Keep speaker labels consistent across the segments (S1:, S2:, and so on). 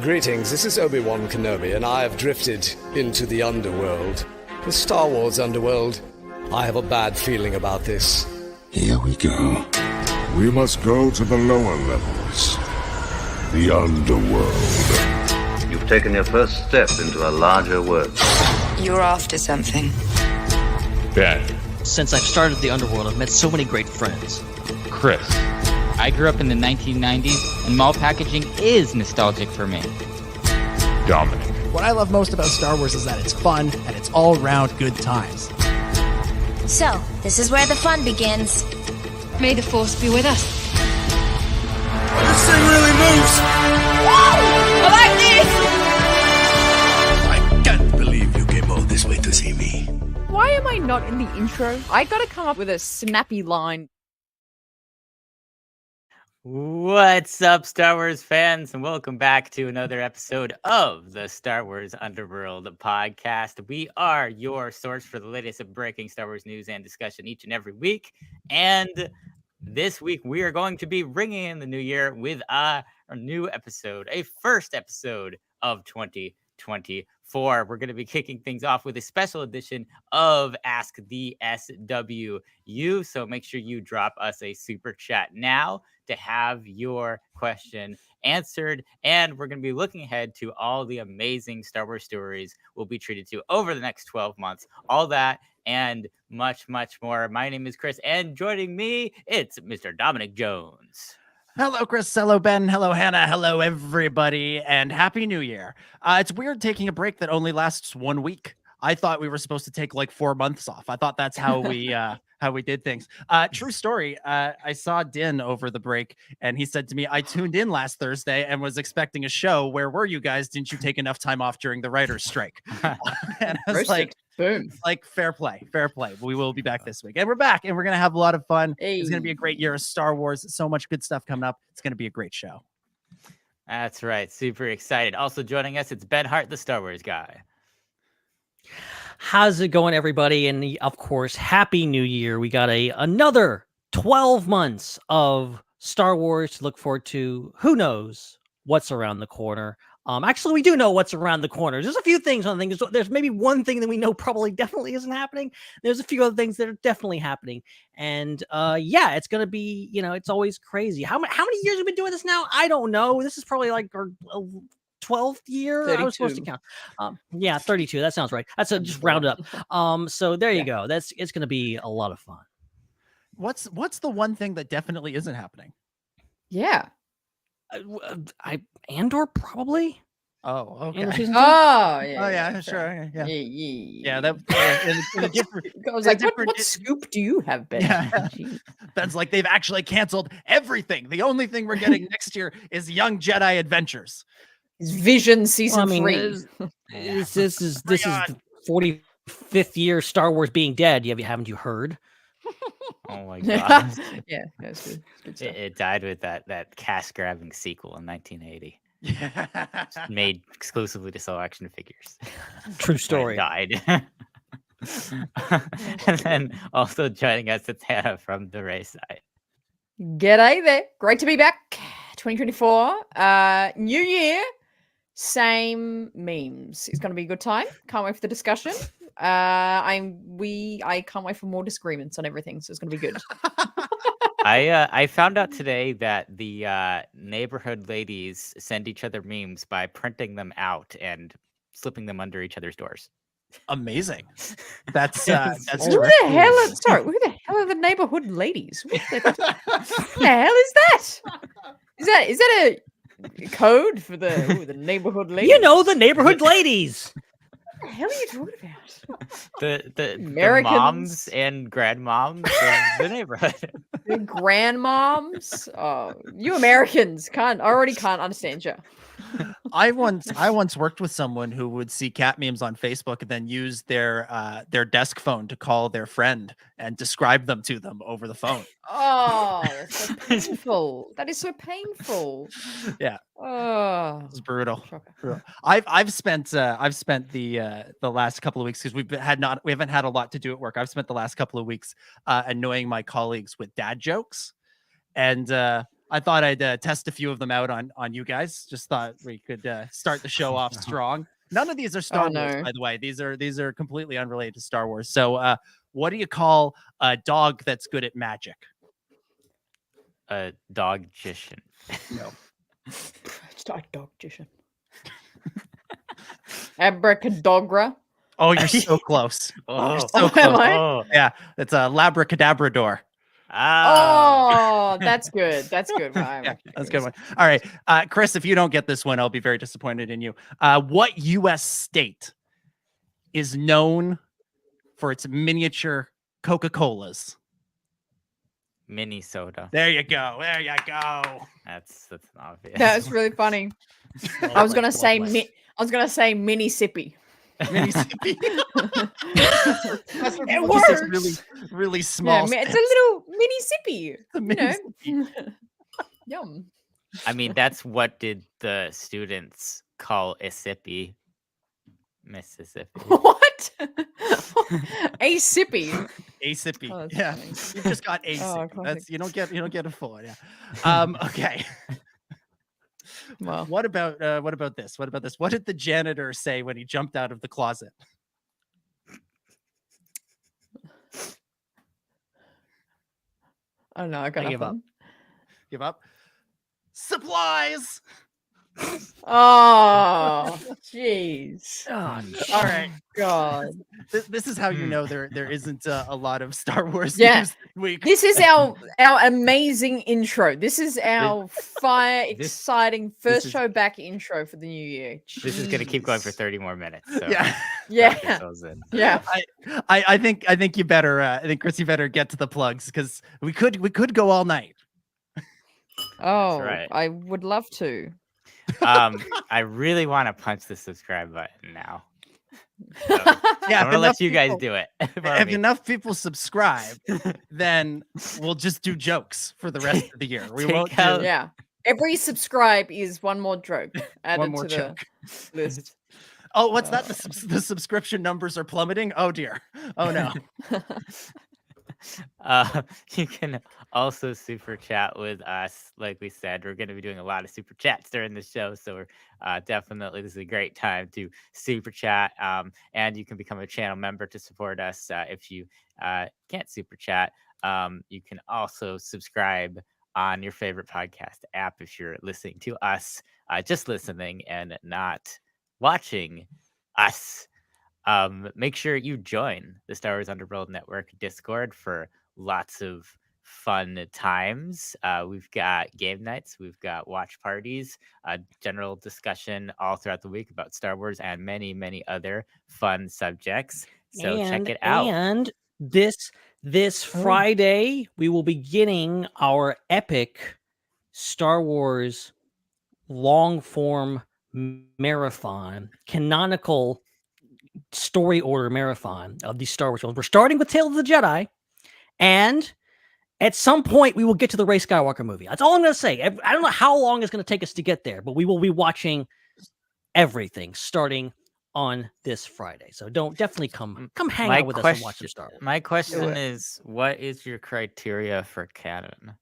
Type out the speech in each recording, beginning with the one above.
S1: Greetings, this is Obi-Wan Kenobi, and I have drifted into the underworld. The Star Wars Underworld. I have a bad feeling about this.
S2: Here we go. We must go to the lower levels. The underworld.
S3: You've taken your first step into a larger world.
S4: You're after something.
S5: Ben.
S6: Since I've started the underworld, I've met so many great friends.
S5: Chris.
S7: I grew up in the 1990s, and mall packaging is nostalgic for me.
S5: Dominic.
S8: What I love most about Star Wars is that it's fun, and it's all-round good times.
S9: So, this is where the fun begins.
S10: May the Force be with us.
S2: This thing really moves!
S10: I like this!
S2: I can't believe you came all this way to see me.
S11: Why am I not in the intro? I gotta come up with a snappy line.
S7: What's up, Star Wars fans, and welcome back to another episode of the Star Wars Underworld Podcast. We are your source for the latest of breaking Star Wars news and discussion each and every week. And this week, we are going to be ringing in the new year with a new episode, a first episode of 2024. We're going to be kicking things off with a special edition of Ask the SWU. So make sure you drop us a super chat now to have your question answered. And we're going to be looking ahead to all the amazing Star Wars stories we'll be treated to over the next 12 months. All that and much, much more. My name is Chris, and joining me, it's Mr. Dominic Jones.
S8: Hello, Chris. Hello, Ben. Hello, Hannah. Hello, everybody, and Happy New Year. It's weird taking a break that only lasts 1 week. I thought we were supposed to take like 4 months off. I thought that's how we did things. True story. I saw Din over the break, and he said to me, I tuned in last Thursday and was expecting a show. Where were you guys? Didn't you take enough time off during the writer's strike? And I was like, boom. Like, fair play. We will be back this week. And we're back, and we're going to have a lot of fun. Hey. It's going to be a great year of Star Wars. So much good stuff coming up. It's going to be a great show.
S7: That's right. Super excited. Also joining us, it's Ben Hart, the Star Wars guy.
S6: How's it going, everybody? And of course, Happy New Year. We got another 12 months of Star Wars to look forward to. Who knows what's around the corner? Actually, we do know what's around the corner. There's a few things on things. There's maybe one thing that we know probably definitely isn't happening. There's a few other things that are definitely happening. And yeah, it's going to be, it's always crazy. How many years have we been doing this now? I don't know. This is probably like our 12th year.
S11: 32.
S6: I was supposed to count. Yeah, 32. That sounds right. That's just round up. So there you go. It's going to be a lot of fun.
S8: What's the one thing that definitely isn't happening?
S11: Yeah.
S6: Andor probably.
S8: Oh, okay.
S11: Yeah,
S8: sure. Yeah.
S11: Yeah.
S8: That in a different.
S11: I was like, what scoop do you have, Ben?
S8: Yeah. Ben's like, they've actually canceled everything. The only thing we're getting next year is Young Jedi Adventures.
S11: Vision season 3.
S6: This is the 45th year Star Wars being dead. Haven't you heard?
S7: Oh my god!
S11: Yeah, that's good. Good stuff.
S7: It died with that cash grabbing sequel in 1980.
S8: Yeah.
S7: Made exclusively to sell action figures.
S6: True story.
S7: Died. And then also joining us, it's Hannah from the Raeside.
S11: G'day there. Great to be back. 2024. New year. Same memes. It's going to be a good time. Can't wait for the discussion. I can't wait for more disagreements on everything. So it's going to be good.
S7: I found out today that the neighborhood ladies send each other memes by printing them out and slipping them under each other's doors.
S8: Amazing. That's
S11: who the hell are the neighborhood ladies? What the hell is that? Is that a code for the neighborhood ladies?
S6: The neighborhood ladies.
S11: What the hell are you talking about?
S7: The moms and grandmoms of the neighborhood.
S11: The grandmoms? Oh, you Americans already can't understand you.
S8: I once worked with someone who would see cat memes on Facebook and then use their desk phone to call their friend and describe them to them over the phone.
S11: Oh, that's so painful. That is so painful.
S8: Yeah.
S11: Oh,
S8: it's brutal. I've spent the last couple of weeks, because we haven't had a lot to do at work. I've spent the last couple of weeks annoying my colleagues with dad jokes, and I thought I'd test a few of them out on you guys. Just thought we could start the show off strong. None of these are Star Wars, by the way. These are completely unrelated to Star Wars. So, what do you call a dog that's good at magic?
S7: A dog-gician.
S8: No.
S11: It's not a dog-gician. Abracadabra.
S8: Oh, you're so close. You're so
S11: Am
S8: close.
S11: I?
S8: Yeah, it's a labracadabrador.
S11: Oh, that's good. That's good.
S8: Yeah, that's a good one. All right, Chris, if you don't get this one, I'll be very disappointed in you. What U.S. state is known for its miniature Coca-Colas?
S7: Minnesota.
S8: There you go. There you go.
S7: That's obvious.
S11: That's really funny. I was gonna say Mississippi.
S8: Mississippi.
S11: It works.
S8: Really, really small.
S11: Yeah, it's a little Mississippi.
S8: A Mississippi.
S11: Yum.
S7: I mean, that's what did the students call a sippy? Mississippi.
S11: What? A sippy.
S8: A sippy.
S11: Oh, that's
S8: Yeah,
S11: funny.
S8: you just got a
S11: Oh,
S8: sippy.
S11: classic.
S8: That's you don't get a full. Yeah. Okay.
S11: Well,
S8: What about this? What about this? What did the janitor say when he jumped out of the closet?
S11: I don't know. I got
S6: I give up.
S11: nothing.
S8: Give up. Supplies.
S11: Oh, jeez.
S8: All right.
S11: God.
S8: This is how you know there isn't a lot of Star Wars
S11: Yeah.
S8: news this week.
S11: This is our amazing intro. This is our exciting first
S7: is-
S11: show back intro for the new year.
S7: This is gonna keep going for
S11: Jeez.
S7: 30 more minutes. So
S8: Yeah.
S11: Yeah.
S7: lock yourselves in.
S11: Yeah.
S8: I think you better. I think Chris, you better get to the plugs because we could go all night.
S11: Oh,
S7: right.
S11: I would love to.
S7: I really want to punch the subscribe button now. So,
S8: Yeah,
S7: I'm
S8: if
S7: gonna let
S8: enough
S7: you guys
S8: people-
S7: do it. for
S8: If
S7: me.
S8: enough people subscribe, then we'll just do jokes for the rest of the year. We
S7: Take
S8: won't do
S7: out-
S11: Yeah. Every subscribe is one more joke added
S8: one more
S11: to
S8: joke.
S11: the list.
S8: Oh, what's that? The subscription numbers are plummeting. Oh dear. Oh no.
S7: You can also super chat with us. Like we said, we're going to be doing a lot of super chats during the show. So we're definitely, this is a great time to super chat. And you can become a channel member to support us. If you can't super chat, you can also subscribe on your favorite podcast app if you're listening to us, just listening and not watching us. Make sure you join the Star Wars Underworld Network Discord for lots of fun times. We've got game nights, we've got watch parties, general discussion all throughout the week about Star Wars and many, many other fun subjects. So check it out.
S6: And this Friday, we will be getting our epic Star Wars long form marathon, canonical story order marathon of these Star Wars films. We're starting with Tales of the Jedi, and at some point we will get to the Rey Skywalker movie. That's all I'm going to say. I don't know how long it's going to take us to get there, but we will be watching everything starting on this Friday. So definitely come hang out with us and watch some Star Wars.
S7: My question is, what is your criteria for canon?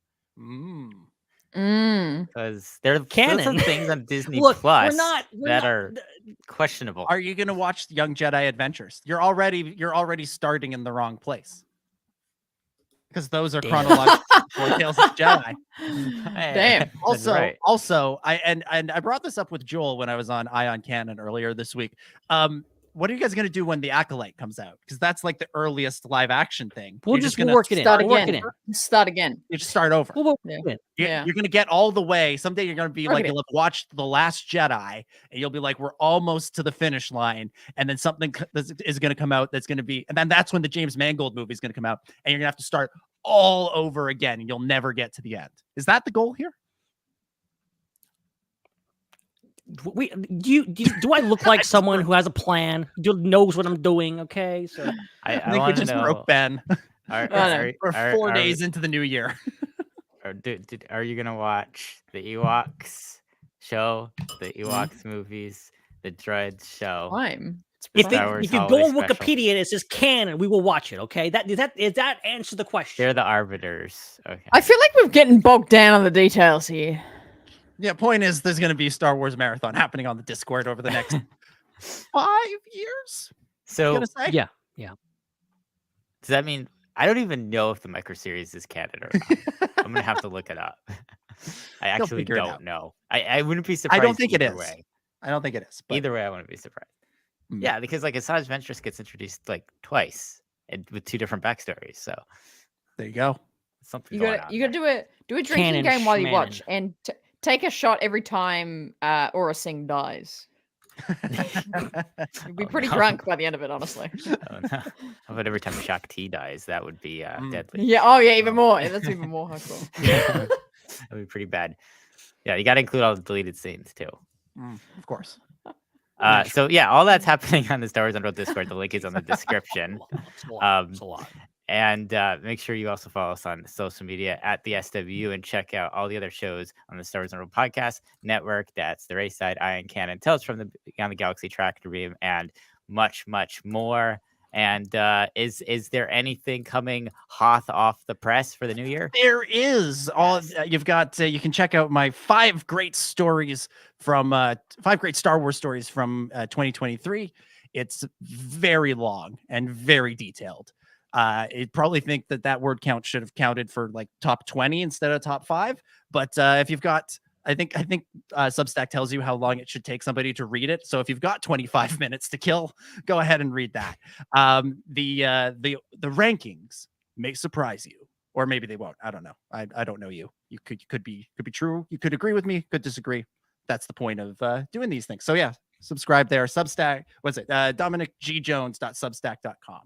S7: Because there's some things on Disney Plus that are questionable.
S8: Are you going to watch Young Jedi Adventures? You're already starting in the wrong place. Because those are chronological before Tales of the Jedi.
S11: Damn.
S8: Also, I brought this up with Joel when I was on Ion Canon earlier this week. What are you guys going to do when The Acolyte comes out? Because that's like the earliest live action thing.
S6: We'll just work it in.
S11: Start again.
S8: You just start over.
S11: Yeah.
S8: You're going to get all the way. Someday you're going to be like, you'll have watched The Last Jedi, and you'll be like, we're almost to the finish line. And then something is going to come out that's going to be, and then that's when the James Mangold movie is going to come out, and you're going to have to start all over again, and you'll never get to the end. Is that the goal here?
S6: Do I look like someone who has a plan, knows what I'm doing? Okay, so
S8: I think we just broke Ben.
S7: We're
S8: 4 days into the new year.
S7: Are you gonna watch the Ewoks show, the Ewoks movies, the Droids show?
S6: If
S7: Star Wars
S6: you go
S7: holiday
S6: on
S7: special.
S6: Wikipedia and it says canon, we will watch it. Okay, that answer the question.
S7: They're the arbiters. Okay.
S11: I feel like we're getting bogged down on the details here.
S8: Yeah, point is there's going to be Star Wars Marathon happening on the Discord over the next 5 years.
S7: So
S8: Gonna say?
S6: Yeah.
S7: does that mean I don't even know if the micro series is canon or not? I'm gonna have to look it up. I actually
S8: figure it out.
S7: don't know. I wouldn't be surprised.
S8: I don't think it
S7: either
S8: is.
S7: way.
S8: I don't think it is. But
S7: Either way, I wouldn't be surprised.
S8: Mm.
S7: Yeah, because like Asajj Ventress gets introduced like twice and with 2 different backstories. So
S8: there you go.
S7: something
S11: You
S7: going
S11: got
S7: on
S11: to do
S7: there.
S11: a drinking
S6: Canon
S11: game while you
S6: schmanon.
S11: watch, and take a shot every time Aura Singh dies. You'll be
S7: Oh,
S11: pretty
S7: no.
S11: drunk by the end of it, honestly.
S7: Oh, no. How about every time Shakti dies? That would be deadly.
S11: Yeah. Oh, yeah. Even more. That's even more hardcore.
S7: That would be pretty bad. Yeah, you got to include all the deleted scenes too.
S8: Of course.
S7: So yeah, all that's happening on the Star Wars Underworld Discord. The link is on the description.
S6: It's a lot.
S7: And make sure you also follow us on social media at the SWU and check out all the other shows on the Star Wars Underworld Podcast Network. That's the Raeside, Ion Cannon, Tales from the Beyond the Galaxy, Tractor Beam, and much, much more. And is there anything coming hot off the press for the new year?
S8: There is you've got. You can check out my 5 great stories from 5 great Star Wars stories from 2023. It's very long and very detailed. You'd probably think that word count should have counted for like top 20 instead of top 5. But if you've got, I think Substack tells you how long it should take somebody to read it. So if you've got 25 minutes to kill, go ahead and read that. The rankings may surprise you, or maybe they won't. I don't know. I don't know you. You could be true. You could agree with me. Could disagree. That's the point of doing these things. So yeah, subscribe there. Substack. What's it? DominicGJones.substack.com.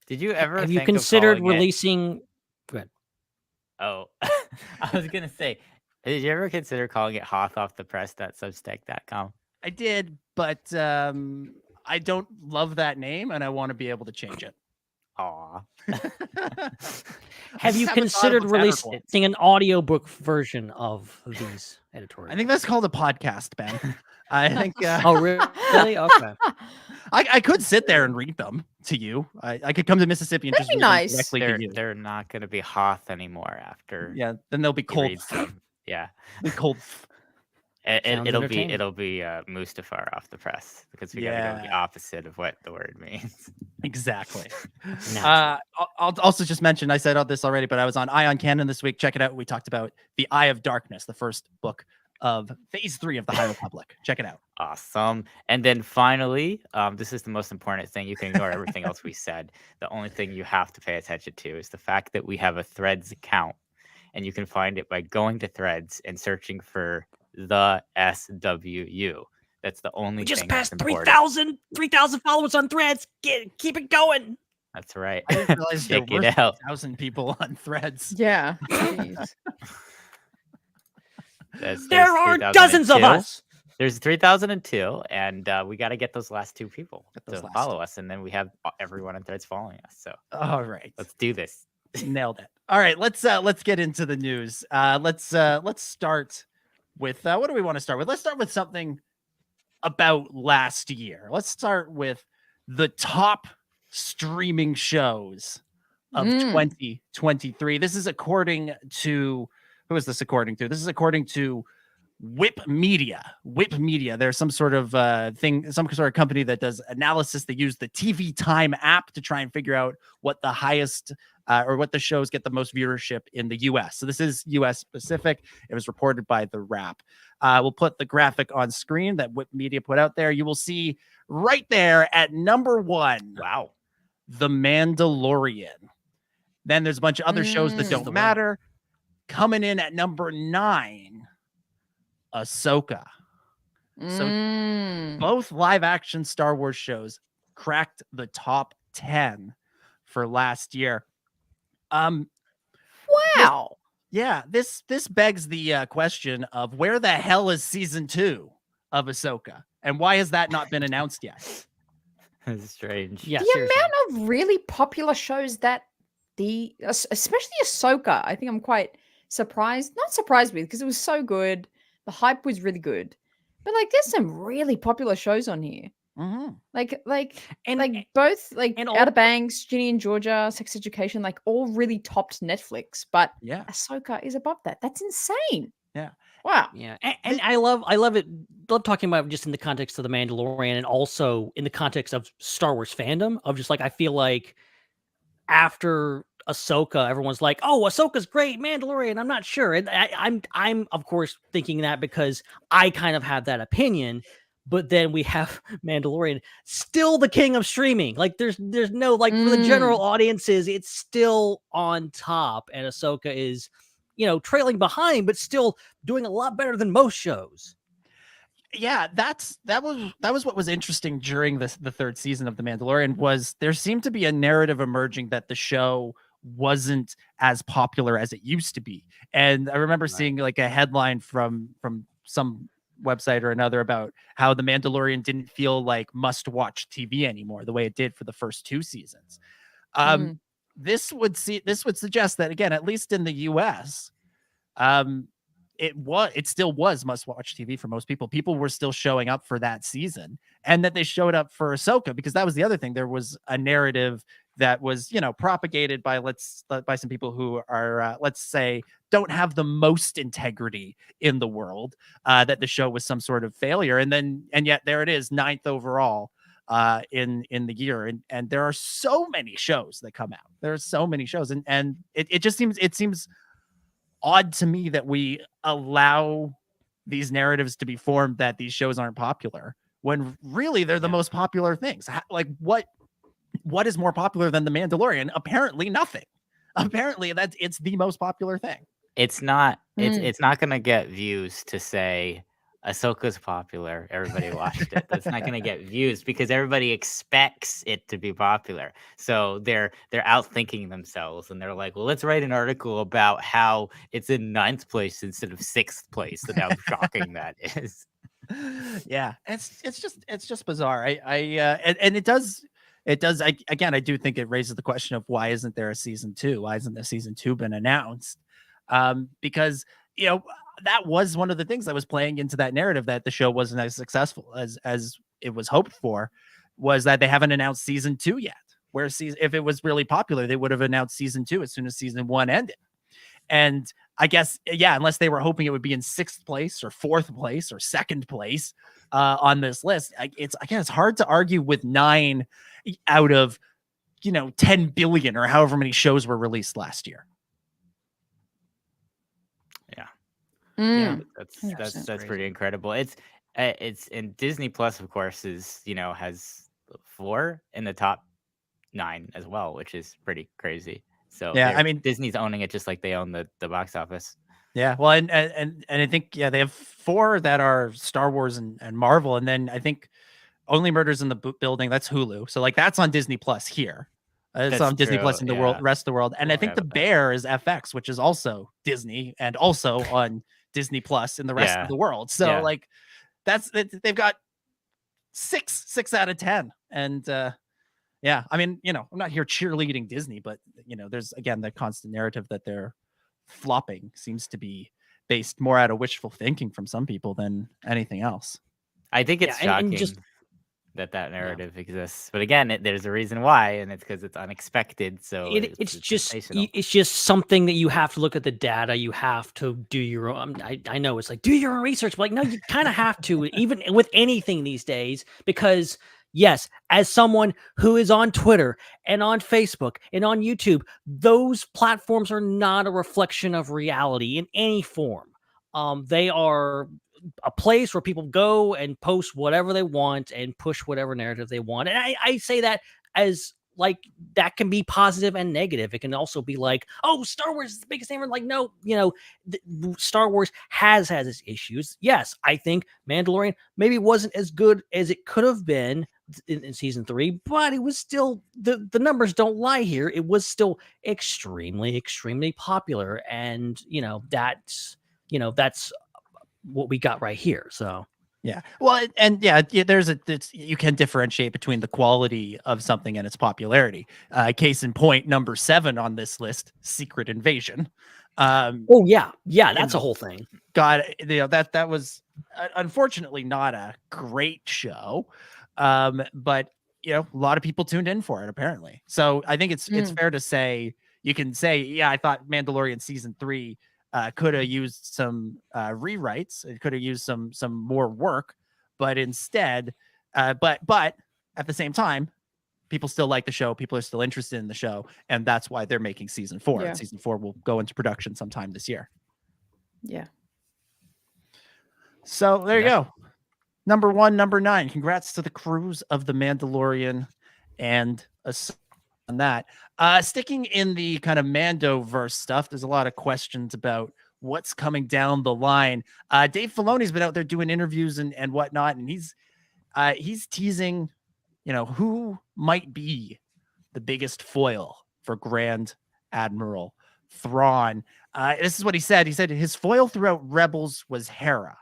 S7: Did you ever
S6: Have you
S7: think of
S6: considered
S7: calling it-
S6: releasing? Go ahead.
S7: Oh, I was gonna say, did you ever consider calling it hothofthepress.substack.com?
S8: I did, but I don't love that name, and I want to be able to change it.
S7: Aw.
S6: Have you considered releasing an audiobook version of these editorials?
S8: I think that's called a podcast, Ben. I think.
S6: Oh, really? Okay.
S8: I could sit there and read them to you. I could come to Mississippi and
S11: That'd
S8: just
S11: be
S8: read them
S11: nice.
S8: directly to you.
S7: They're not gonna be Hoth anymore after.
S8: Yeah, then they'll be
S7: he
S8: cold.
S7: reads them. Yeah.
S8: Be cold.
S6: Sounds
S7: It'll
S6: entertaining.
S7: be Mustafar off the press because we gotta go the opposite of what the word means.
S8: Exactly.
S6: Natural.
S8: I'll also just mention, I said all this already, but I was on Ion Cannon this week. Check it out. We talked about The Eye of Darkness, the first book of Phase 3 of the High Republic. Check it out.
S7: Awesome. And then finally, this is the most important thing. You can ignore everything else we said. The only thing you have to pay attention to is the fact that we have a Threads account, and you can find it by going to Threads and searching for the SWU. That's the only
S6: We just
S7: thing
S6: passed
S7: that's important.
S6: 3,000 followers on Threads. Keep it going.
S7: That's right.
S8: I didn't realize there
S7: Check
S8: were
S7: it out.
S8: 1,000 people on Threads.
S11: Yeah. Jeez.
S6: There are dozens of
S7: 3,002.
S6: us.
S7: There's 3,002, and we got to get those last 2 people
S8: those
S7: to
S8: last
S7: follow us, and then we have everyone on Threads following us. So
S8: All right.
S7: let's do this.
S8: Nailed it. All right, let's get into the news. Let's start with what do we want to start with? Let's start with something about last year. Let's start with the top streaming shows of 2023. This is according to who is this according to? This is according to Whip Media. Whip Media. There's some sort of thing, some sort of company that does analysis. They use the TV Time app to try and figure out what the highest or what the shows get the most viewership in the US. So this is US specific. It was reported by The Wrap. We'll put the graphic on screen that Whip Media put out there. You will see right there at number 1.
S7: Wow.
S8: The Mandalorian. Then there's a bunch of other shows that don't matter. Coming in at number 9, Ahsoka. So both live action Star Wars shows cracked the top 10 for last year.
S11: Wow.
S8: This begs the question of where the hell is season 2 of Ahsoka, and why has that not been announced yet?
S7: That's strange.
S6: Yeah,
S11: The
S6: seriously.
S11: amount of really popular shows that especially Ahsoka, I think I'm quite surprised. Not surprised with, because it was so good. The hype was really good. But like, there's some really popular shows on here. Like both Outer Banks, Ginny and Georgia, Sex Education, like all really topped Netflix, but
S8: yeah,
S11: Ahsoka is above that. That's insane.
S8: Yeah.
S11: Wow.
S6: Yeah, and I love it. Love talking about it just in the context of the Mandalorian, and also in the context of Star Wars fandom. Of just like I feel like after Ahsoka, everyone's like, "Oh, Ahsoka's great, Mandalorian." I'm not sure, and I'm of course thinking that because I kind of have that opinion. But then we have Mandalorian, still the king of streaming. Like there's no like for the general audiences, it's still on top, and Ahsoka is, trailing behind, but still doing a lot better than most shows.
S8: Yeah, that was what was interesting during the third season of The Mandalorian was there seemed to be a narrative emerging that the show wasn't as popular as it used to be. And I remember seeing like a headline from some website or another about how The Mandalorian didn't feel like must-watch TV anymore the way it did for the first 2 seasons. This would suggest that, again, at least in the US, it still was must-watch TV for most people. People were still showing up for that season, and that they showed up for Ahsoka because that was the other thing. There was a narrative that was, propagated by some people who are, let's say, don't have the most integrity in the world, that the show was some sort of failure, and yet there it is, 9th overall in the year, and there are so many shows that come out. There are so many shows, and it just seems odd to me that we allow these narratives to be formed that these shows aren't popular when really they're the most popular things. Like what is more popular than The Mandalorian? Apparently nothing. Apparently it's the most popular thing.
S7: It's not going to get views to say Ahsoka's popular, everybody watched it. That's not going to get views because everybody expects it to be popular. So they're outthinking themselves, and they're like, well, let's write an article about how it's in 9th place instead of 6th place, and how shocking that is.
S8: Yeah, it's just bizarre. And it does. I do think it raises the question of why isn't there a season 2? Why isn't the season 2 been announced? Because that was one of the things that was playing into that narrative that the show wasn't as successful as it was hoped for, was that they haven't announced season 2 yet. Where if it was really popular, they would have announced season 2 as soon as season 1 ended. And I guess, unless they were hoping it would be in 6th place or 4th place or 2nd place on this list, it's hard to argue with 9 out of 10 billion or however many shows were released last year.
S7: Yeah, that's pretty incredible. It's and Disney Plus, of course, is has 4 in the top 9 as well, which is pretty crazy. So
S8: yeah, I mean,
S7: Disney's owning it just like they own the box office.
S8: Yeah, well, and I think they have 4 that are Star Wars and Marvel, and then I think Only Murders in the Building, that's Hulu. So like that's on Disney Plus here. It's on Disney Plus in the rest of the world, and I think The Bear is FX, which is also Disney and also on Disney Plus in the rest of the world. So like they've got 6 out of 10. And I mean, I'm not here cheerleading Disney, but there's again the constant narrative that they're flopping seems to be based more out of wishful thinking from some people than anything else.
S7: I think it's shocking that narrative exists, but again, there's a reason why, and it's because it's unexpected. So
S6: it's just something that you have to look at the data. You have to do your own. I know it's like do your own research, but like no, you kind of have to, even with anything these days, because yes, as someone who is on Twitter and on Facebook and on YouTube, those platforms are not a reflection of reality in any form. They are a place where people go and post whatever they want and push whatever narrative they want. And I say that as like, that can be positive and negative. It can also be like, oh, Star Wars is the biggest name. Like, no, Star Wars has its issues. Yes, I think Mandalorian maybe wasn't as good as it could have been in season 3, but it was still, the numbers don't lie here. It was still extremely, extremely popular. And, that's what we got right here. So
S8: yeah, well, and you can differentiate between the quality of something and its popularity. Case in point, number 7 on this list, Secret Invasion.
S6: That's a whole thing.
S8: God, that was unfortunately not a great show. But a lot of people tuned in for it apparently. So I think it's fair to say, you can say, yeah, I thought Mandalorian season 3 could have used some rewrites. It could have used some more work, but instead, but at the same time, people still like the show. People are still interested in the show, and that's why they're making season 4.
S11: Yeah.
S8: And season 4 will go into production sometime this year.
S11: Yeah.
S8: So there you go. Number 1, number 9. Congrats to the crews of The Mandalorian and on that. Sticking in the kind of Mandoverse stuff, there's a lot of questions about what's coming down the line. Dave Filoni's been out there doing interviews and whatnot, and he's teasing, who might be the biggest foil for Grand Admiral Thrawn. This is what he said. He said his foil throughout Rebels was Hera.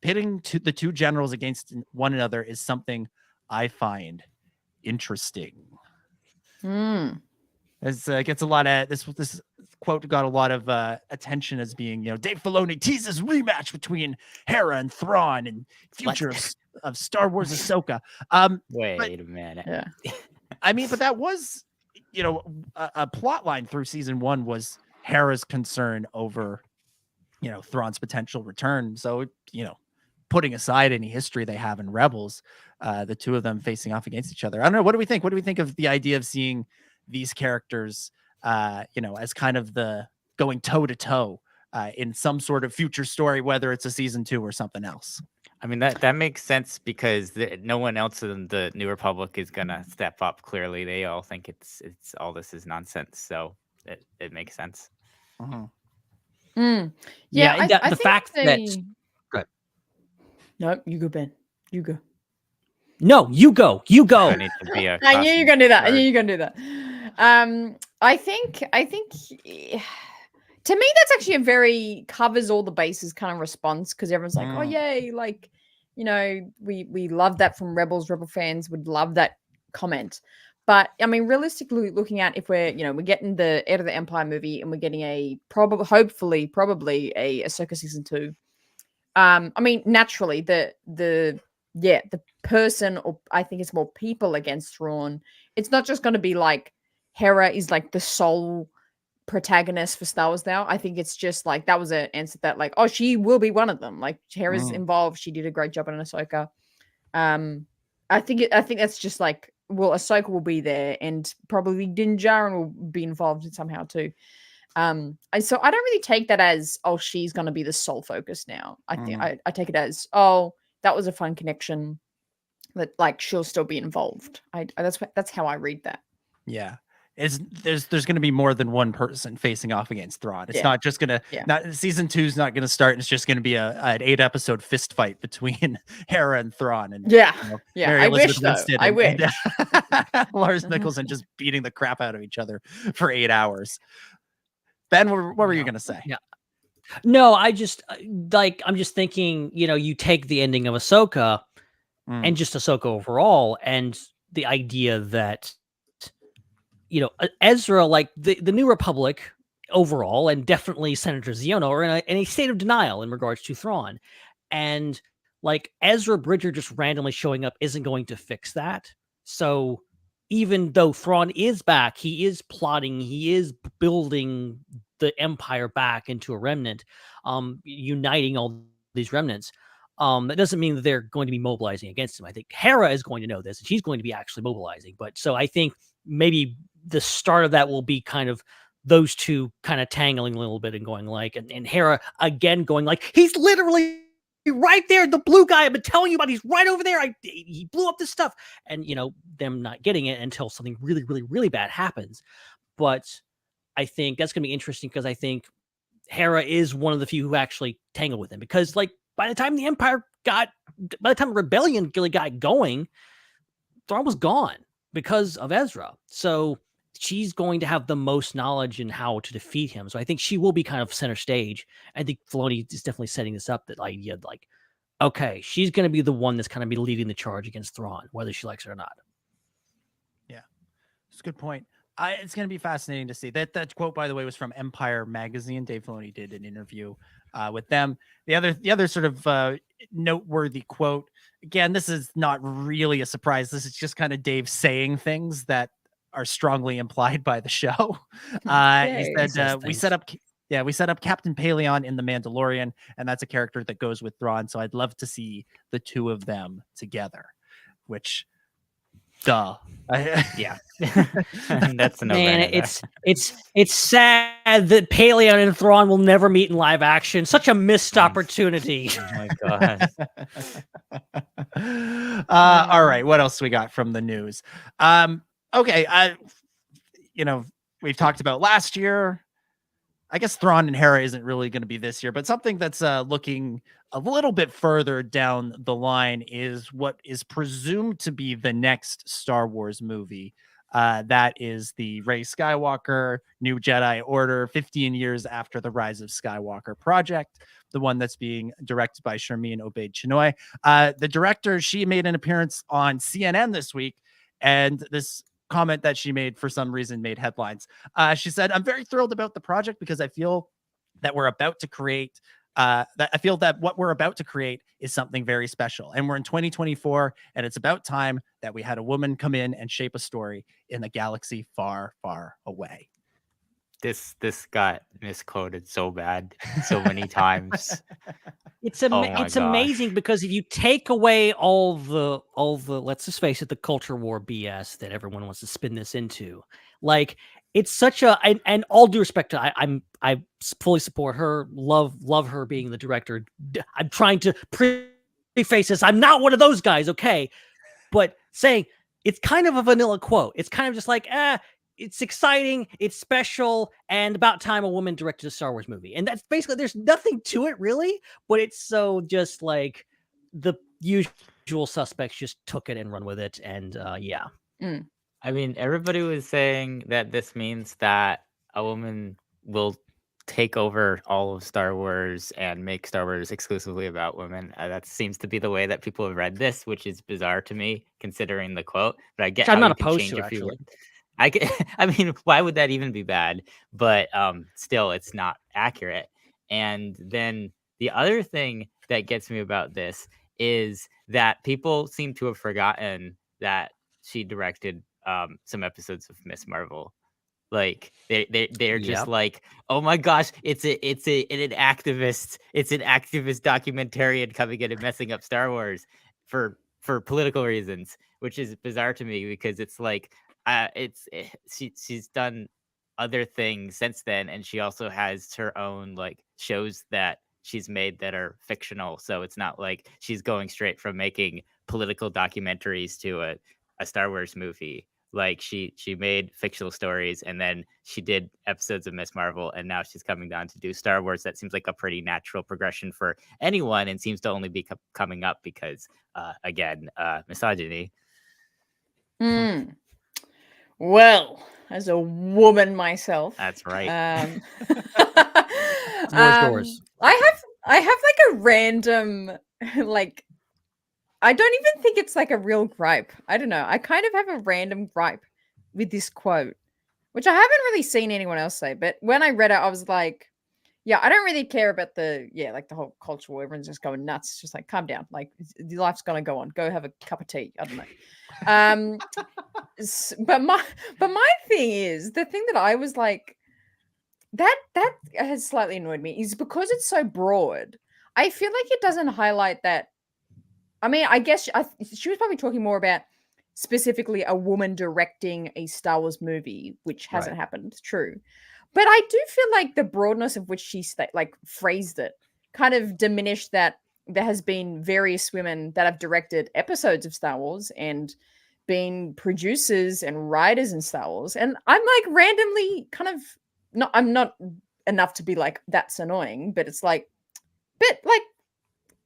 S8: Pitting the two generals against one another is something I find interesting. It gets a lot of this quote got a lot of attention as being, Dave Filoni teases rematch between Hera and Thrawn and future of Star Wars Ahsoka.
S7: Wait a minute.
S11: Yeah.
S8: I mean, but that was, a plot line through season 1 was Hera's concern over, Thrawn's potential return. So, putting aside any history they have in Rebels, the two of them facing off against each other. I don't know. What do we think? What do we think of the idea of seeing these characters, as kind of the going toe to toe in some sort of future story, whether it's a season 2 or something else?
S7: I mean, that makes sense because no one else in the New Republic is gonna step up. Clearly, they all think it's all this is nonsense. So it makes sense.
S11: Yeah,
S6: and
S11: I
S6: the
S11: think
S6: fact that
S11: no, you go, Ben. You go.
S6: No, you go. You go.
S7: I need to be a
S11: I knew you were gonna do that. I knew you were gonna do that. I think to me that's actually a very covers all the bases kind of response, because everyone's like, oh yay, like, we love that from Rebels. Rebel fans would love that comment. But I mean, realistically looking at, if we're getting the Heir of the Empire movie and we're getting hopefully a Ahsoka season 2. I mean, naturally the person, or I think it's more people against Thrawn. It's not just going to be like Hera is like the sole protagonist for Star Wars now. I think it's just like that was an answer that like, oh, she will be one of them. Like Hera's involved. She did a great job on Ahsoka. I think that's just like, well, Ahsoka will be there, and probably Din Djarin will be involved somehow too. And so I don't really take that as, oh, she's going to be the sole focus now. I think I take it as, oh, that was a fun connection, that like she'll still be involved. That's how I read that.
S8: Yeah. There's going to be more than one person facing off against Thrawn. It's not just going to, not season 2 is not going to start. And it's just going to be an 8-episode fist fight between Hera and Thrawn. And
S11: I wish though. I wish.
S8: Lars Mikkelsen just beating the crap out of each other for 8 hours. Ben, what were you going to say?
S6: Yeah. No, I'm just thinking, you take the ending of Ahsoka and just Ahsoka overall, and the idea that, Ezra, like the New Republic overall, and definitely Senator Xiono are in a state of denial in regards to Thrawn. And like Ezra Bridger just randomly showing up isn't going to fix that. So even though Thrawn is back, he is plotting, he is building the Empire back into a remnant, uniting all these remnants. That doesn't mean that they're going to be mobilizing against him. I think Hera is going to know this, and she's going to be actually mobilizing. But so I think maybe the start of that will be kind of those two kind of tangling a little bit and going like, and Hera again going like, he's literally right there, the blue guy I've been telling you about, he's right over there. He blew up this stuff, and them not getting it until something really, really, really bad happens. But I think that's going to be interesting, because I think Hera is one of the few who actually tangle with him, because like by the time Rebellion really got going, Thrawn was gone because of Ezra. So she's going to have the most knowledge in how to defeat him. So I think she will be kind of center stage. I think Filoni is definitely setting this up, that idea of like, okay, she's going to be the one that's kind of be leading the charge against Thrawn, whether she likes it or not.
S8: Yeah, it's a good point. It's going to be fascinating to see. That quote, by the way, was from Empire Magazine. Dave Filoni did an interview with them. The other sort of noteworthy quote. Again, this is not really a surprise. This is just kind of Dave saying things that are strongly implied by the show. He said, "We set up Captain Paleon in The Mandalorian, and that's a character that goes with Thrawn. So I'd love to see the two of them together." Which, duh.
S7: Yeah. That's a no-brainer.
S6: Man, it's sad that Paleon and Thrawn will never meet in live action. Such a missed opportunity.
S7: Oh my god.
S8: All right, what else we got from the news? Okay, we've talked about last year. I guess Thrawn and Hera isn't really going to be this year, but something that's looking a little bit further down the line is what is presumed to be the next Star Wars movie. That is the Rey Skywalker New Jedi Order, 15 years after the Rise of Skywalker project, the one that's being directed by Sharmeen Obaid-Chinoy. The director, she made an appearance on CNN this week, and this comment that she made for some reason made headlines. She said, "I'm very thrilled about the project because I feel that we're about to create what we're about to create is something very special. And we're in 2024, and it's about time that we had a woman come in and shape a story in a galaxy far, far away."
S7: This got misquoted so bad so many times.
S6: It's amazing because if you take away all the let's just face it, the culture war BS that everyone wants to spin this into, like it's such a and all due respect to I fully support her, love her being the director. I'm trying to preface this. I'm not one of those guys, okay? But saying it's kind of a vanilla quote. It's kind of just like it's exciting, it's special, and about time a woman directed a Star Wars movie. And that's basically, there's nothing to it really, but it's so just like the usual suspects just took it and run with it. And yeah.
S7: I mean, everybody was saying that this means that a woman will take over all of Star Wars and make Star Wars exclusively about women. That seems to be the way that people have read this, which is bizarre to me, considering the quote. But I get
S6: I'm
S7: how
S6: not
S7: you can
S6: opposed
S7: change
S6: to
S7: a few
S6: actually.
S7: words. I mean, why would that even be bad? But still, it's not accurate. And then the other thing that gets me about this is that people seem to have forgotten that she directed some episodes of Miss Marvel. Like they're just like, oh my gosh, it's an activist documentarian coming in and messing up Star Wars for political reasons, which is bizarre to me because it's like she's done other things since then, and she also has her own like shows that she's made that are fictional. So it's not like she's going straight from making political documentaries to a Star Wars movie. Like she made fictional stories, and then she did episodes of Miss Marvel, and now she's coming down to do Star Wars. That seems like a pretty natural progression for anyone, and seems to only be coming up because again, misogyny.
S11: Well, as a woman myself,
S7: that's right.
S6: Doors.
S11: I have like a random like. I don't even think it's like a real gripe. I don't know. I kind of have a random gripe with this quote, which I haven't really seen anyone else say. But when I read it, I was like, yeah, I don't really care about the whole culture where everyone's just going nuts. It's just like, calm down. Like, your life's going to go on. Go have a cup of tea. I don't know. But my thing is, the thing that I was like, that has slightly annoyed me is because it's so broad. I feel like it doesn't highlight that. I mean, I guess she was probably talking more about specifically a woman directing a Star Wars movie, which hasn't happened. True. But I do feel like the broadness of which she phrased it kind of diminished that there has been various women that have directed episodes of Star Wars and been producers and writers in Star Wars. And I'm like randomly I'm not enough to be like, that's annoying, but it's like,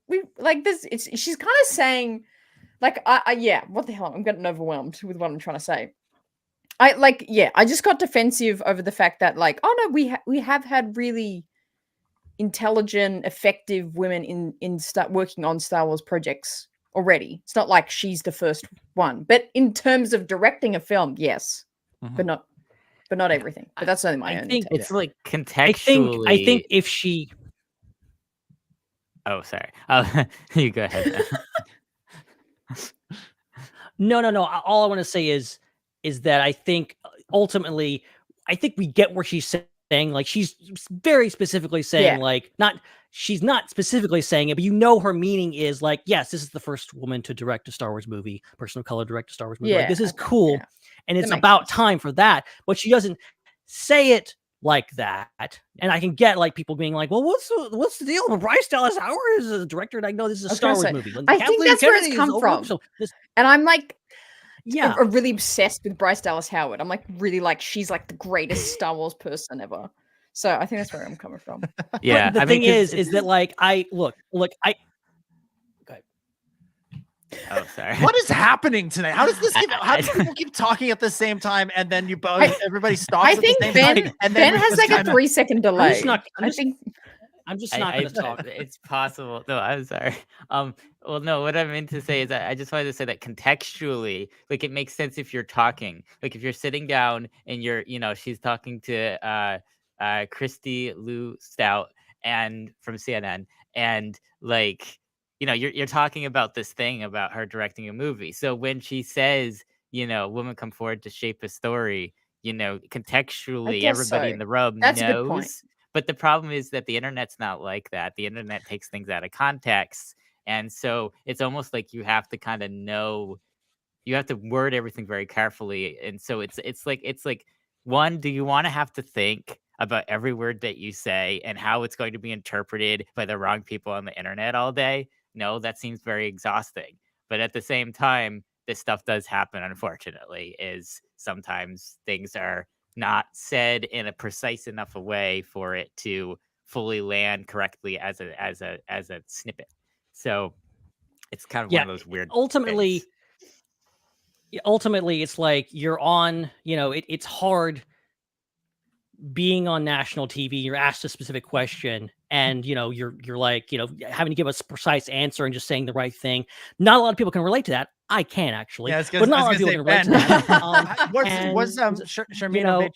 S11: we like this. She's kind of saying, like, what the hell? I'm getting overwhelmed with what I'm trying to say. I just got defensive over the fact that, like, oh no, we have had really intelligent, effective women working on Star Wars projects already. It's not like she's the first one, but in terms of directing a film, yes, but not but not everything. But that's only my
S6: I
S11: own
S6: think
S11: take.
S7: It's like
S6: I
S7: contextually.
S6: think if she
S7: Oh, sorry. You go ahead.
S6: No. All I want to say is that I think ultimately, I think we get where she's saying. Like she's very specifically saying, like she's not specifically saying it, but her meaning is like, yes, this is the first woman to direct a Star Wars movie, person of color direct a Star Wars movie. Like, this is cool, and it's about time for that. But she doesn't say it like that, and I can get like people being like, well, what's the deal with Bryce Dallas Howard is a director, and I know this is a Star Wars movie.
S11: I think that's where it's come from. And I'm like, really obsessed with Bryce Dallas Howard. I'm like really like she's like the greatest Star Wars person ever. So I think that's where I'm coming from.
S7: Yeah,
S6: but the thing is that like I look.
S7: Oh, sorry.
S8: What is happening today? How does this? How do people keep talking at the same time, and then everybody stops?
S11: I think
S8: at the same time, and then
S11: Ben has like a 3-second delay.
S6: I'm just not going to talk.
S7: It's possible. No, I'm sorry. Well, no, what I meant to say is I just wanted to say that contextually, like it makes sense if you're talking, like if you're sitting down and she's talking to Christy Lou Stout and from CNN, and like, you're talking about this thing about her directing a movie. So when she says, women come forward to shape a story, contextually, everybody in the room knows. But the problem is that the internet's not like that. The internet takes things out of context. And so it's almost like you have to kind of know, you have to word everything very carefully. And so it's like, one, do you want to have to think about every word that you say and how it's going to be interpreted by the wrong people on the internet all day? No, that seems very exhausting. But at the same time, this stuff does happen, unfortunately, is sometimes things are not said in a precise enough a way for it to fully land correctly as a snippet. So it's kind of one of those weird
S6: ultimately it's like you're on, it's hard being on national TV. You're asked a specific question and you're like, having to give a precise answer and just saying the right thing. Not a lot of people can relate to that. I can actually, but not a lot of people can relate to that.
S8: Was Sharmina,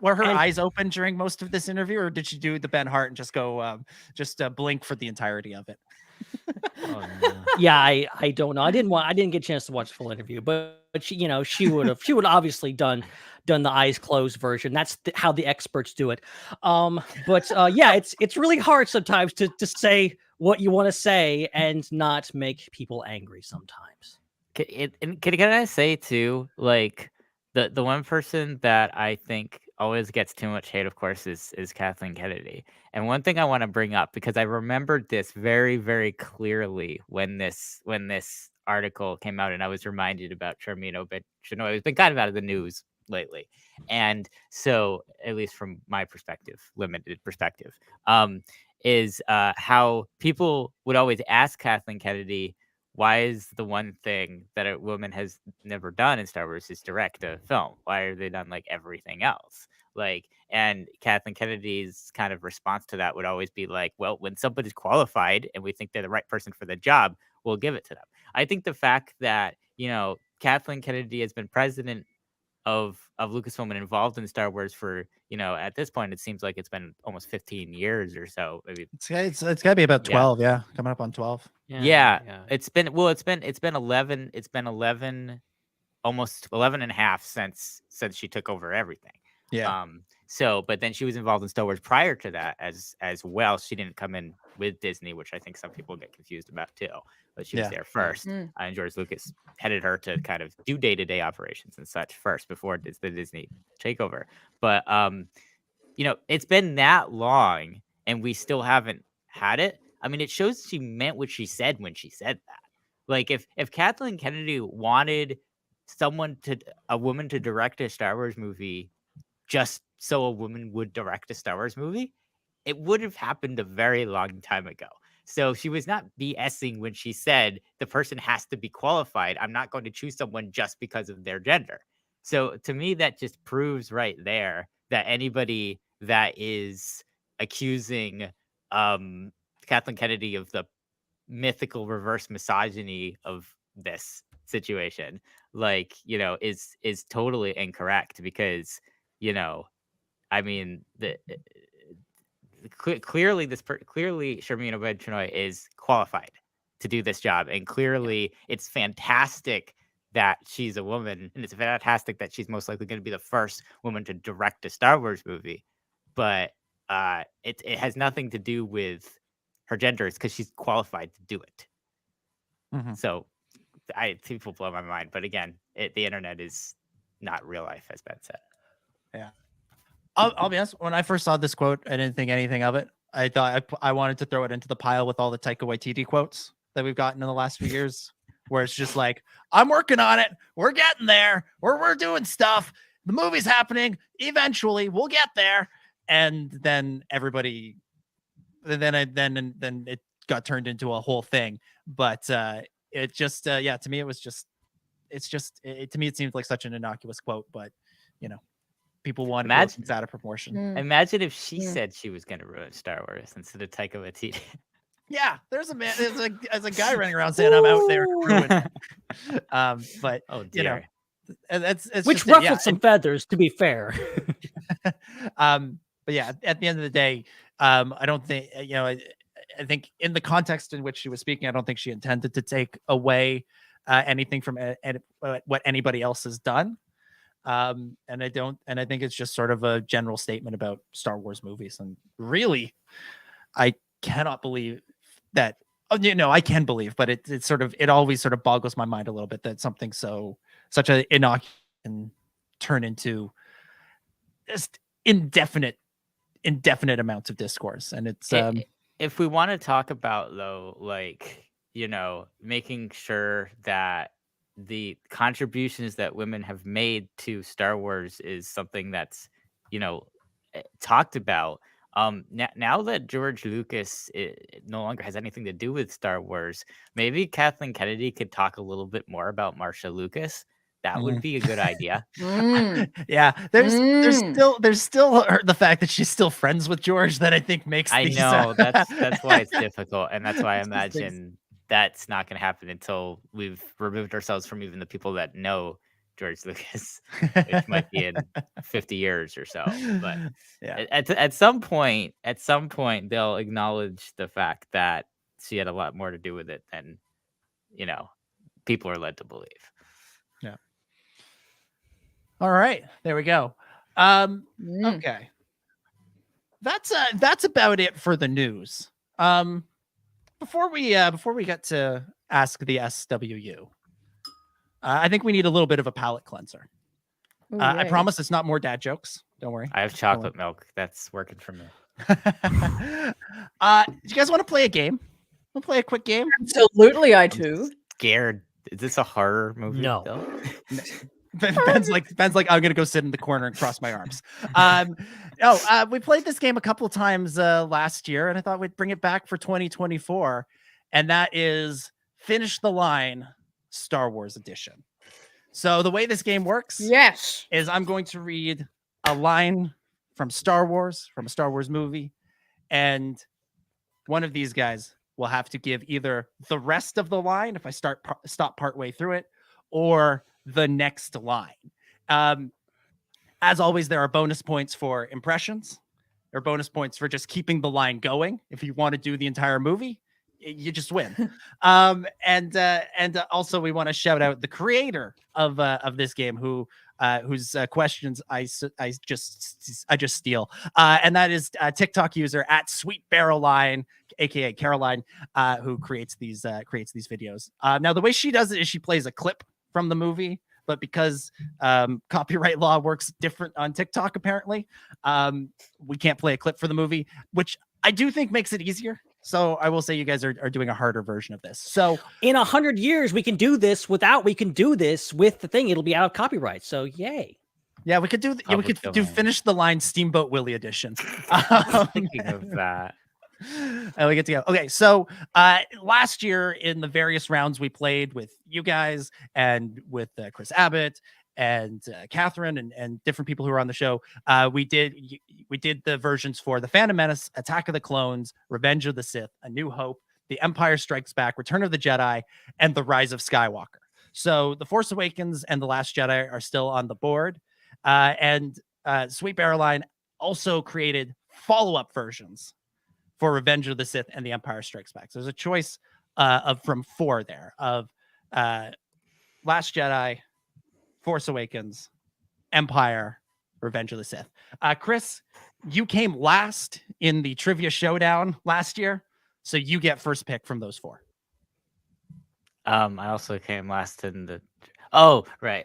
S8: were her eyes open during most of this interview, or did she do the Ben Hart and just go blink for the entirety of it?
S6: Oh, no. Yeah, I don't know. I didn't get a chance to watch the full interview, but she would have obviously done the eyes closed version. That's how the experts do it. But it's really hard sometimes to say what you want to say and not make people angry sometimes.
S7: Can I say too, like the one person that I think always gets too much hate, of course, is Kathleen Kennedy. And one thing I want to bring up, because I remembered this very, very clearly when this article came out, and I was reminded about Sharmina, but it's been kind of out of the news lately. And so, at least from my perspective, limited perspective, is how people would always ask Kathleen Kennedy, why is the one thing that a woman has never done in Star Wars is direct a film? Why are they done like everything else? Like, and Kathleen Kennedy's kind of response to that would always be like, well, when somebody's qualified and we think they're the right person for the job, we'll give it to them. I think the fact that, Kathleen Kennedy has been president of Lucasfilm and involved in Star Wars for, at this point, it seems like it's been almost 15 years or so. Maybe
S8: it's got to be about 12. Yeah. Coming up on 12.
S7: Yeah. It's been 11. It's been 11, almost 11 and a half since she took over everything.
S8: Yeah.
S7: So, but then she was involved in Star Wars prior to that as well. She didn't come in with Disney, which I think some people get confused about too. But she was there first, and George Lucas headed her to kind of do day-to-day operations and such first before the Disney takeover. But it's been that long, and we still haven't had it. I mean, it shows she meant what she said when she said that. Like, if Kathleen Kennedy wanted a woman to direct a Star Wars movie just so a woman would direct a Star Wars movie, it would have happened a very long time ago. So she was not BSing when she said the person has to be qualified. I'm not going to choose someone just because of their gender. So to me, that just proves right there that anybody that is accusing Kathleen Kennedy of the mythical reverse misogyny of this situation, like, is totally incorrect, because you know, I mean, clearly Sharmina Benchenoy is qualified to do this job, and clearly it's fantastic that she's a woman, and it's fantastic that she's most likely going to be the first woman to direct a Star Wars movie. But it has nothing to do with her gender. It's because she's qualified to do it. So people blow my mind, but again, the internet is not real life, as Ben said.
S8: Yeah, I'll be honest. When I first saw this quote, I didn't think anything of it. I thought I wanted to throw it into the pile with all the Taika Waititi quotes that we've gotten in the last few years, where it's just like, I'm working on it. We're getting there. We're doing stuff. The movie's happening. Eventually, we'll get there. And then everybody, then it got turned into a whole thing. But it just, to me, it was just, to me, it seemed like such an innocuous quote, but people want to imagine it's out of proportion.
S7: Imagine if she said she was going to ruin Star Wars instead of Taika Waititi.
S8: Yeah, there's a guy running around saying I'm out there to ruin. But it's
S6: which ruffled some feathers, to be fair.
S8: But yeah, at the end of the day, I don't think I think in the context in which she was speaking, I don't think she intended to take away anything from what anybody else has done. And I think it's just sort of a general statement about Star Wars movies. And really, I cannot believe that, I can believe, but it always sort of boggles my mind a little bit that something such an innocuous can turn into just indefinite amounts of discourse. And it's,
S7: if we want to talk about though, like, making sure that the contributions that women have made to Star Wars is something that's, talked about. Now that George Lucas no longer has anything to do with Star Wars, maybe Kathleen Kennedy could talk a little bit more about Marsha Lucas. That would be a good idea.
S8: Yeah, there's still the fact that she's still friends with George that I think makes.
S7: I know that's why it's difficult, and that's why I imagine that's not going to happen until we've removed ourselves from even the people that know George Lucas, which might be in 50 years or so. But yeah, at some point, they'll acknowledge the fact that she had a lot more to do with it than people are led to believe.
S8: Yeah. All right, there we go. Okay, that's about it for the news. Before we get to ask the SWU, I think we need a little bit of a palate cleanser. I promise it's not more dad jokes. Don't worry.
S7: I have chocolate milk. That's working for me.
S8: Do you guys want to play a game? Want to play a quick game?
S11: Absolutely, I do.
S7: Scared. Is this a horror movie?
S6: No.
S8: Ben's like, I'm gonna go sit in the corner and cross my arms. We played this game a couple of times last year, and I thought we'd bring it back for 2024, and that is Finish the Line Star Wars Edition. So the way this game works, is I'm going to read a line from Star Wars, from a Star Wars movie, and one of these guys will have to give either the rest of the line if I stop partway through it, or the next line. As always, there are bonus points for impressions. There are bonus points for just keeping the line going. If you want to do the entire movie, you just win. And also we want to shout out the creator of this game, whose questions I just steal, and that is TikTok user at Sweet Barrel Line, aka Caroline, who creates these videos. Now the way she does it is she plays a clip from the movie, but because copyright law works different on TikTok, apparently, we can't play a clip for the movie, which I do think makes it easier. So I will say you guys are doing a harder version of this. So
S6: in 100 years, we can do this with the thing. It'll be out of copyright. So yay.
S8: Yeah, we could do Finish the Line Steamboat Willie edition.
S7: Thinking of that.
S8: And we get to go. Okay, so last year in the various rounds we played with you guys and with Chris Abbott and Catherine and different people who were on the show, we did the versions for The Phantom Menace, Attack of the Clones, Revenge of the Sith, A New Hope, The Empire Strikes Back, Return of the Jedi, and The Rise of Skywalker. So The Force Awakens and The Last Jedi are still on the board. And Sweet Bear Line also created follow-up versions for Revenge of the Sith and The Empire Strikes Back. So there's a choice from 4 there of Last Jedi, Force Awakens, Empire, Revenge of the Sith. Chris, you came last in the trivia showdown last year, so you get first pick from those 4.
S7: I also came last in the. Oh, right.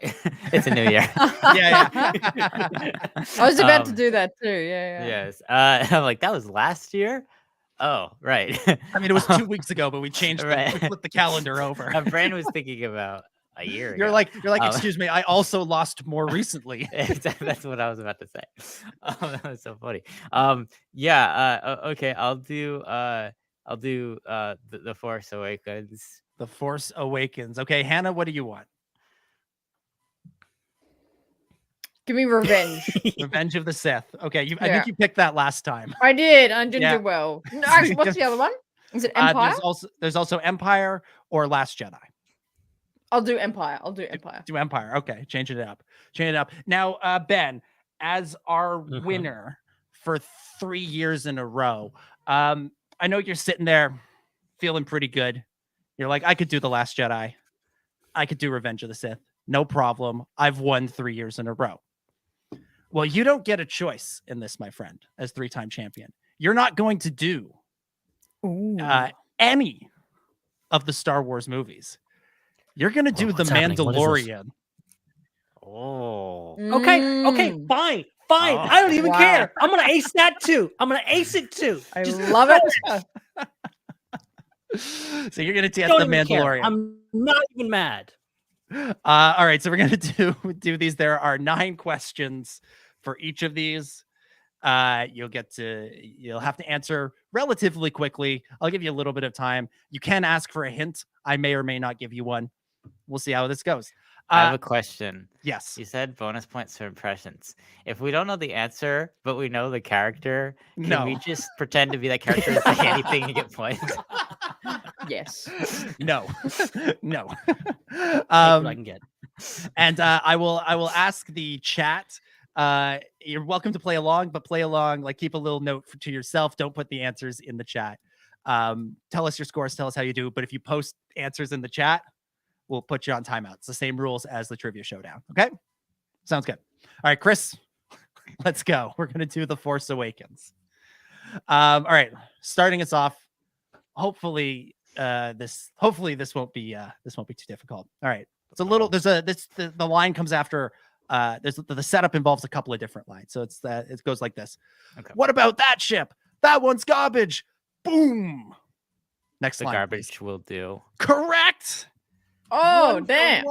S7: It's a new year.
S8: Yeah.
S11: I was about to do that too. Yeah.
S7: Yes. I'm like, that was last year? Oh, right.
S8: I mean, it was 2 weeks ago, but we changed
S7: Right.
S8: we flipped the calendar over.
S7: My brain was thinking about a year ago.
S8: You're like, excuse me, I also lost more recently.
S7: That's what I was about to say. That was so funny. Okay, I'll do the Force Awakens.
S8: The Force Awakens. Okay, Hannah, what do you want?
S11: Give me Revenge.
S8: Revenge of the Sith. Okay, I think you picked that last time.
S11: I did. I didn't do well. No, actually, what's the other one? Is it Empire?
S8: There's also Empire or Last Jedi.
S11: I'll do Empire.
S8: Do Empire. Okay, change it up. Now, Ben, as our winner for 3 years in a row, I know you're sitting there feeling pretty good. You're like, I could do The Last Jedi. I could do Revenge of the Sith. No problem. I've won 3 years in a row. Well, you don't get a choice in this, my friend, as 3-time champion. You're not going to do any of the Star Wars movies. You're going to do The Mandalorian.
S7: Oh.
S6: Okay, fine. I don't even care. I'm going to ace that too. I'm going to ace it too.
S11: I love it.
S8: So you're going to get The Mandalorian.
S6: I'm not even mad.
S8: All right, so we're going to do these. There are 9 questions for each of these. You'll have to answer relatively quickly. I'll give you a little bit of time. You can ask for a hint. I may or may not give you one. We'll see how this goes.
S7: I have a question.
S8: Yes.
S7: You said bonus points for impressions. If we don't know the answer, but we know the character, can we just pretend to be that character and say anything and get points?
S11: Yes.
S8: No.
S6: I can get.
S8: And I will ask the chat. You're welcome to play along, but play along, like keep a little note to yourself. Don't put the answers in the chat. Tell us your scores. Tell us how you do. But if you post answers in the chat, we'll put you on timeout. It's the same rules as the trivia showdown. Okay? Sounds good. All right, Chris, let's go. We're going to do The Force Awakens. All right, starting us off. Hopefully this won't be too difficult. All right. It's a little, the line comes after, the setup involves a couple of different lines. So it goes like this. Okay. What about that ship? That one's garbage. Boom. Next line.
S7: The garbage will do.
S8: Correct.
S11: Oh, damn.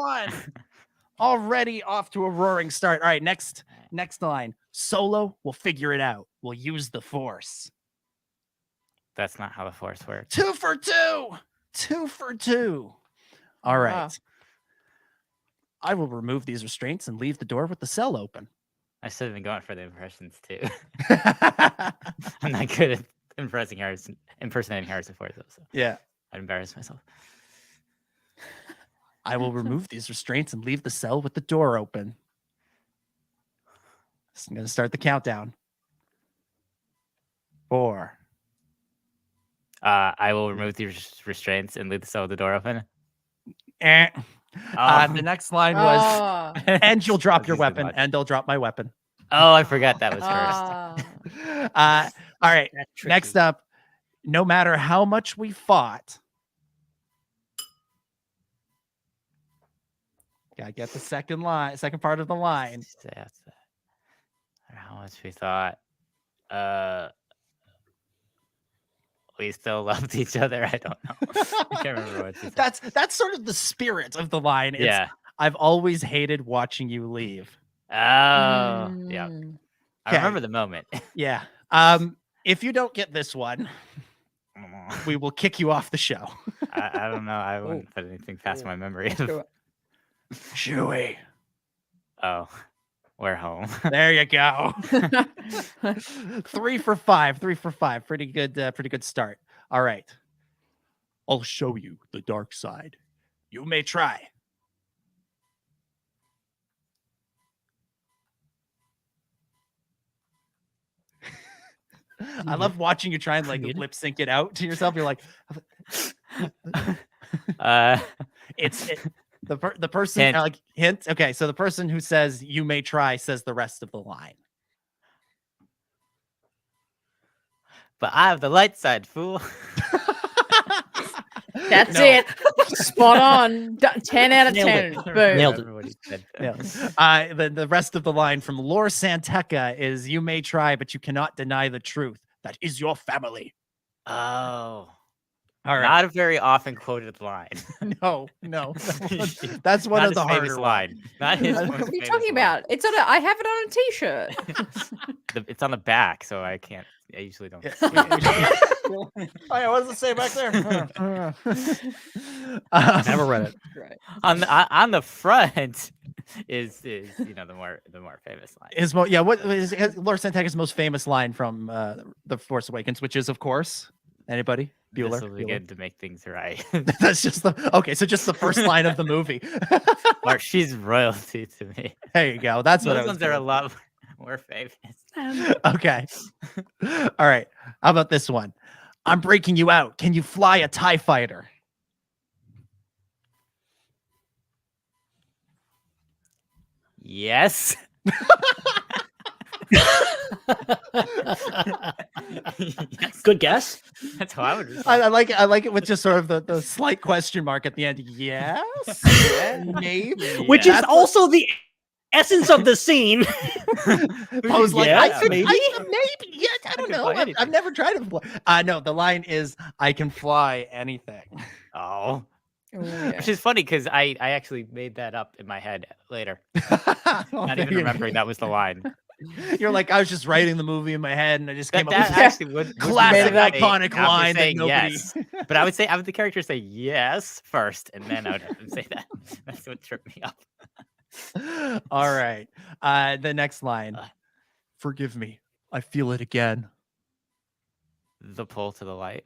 S8: Already off to a roaring start. All right, next line. Solo will figure it out. We'll use the Force.
S7: That's not how the Force works.
S8: 2 for 2. 2 for 2. All right.
S11: Wow.
S8: I will remove these restraints and leave the door with the cell open.
S7: I should have been going for the impressions too. I'm not good at impersonating Harrison Ford, though. So
S8: yeah.
S7: I'd embarrass myself.
S8: I will remove these restraints and leave the cell with the door open. So I'm going to start the countdown. 4.
S7: I will remove these restraints and leave the cell with the door open.
S8: The next line was, and you'll drop your weapon, and I'll drop my weapon.
S7: Oh, I forgot that was first.
S8: All right, next up, no matter how much we fought, gotta get the second part of the line.
S7: How much we thought. We still loved each other. I don't know. I can't remember what you said.
S8: That's sort of the spirit of the line.
S7: Yeah.
S8: I've always hated watching you leave.
S7: Oh, yeah. I remember the moment.
S8: Yeah. If you don't get this one, we will kick you off the show.
S7: I don't know. I wouldn't put anything past my memory.
S8: Chewie.
S7: Oh, we're home.
S8: There you go. 3 for 5. 3 for 5. Pretty good start. All right. I'll show you the dark side. You may try. I love watching you try and like lip sync it out to yourself. You're like, the person
S7: Hint.
S8: like hint. Okay, so the person who says "you may try" says the rest of the line.
S7: But I have the light side, fool.
S11: That's it. Spot on. 10 out of 10. Boom.
S6: Nailed it.
S8: The rest of the line from Lore Santeca is "you may try, but you cannot deny the truth. That is your family."
S7: Oh.
S8: All right.
S7: Not a very often quoted line.
S8: No. That's one
S7: Not
S8: of the
S7: his famous
S8: harder
S7: line. Not his
S11: What
S7: most
S11: are you
S7: famous
S11: talking
S7: line.
S11: about? I have it on a t-shirt.
S7: It's on the back, so I can't. I usually don't.
S8: Oh, yeah, what does it say back there?
S6: Never read it.
S11: Right.
S7: On the front is the more famous line.
S8: What is Lore Santeca's most famous line from The Force Awakens, which is, of course, anybody?
S7: This will
S8: Bueller?
S7: begin to make things right.
S8: That's just so just the first line of the movie.
S7: Or she's royalty to me.
S8: There you go. That's what
S7: Those
S8: I was
S7: ones are a
S8: going
S7: lot more famous.
S8: Okay. All right. How about this one? "I'm breaking you out. Can you fly a TIE fighter?"
S7: Yes.
S6: Good guess.
S7: That's how I would respond.
S8: I like it with just sort of the slight question mark at the end. Yes. Maybe.
S6: Which is also the essence of the scene.
S8: I was like,
S6: Yes,
S8: maybe. Yeah, I don't
S7: can
S8: know.
S7: fly
S8: I've
S7: anything.
S8: never tried to fly. No, the line is, "I can fly anything."
S7: Oh.
S11: Ooh, yeah.
S7: Which is funny because I actually made that up in my head later. Not even remembering that was the line.
S8: You're like, I was just writing the movie in my head, and I just came
S7: That
S8: up with
S7: actually would be
S8: classic,
S7: what I-
S8: iconic
S7: after
S8: line that
S7: saying
S8: nobody.
S7: yes. But I would have the character say yes first, and then I would have them say that. That's what tripped me up.
S8: All right. The next line. "Forgive me. I feel it again."
S7: The pull to the light.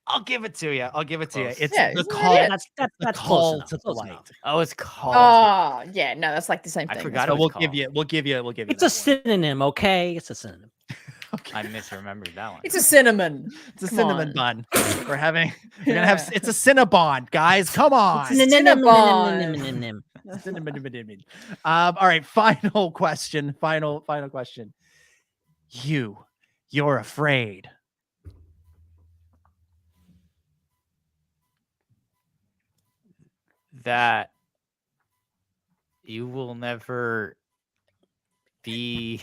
S8: I'll give it to you.
S7: Close.
S8: It's
S11: Yeah,
S8: the
S11: isn't that
S8: call.
S11: it?
S6: That's
S8: call
S6: close enough,
S8: to the
S6: close
S8: light.
S6: enough.
S7: Oh, it's called.
S11: Oh, yeah. No, that's like the same
S7: I
S11: thing.
S7: forgot
S8: So
S7: it was
S8: we'll
S7: called.
S8: give you.
S6: It's a
S8: that one.
S6: synonym, okay? It's a synonym.
S7: I misremembered that one.
S11: It's a cinnamon.
S8: It's a
S11: Come
S8: cinnamon
S11: on.
S8: bun. We're gonna have. It's a Cinnabon, guys. Come on.
S11: Cinnabon.
S8: Cinnamon. All right. Final question. Final question. You're afraid.
S7: That you will never be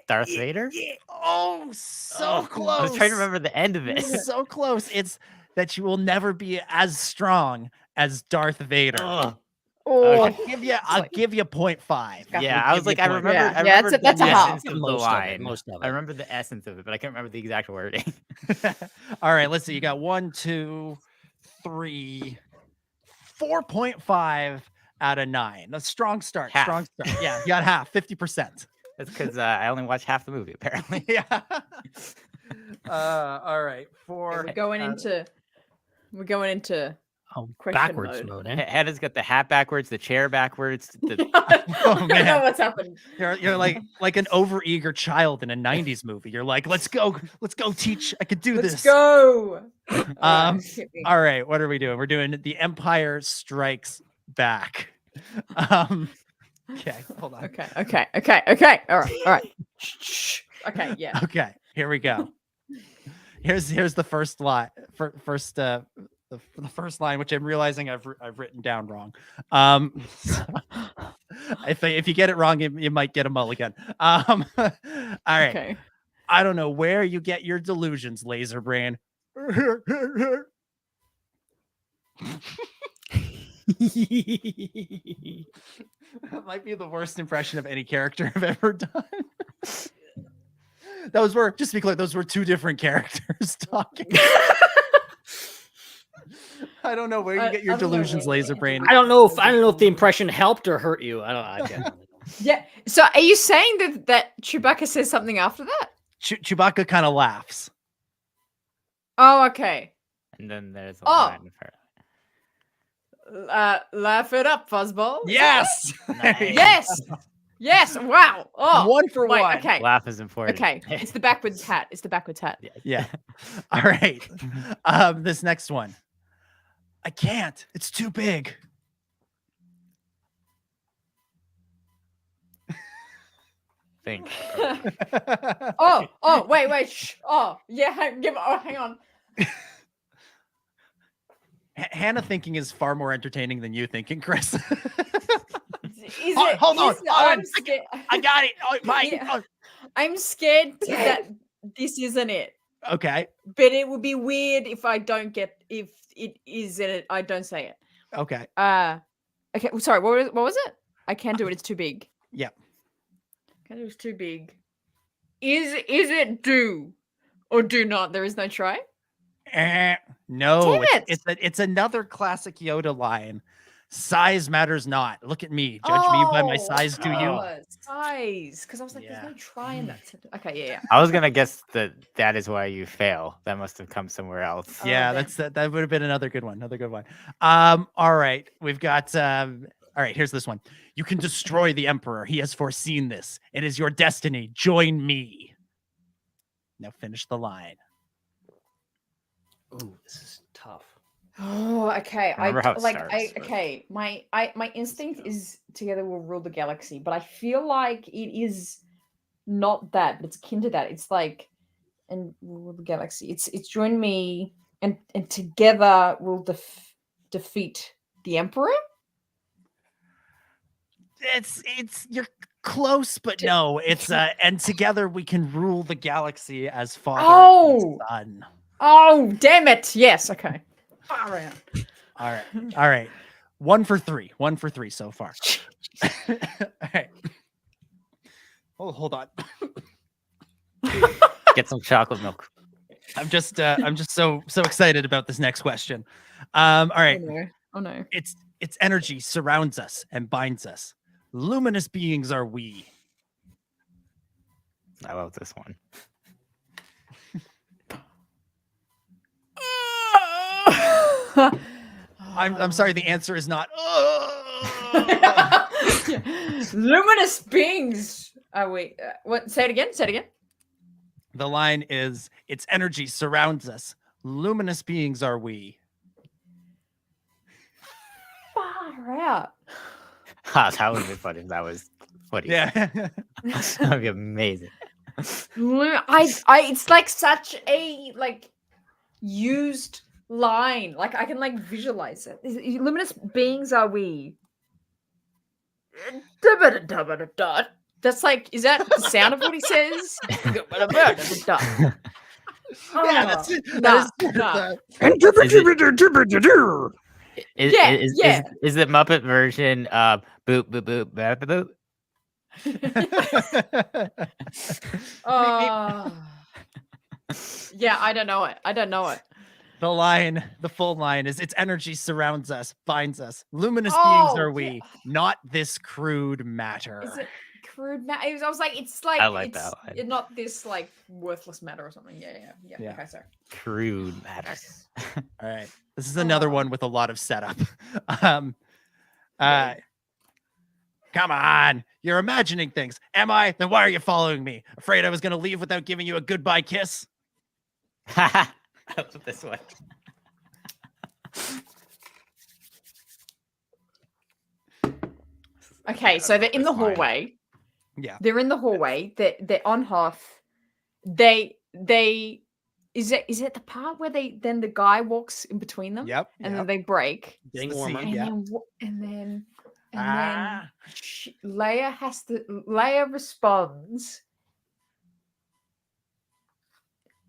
S7: Darth Vader?
S8: Oh, so close.
S7: I was trying to remember the end of it.
S8: So close. It's that you will never be as strong as Darth Vader.
S7: Ugh.
S11: Oh,
S8: I'll give you 0.5.
S7: Yeah, I was like, I remember.
S11: Yeah,
S7: I
S11: yeah,
S7: remember
S11: that's a
S7: the
S11: half.
S7: essence of the
S6: Most of it,
S7: line.
S6: most of
S7: I
S6: it.
S7: remember the essence of it, but I can't remember the exact wording.
S8: All right, let's see. You got 1, 2, 3, 4.5 out of 9. A strong start.
S7: Half.
S8: Strong start. Yeah, you got half, 50%.
S7: That's because I only watched half the movie, apparently.
S8: Yeah. All right.
S11: we're going into question
S6: Backwards
S11: mode.
S6: mode,
S7: Hannah's got the hat backwards, the chair backwards. The...
S8: Oh
S11: I don't
S8: man.
S11: know what's happened.
S8: You're like an overeager child in a 90s movie. You're like, let's go teach. I could do
S11: Let's
S8: this.
S11: go.
S8: All right, what are we doing? We're doing The Empire Strikes Back. Okay, hold on.
S11: Okay. All right. Okay, yeah.
S8: Okay, here we go. Here's the first line. The first line, which I'm realizing I've written down wrong. If you get it wrong, you might get a mulligan. All right.
S11: Okay.
S8: I don't know where you get your delusions, laser brain. That might be the worst impression of any character I've ever done. Those were, just to be clear, those were two different characters talking. I don't know where you get your delusions, laser brain.
S6: I don't know if the impression helped or hurt you. I can't.
S11: Yeah. So are you saying that Chewbacca says something after that?
S8: Chewbacca kind of laughs.
S11: Oh, okay.
S7: And then there's a line of her.
S11: Laugh it up, fuzzball.
S8: Yes.
S7: Nice.
S11: Yes. Yes. Wow. Oh,
S8: One for
S11: wait,
S8: one.
S11: Okay.
S7: Laugh is important.
S11: Okay. It's the backwards hat. It's the backwards hat.
S8: Yeah. All right. This next one. I can't. It's too big.
S7: Think.
S11: Wait. Shh. Oh, yeah. Hang on.
S8: Hannah thinking is far more entertaining than you thinking, Chris.
S11: Hold
S8: on.
S11: I'm scared.
S8: I got it. Oh,
S11: Yeah. I'm scared that this isn't it.
S8: Okay.
S11: But it would be weird if I don't get if it is it. I don't say it.
S8: Okay.
S11: Okay. Sorry. What was it? I can't do it. It's too big.
S8: Yeah.
S11: Can't do it. It's too big. Is it do or do not? There is no try.
S8: No.
S11: Damn it.
S8: It's another classic Yoda line. Size matters not. Look at me. Judge me by my size. Do you?
S11: Size? Because I was like, there's no try in that sentence. Okay. Yeah.
S7: I was gonna guess that is why you fail. That must have come somewhere else.
S8: Yeah, that would have been another good one. All right, we've got all right, here's this one. You can destroy the Emperor. He has foreseen this. It is your destiny. Join me. Now finish the line.
S6: Ooh, this is tough.
S11: Oh, okay.
S7: Remember how it starts, but-
S11: Okay. My instinct is together we'll rule the galaxy, but I feel like it is not that, but it's akin to that. It's like and rule the galaxy. It's join me and together we'll defeat the Emperor.
S8: It's you're close, but no. It's and together we can rule the galaxy as father and son.
S11: Oh, damn it. Yes, okay. Far out.
S8: All right. 1 for 3. 1 for 3 so far. All right. Oh, hold on.
S7: Get some chocolate milk.
S8: I'm just so excited about this next question. All right.
S11: Oh no.
S8: Its energy surrounds us and binds us. Luminous beings are we.
S7: I love this one.
S8: I'm sorry, the answer is not.
S11: Luminous beings. Oh wait, what? Say it again.
S8: The line is, its energy surrounds us. Luminous beings are we.
S11: Far out.
S7: That would be funny if that was funny.
S8: Yeah.
S7: That would be amazing.
S11: It's like such a used line. Like I can visualize it. Luminous beings are we. That's like, is that the sound of what he says?
S8: Yeah, that's it.
S7: Is the Muppet version boop boop boop boop boop?
S11: Yeah, I don't know it.
S8: The full line is, its energy surrounds us, binds us. Luminous beings are we, not this crude matter.
S11: Is it crude matter? I was like, it's like,
S7: I like that line.
S11: It's not this worthless matter or something. Yeah. Okay, sorry.
S7: Crude matter.
S8: All right. This is another one with a lot of setup. Come on. You're imagining things. Am I? Then why are you following me? Afraid I was going to leave without giving you a goodbye kiss?
S7: I love this one.
S11: Okay, so they're in the hallway.
S8: Yeah.
S11: They're in the hallway. They're on Hoth. Is it the part where the guy walks in between them?
S8: Yep.
S11: And then they break.
S6: Getting warmer.
S11: And then Leia responds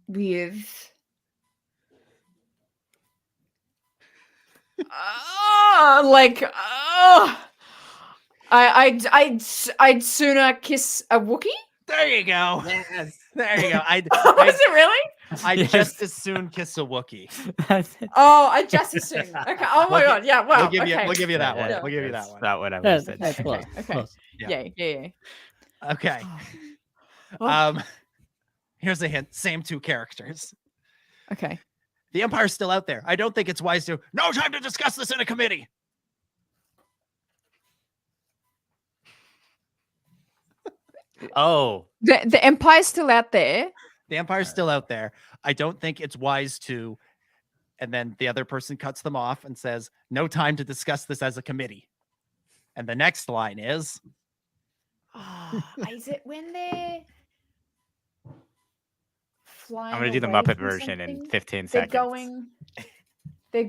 S11: with I'd sooner kiss a Wookiee.
S8: There you go. Yes. There you go.
S11: Was it really?
S8: I'd just as soon kiss a Wookiee.
S11: Oh, I just as soon. Okay. Oh my god. Yeah. Wow.
S8: We'll give you that one.
S7: Yeah.
S8: We'll give you that one.
S7: Not what I would have said.
S6: That's close.
S11: Okay.
S6: Close.
S11: Yeah.
S8: Okay.
S11: Oh.
S8: Here's a hint. Same two characters.
S11: Okay.
S8: The Empire's still out there. I don't think it's wise to. No time to discuss this in a committee.
S7: Oh,
S11: The Empire's still out there.
S8: The Empire's still out there. I don't think it's wise to. And then the other person cuts them off and says, "No time to discuss this as a committee." And the next line is,
S11: Is it when they're flying?
S7: I'm gonna do the
S11: away
S7: Muppet
S11: from
S7: version in
S11: something?
S7: 15
S11: They're
S7: seconds.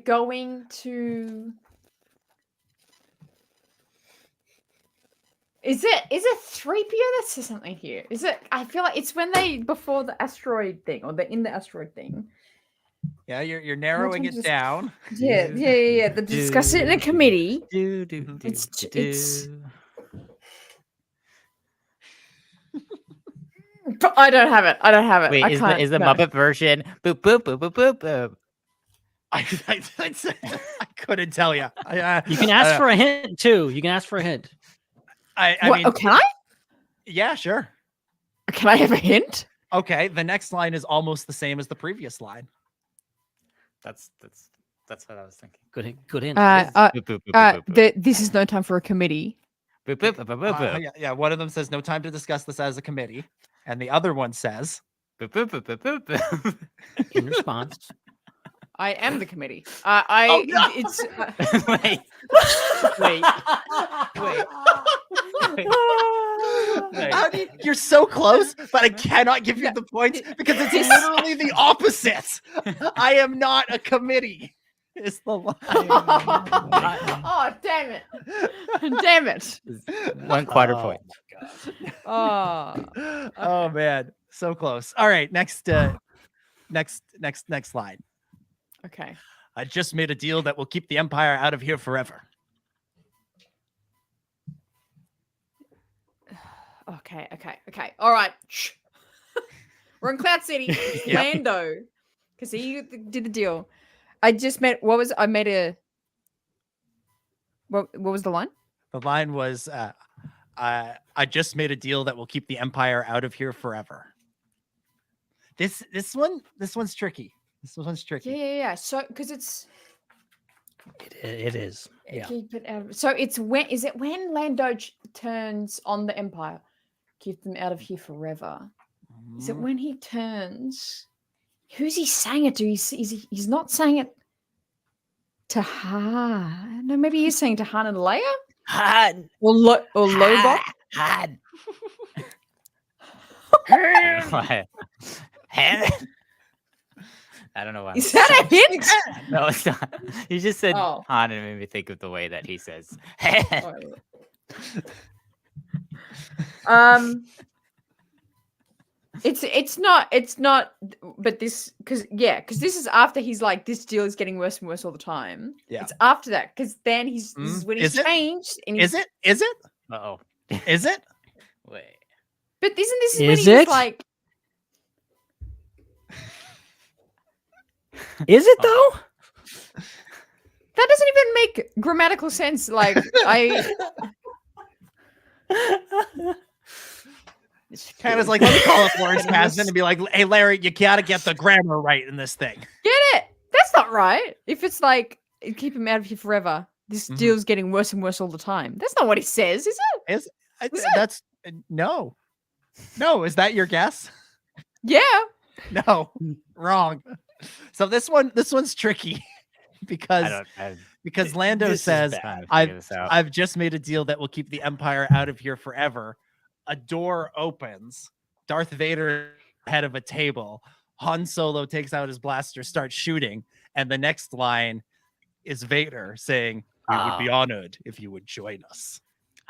S11: going to. Is it 3PO that says something here? Is it? I feel like it's when they before the asteroid thing, or they're in the asteroid thing.
S8: yeah, you're narrowing it down.
S11: Yeah. They discuss it in a committee. It's. But I don't have it.
S7: Wait,
S11: I
S7: is
S11: can't,
S7: the
S11: no.
S7: Muppet version? Boop boop boop boop boop boop.
S8: I couldn't tell you.
S6: You can ask for a hint too. You can ask for a hint.
S8: I
S11: What?
S8: mean,
S11: Oh, can I?
S8: yeah, sure.
S11: Can I have a hint?
S8: Okay, the next line is almost the same as the previous line.
S7: That's what I was thinking.
S6: Good hint.
S7: Boop, boop, boop, boop, boop.
S11: This is no time for a committee.
S7: Boop, boop, boop, boop, boop.
S8: Yeah, one of them says no time to discuss this as a committee, and the other one says
S7: Boop, boop, boop, boop, boop, boop.
S6: In response.
S11: I am the committee. It's
S7: Wait.
S8: You're so close, but I cannot give you the points because it's literally the opposite. I am not a committee. Is the line.
S11: oh, damn it. Damn it.
S7: 1 quarter point.
S8: Oh man, so close. All right, next line.
S11: Okay.
S8: I just made a deal that will keep the Empire out of here forever.
S11: Okay. All right. Shh. We're in Cloud City.
S8: Yep.
S11: Lando. Because he did the deal. What was the line?
S8: The line was, I just made a deal that will keep the Empire out of here forever. This one's tricky. This one's tricky.
S11: Yeah. So, because it's.
S6: It is. Yeah.
S11: Keep it out. So it's when Lando turns on the Empire, keep them out of here forever. Is it when he turns? Who's he saying it to? He's not saying it to Han. No, maybe he's saying to Han and Leia.
S7: Han
S11: or Lobot.
S7: Han. I don't know why.
S11: Is that a hint?
S7: No, it's not. You just said
S11: Oh.
S7: Han and it made me think of the way that he says.
S11: It's not but this because this is after he's like, this deal is getting worse and worse all the time.
S8: Yeah.
S11: It's after that because then this is when he's
S8: Is it?
S11: changed and
S8: Is it?
S7: Uh-oh.
S8: Is it?
S7: Wait.
S11: But isn't this
S6: Is
S11: when he's
S6: it?
S11: like,
S6: Is it though?
S11: that doesn't even make grammatical sense. Like
S8: Kind of like, let me call up Lawrence Kasdan and be like, hey, Larry, you gotta get the grammar right in this thing.
S11: get it? That's not right. If it's like, keep him out of here forever, this deal's getting worse and worse all the time. That's not what he says, is it?
S8: That's no. Is that your guess?
S11: Yeah.
S8: No, wrong. So this one's tricky because Lando
S7: this is
S8: says,
S7: bad to figure this out.
S8: I've just made a deal that will keep the Empire out of here forever. A door opens. Darth Vader head of a table. Han Solo takes out his blaster, starts shooting, and the next line is Vader saying, "We would be honored if you would join us."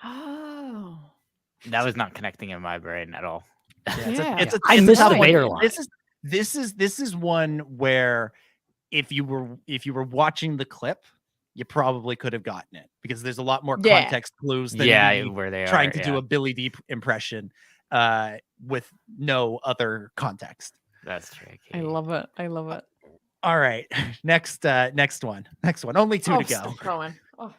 S11: Oh.
S7: That was not connecting in my brain at all.
S6: I missed the Vader line.
S8: This is one where if you were watching the clip, you probably could have gotten it because there's a lot more context clues than me
S7: where they
S8: trying
S7: are,
S8: to do a Billy D impression with no other context.
S7: That's tricky.
S11: I love it.
S8: All right, next one. Only two to go.
S11: Stop going. Oh,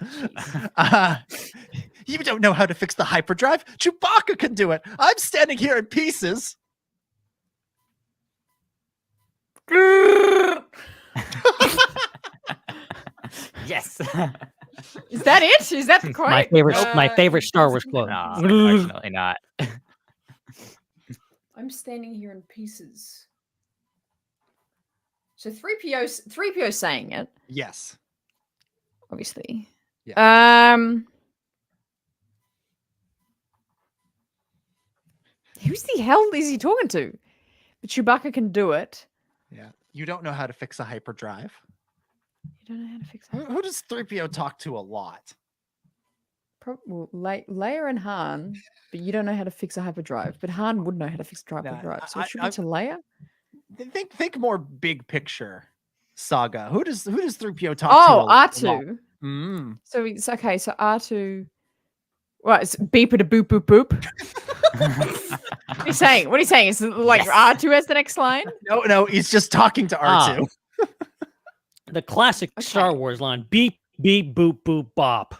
S8: You don't know how to fix the hyperdrive? Chewbacca can do it. I'm standing here in pieces.
S7: Yes.
S11: Is that it? Is that the quote?
S6: My favorite Star Wars quote.
S7: No, unfortunately not.
S11: standing here in pieces. So 3PO saying it,
S8: Yes.
S11: obviously.
S8: Yeah.
S11: Who's the hell is he talking to? But Chewbacca can do it.
S8: Yeah. You don't know how to fix a hyperdrive.
S11: You don't know how to fix
S8: Who,
S11: it.
S8: who does 3PO talk to a lot?
S11: Leia and Han, but you don't know how to fix a hyperdrive. But Han would know how to fix a hyperdrive. So it should be to Leia.
S8: Think more big picture saga. Who does 3PO talk
S11: Oh,
S8: to?
S11: R2.
S8: Mm.
S11: So it's okay. So R2. Well, it's beep it a boop boop boop. What are you saying? What are you saying? Is it like R2 has the next line?
S8: No, he's just talking to R2.
S6: The classic Star Wars line: beep beep boop boop bop.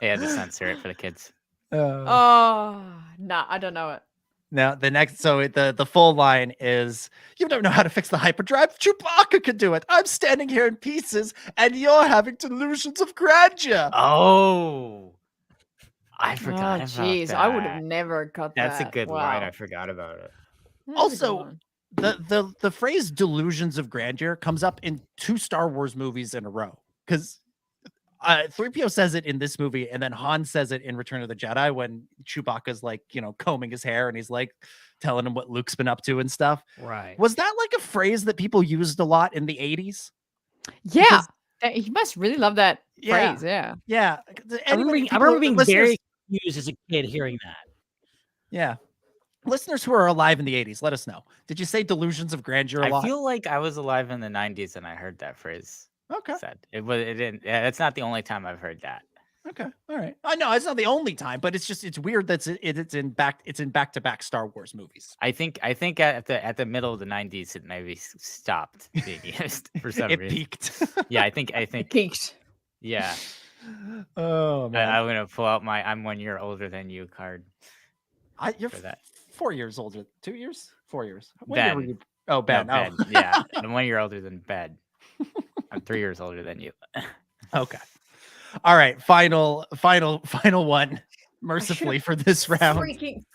S7: Yeah, to censor it for the kids.
S11: Oh, no, I don't know it.
S8: Now the next, so the full line is, you don't know how to fix the hyperdrive. Chewbacca could do it. I'm standing here in pieces, and you're having delusions of grandeur.
S7: Oh, I forgot about
S11: jeez,
S7: that.
S11: I would have never got that.
S7: That's a good line. I forgot about it.
S8: Also, the phrase "delusions of grandeur" comes up in 2 Star Wars movies in a row, because 3PO says it in this movie, and then Han says it in Return of the Jedi when Chewbacca's like, combing his hair and he's like telling him what Luke's been up to and stuff.
S6: Right.
S8: Was that like a phrase that people used a lot in the 80s?
S11: Yeah. He must really love that phrase. Yeah.
S8: Yeah.
S6: I remember being very confused as a kid hearing that.
S8: Yeah. Listeners who are alive in the 80s, let us know. Did you say delusions of grandeur a lot?
S7: I feel like I was alive in the 90s and I heard that phrase.
S8: Okay.
S7: Said. It didn't. Yeah, that's not the only time I've heard that.
S8: Okay. All right. I know it's not the only time, but it's weird that it's in back-to-back Star Wars movies.
S7: I think at the middle of the 90s it maybe stopped being used for some reason.
S8: It peaked.
S7: Yeah, I think
S11: it peaked.
S7: Yeah.
S8: Oh man.
S7: I'm gonna pull out my "I'm 1 year older than you" card.
S8: You're
S7: for that.
S8: 4 years older. 2 years? 4 years.
S7: Ben.
S8: Oh, Ben.
S7: No, Ben. Yeah, I'm 1 year older than Ben. I'm 3 years older than you.
S8: Okay. All right. Final one. Mercifully for this round.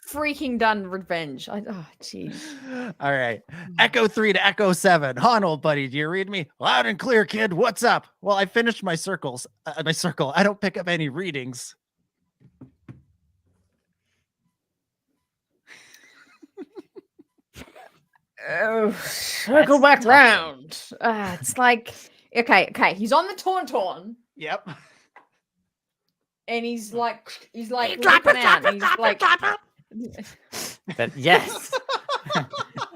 S11: Freaking done revenge. Oh, jeez.
S8: All right. Echo 3 to Echo 7. Han, old buddy, do you read me? Loud and clear, kid. What's up? Well, I finished my circle. I don't pick up any readings.
S11: Oh, circle back round. It's like okay. He's on the Tauntaun.
S8: Yep.
S11: And he's like looking out. And he's like,
S7: yes.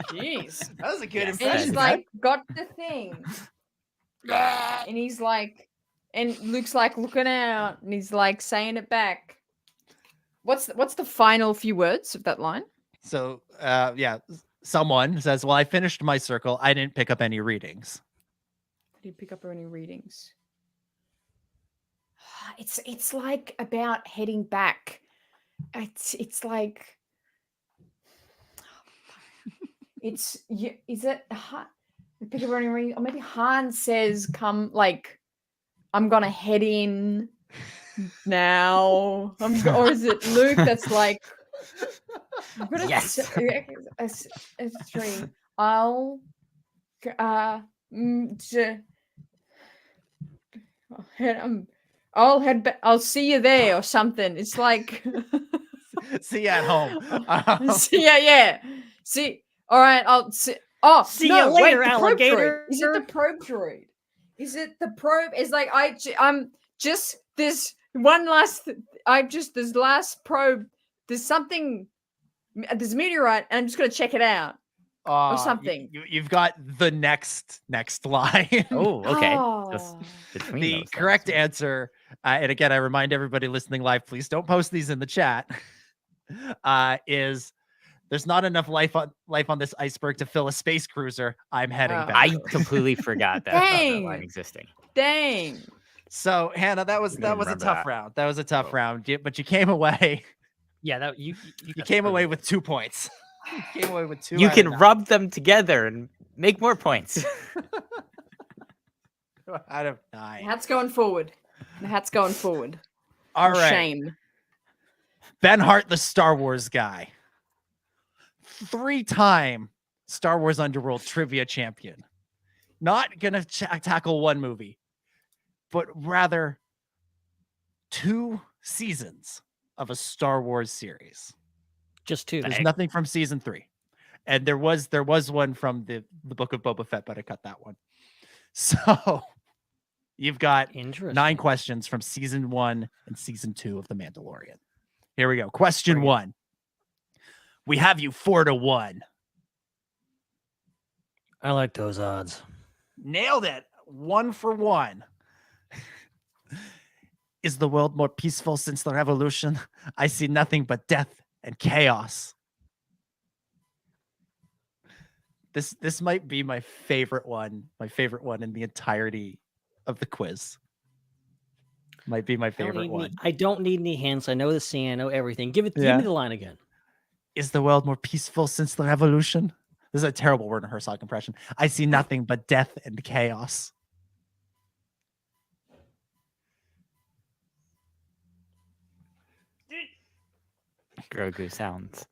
S11: Jeez,
S8: that was a good
S11: and
S8: impression.
S11: he's like got the thing, and he's like, and Luke's like looking out, and he's like saying it back. What's the final few words of that line?
S8: So, yeah. Someone says, well, I finished my circle. I didn't pick up any readings.
S11: Did you pick up any readings? It's like about heading back. It's like is it pick up any readings? Or maybe Han says, "Come, like I'm gonna head in now." Or is it Luke that's like?
S7: Yes.
S11: S3. I'll head back. I'll see you there or something. It's like
S8: see you at home.
S11: See ya, yeah. See. All right. I'll see. Oh,
S6: see you later, alligator.
S11: Is it the probe droid? Is it the probe? It's like I'm just this one last. This last probe. There's something. There's a meteorite, and I'm just gonna check it out or something.
S8: You've got the next line.
S7: Oh, okay.
S11: Oh.
S8: The correct answer, and again, I remind everybody listening live, please don't post these in the chat. Is there's not enough life on this iceberg to fill a space cruiser. I'm heading back.
S7: I completely forgot that line existing.
S11: Dang.
S8: So Hannah, that was a tough round. That was a tough round, but you came away.
S6: Yeah, you
S8: came away with 2 points. You came away with 2.
S7: You can rub them together and make more points.
S8: Out of 9.
S11: Hat's going forward. The hat's going forward.
S8: All right.
S11: Shame.
S8: Ben Hart, the Star Wars guy. 3-time Star Wars Underworld trivia champion. Not gonna tackle one movie, but rather 2 seasons of a Star Wars series.
S6: Just 2.
S8: There's nothing from season 3. And there was one from the Book of Boba Fett, but I cut that one. So you've got 9 questions from season 1 and season 2 of The Mandalorian. Here we go. Question 1. We have you 4-1.
S6: I like those odds.
S8: Nailed it. 1 for 1. Is the world more peaceful since the revolution? I see nothing but death and chaos. This might be my favorite one in the entirety of the quiz. Might be my favorite one.
S6: I don't need any hints. I know the scene. I know everything. Give me the line again.
S8: Is the world more peaceful since the revolution? This is a terrible Werner Herzog impression. I see nothing but death and chaos.
S7: Grogu sounds.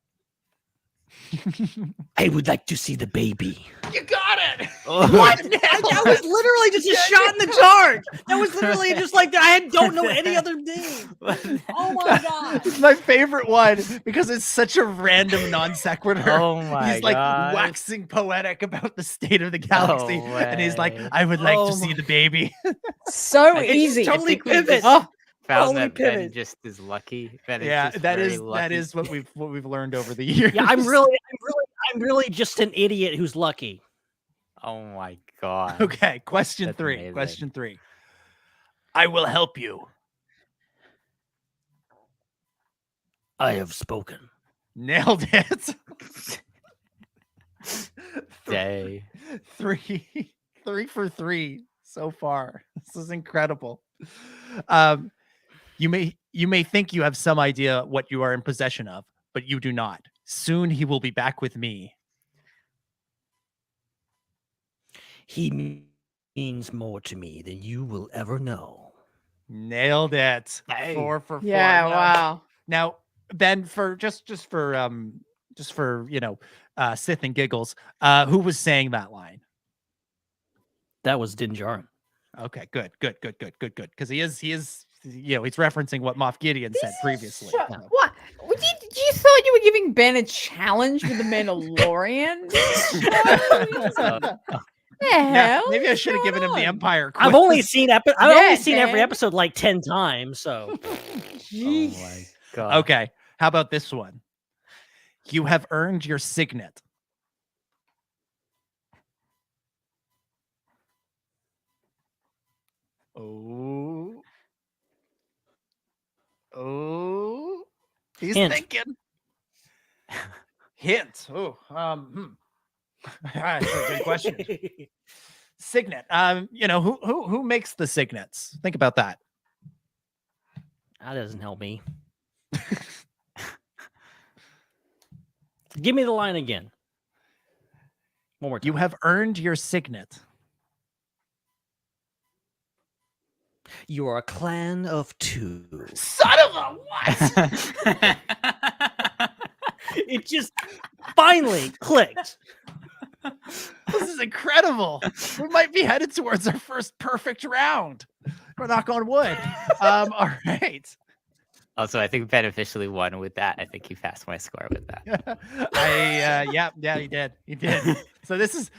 S6: I would like to see the baby.
S8: You got it.
S6: What? That was literally just a shot in the dark. That was literally just like don't know any other name. Oh my god!
S8: It's my favorite one because it's such a random non sequitur.
S7: Oh my
S8: He's like
S7: God.
S8: waxing poetic about the state of the galaxy, and he's like, "I would like to see the baby."
S11: So easy.
S6: Totally
S7: think we
S6: pivot.
S7: just found
S6: Totally
S7: that Ben
S6: pivot.
S7: just is lucky. Ben is
S8: Yeah,
S7: just
S8: that
S7: very
S8: is
S7: lucky.
S8: what we've learned over the years.
S6: Yeah, I'm really just an idiot who's lucky.
S7: Oh my god.
S8: Okay, question
S7: That's
S8: 3.
S7: amazing.
S8: Question 3. I will help you.
S6: I have spoken.
S8: Nailed it.
S7: Day.
S8: 3 for 3 so far. This is incredible. You may think you have some idea what you are in possession of, but you do not. Soon he will be back with me.
S6: He means more to me than you will ever know.
S8: Nailed it.
S7: Hey.
S8: 4 for 4.
S11: Yeah,
S8: Now-
S11: wow.
S8: Now, Ben, for just for Sith and giggles, who was saying that line?
S6: That was Din Djarin.
S8: Okay, good. Because he is, he's referencing what Moff Gideon said previously.
S11: So-
S8: So-
S11: What? You thought you were giving Ben a challenge with the Mandalorian? The
S8: Yeah,
S11: hell
S8: maybe I
S11: is
S8: should have given him the
S11: going on?
S8: Empire.
S6: I've
S8: quiz.
S6: only seen every
S11: Dan.
S6: episode like 10 times. So
S7: Oh
S11: Jeez.
S7: my god.
S8: Okay, how about this one? You have earned your signet. Oh, he's
S6: Hint.
S8: thinking. Hint. That's a good question. Signet. Who makes the signets? Think about that.
S6: that doesn't help me. Give me the line again. One more time.
S8: You have earned your signet.
S6: You are a clan of 2.
S8: Son of a what?
S6: It just finally clicked.
S8: This is incredible. We might be headed towards our first perfect round. Knock on wood. All right.
S7: Also, I think Ben officially won with that. I think he passed my score with that.
S8: Yeah, he did. He did. So this is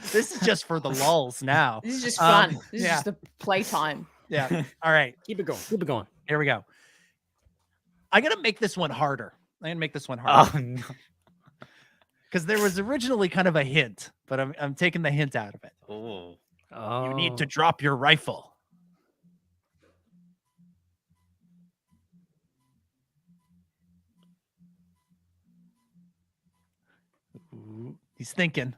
S8: just for the lulls now.
S11: This is just fun. This is
S8: yeah.
S11: just the playtime.
S8: Yeah. All right.
S6: Keep it going.
S8: Here we go. I'm gonna make this one harder.
S7: Oh no.
S8: Because there was originally kind of a hint, but I'm taking the hint out of it.
S7: Oh.
S8: You need to drop your rifle. Ooh, he's thinking.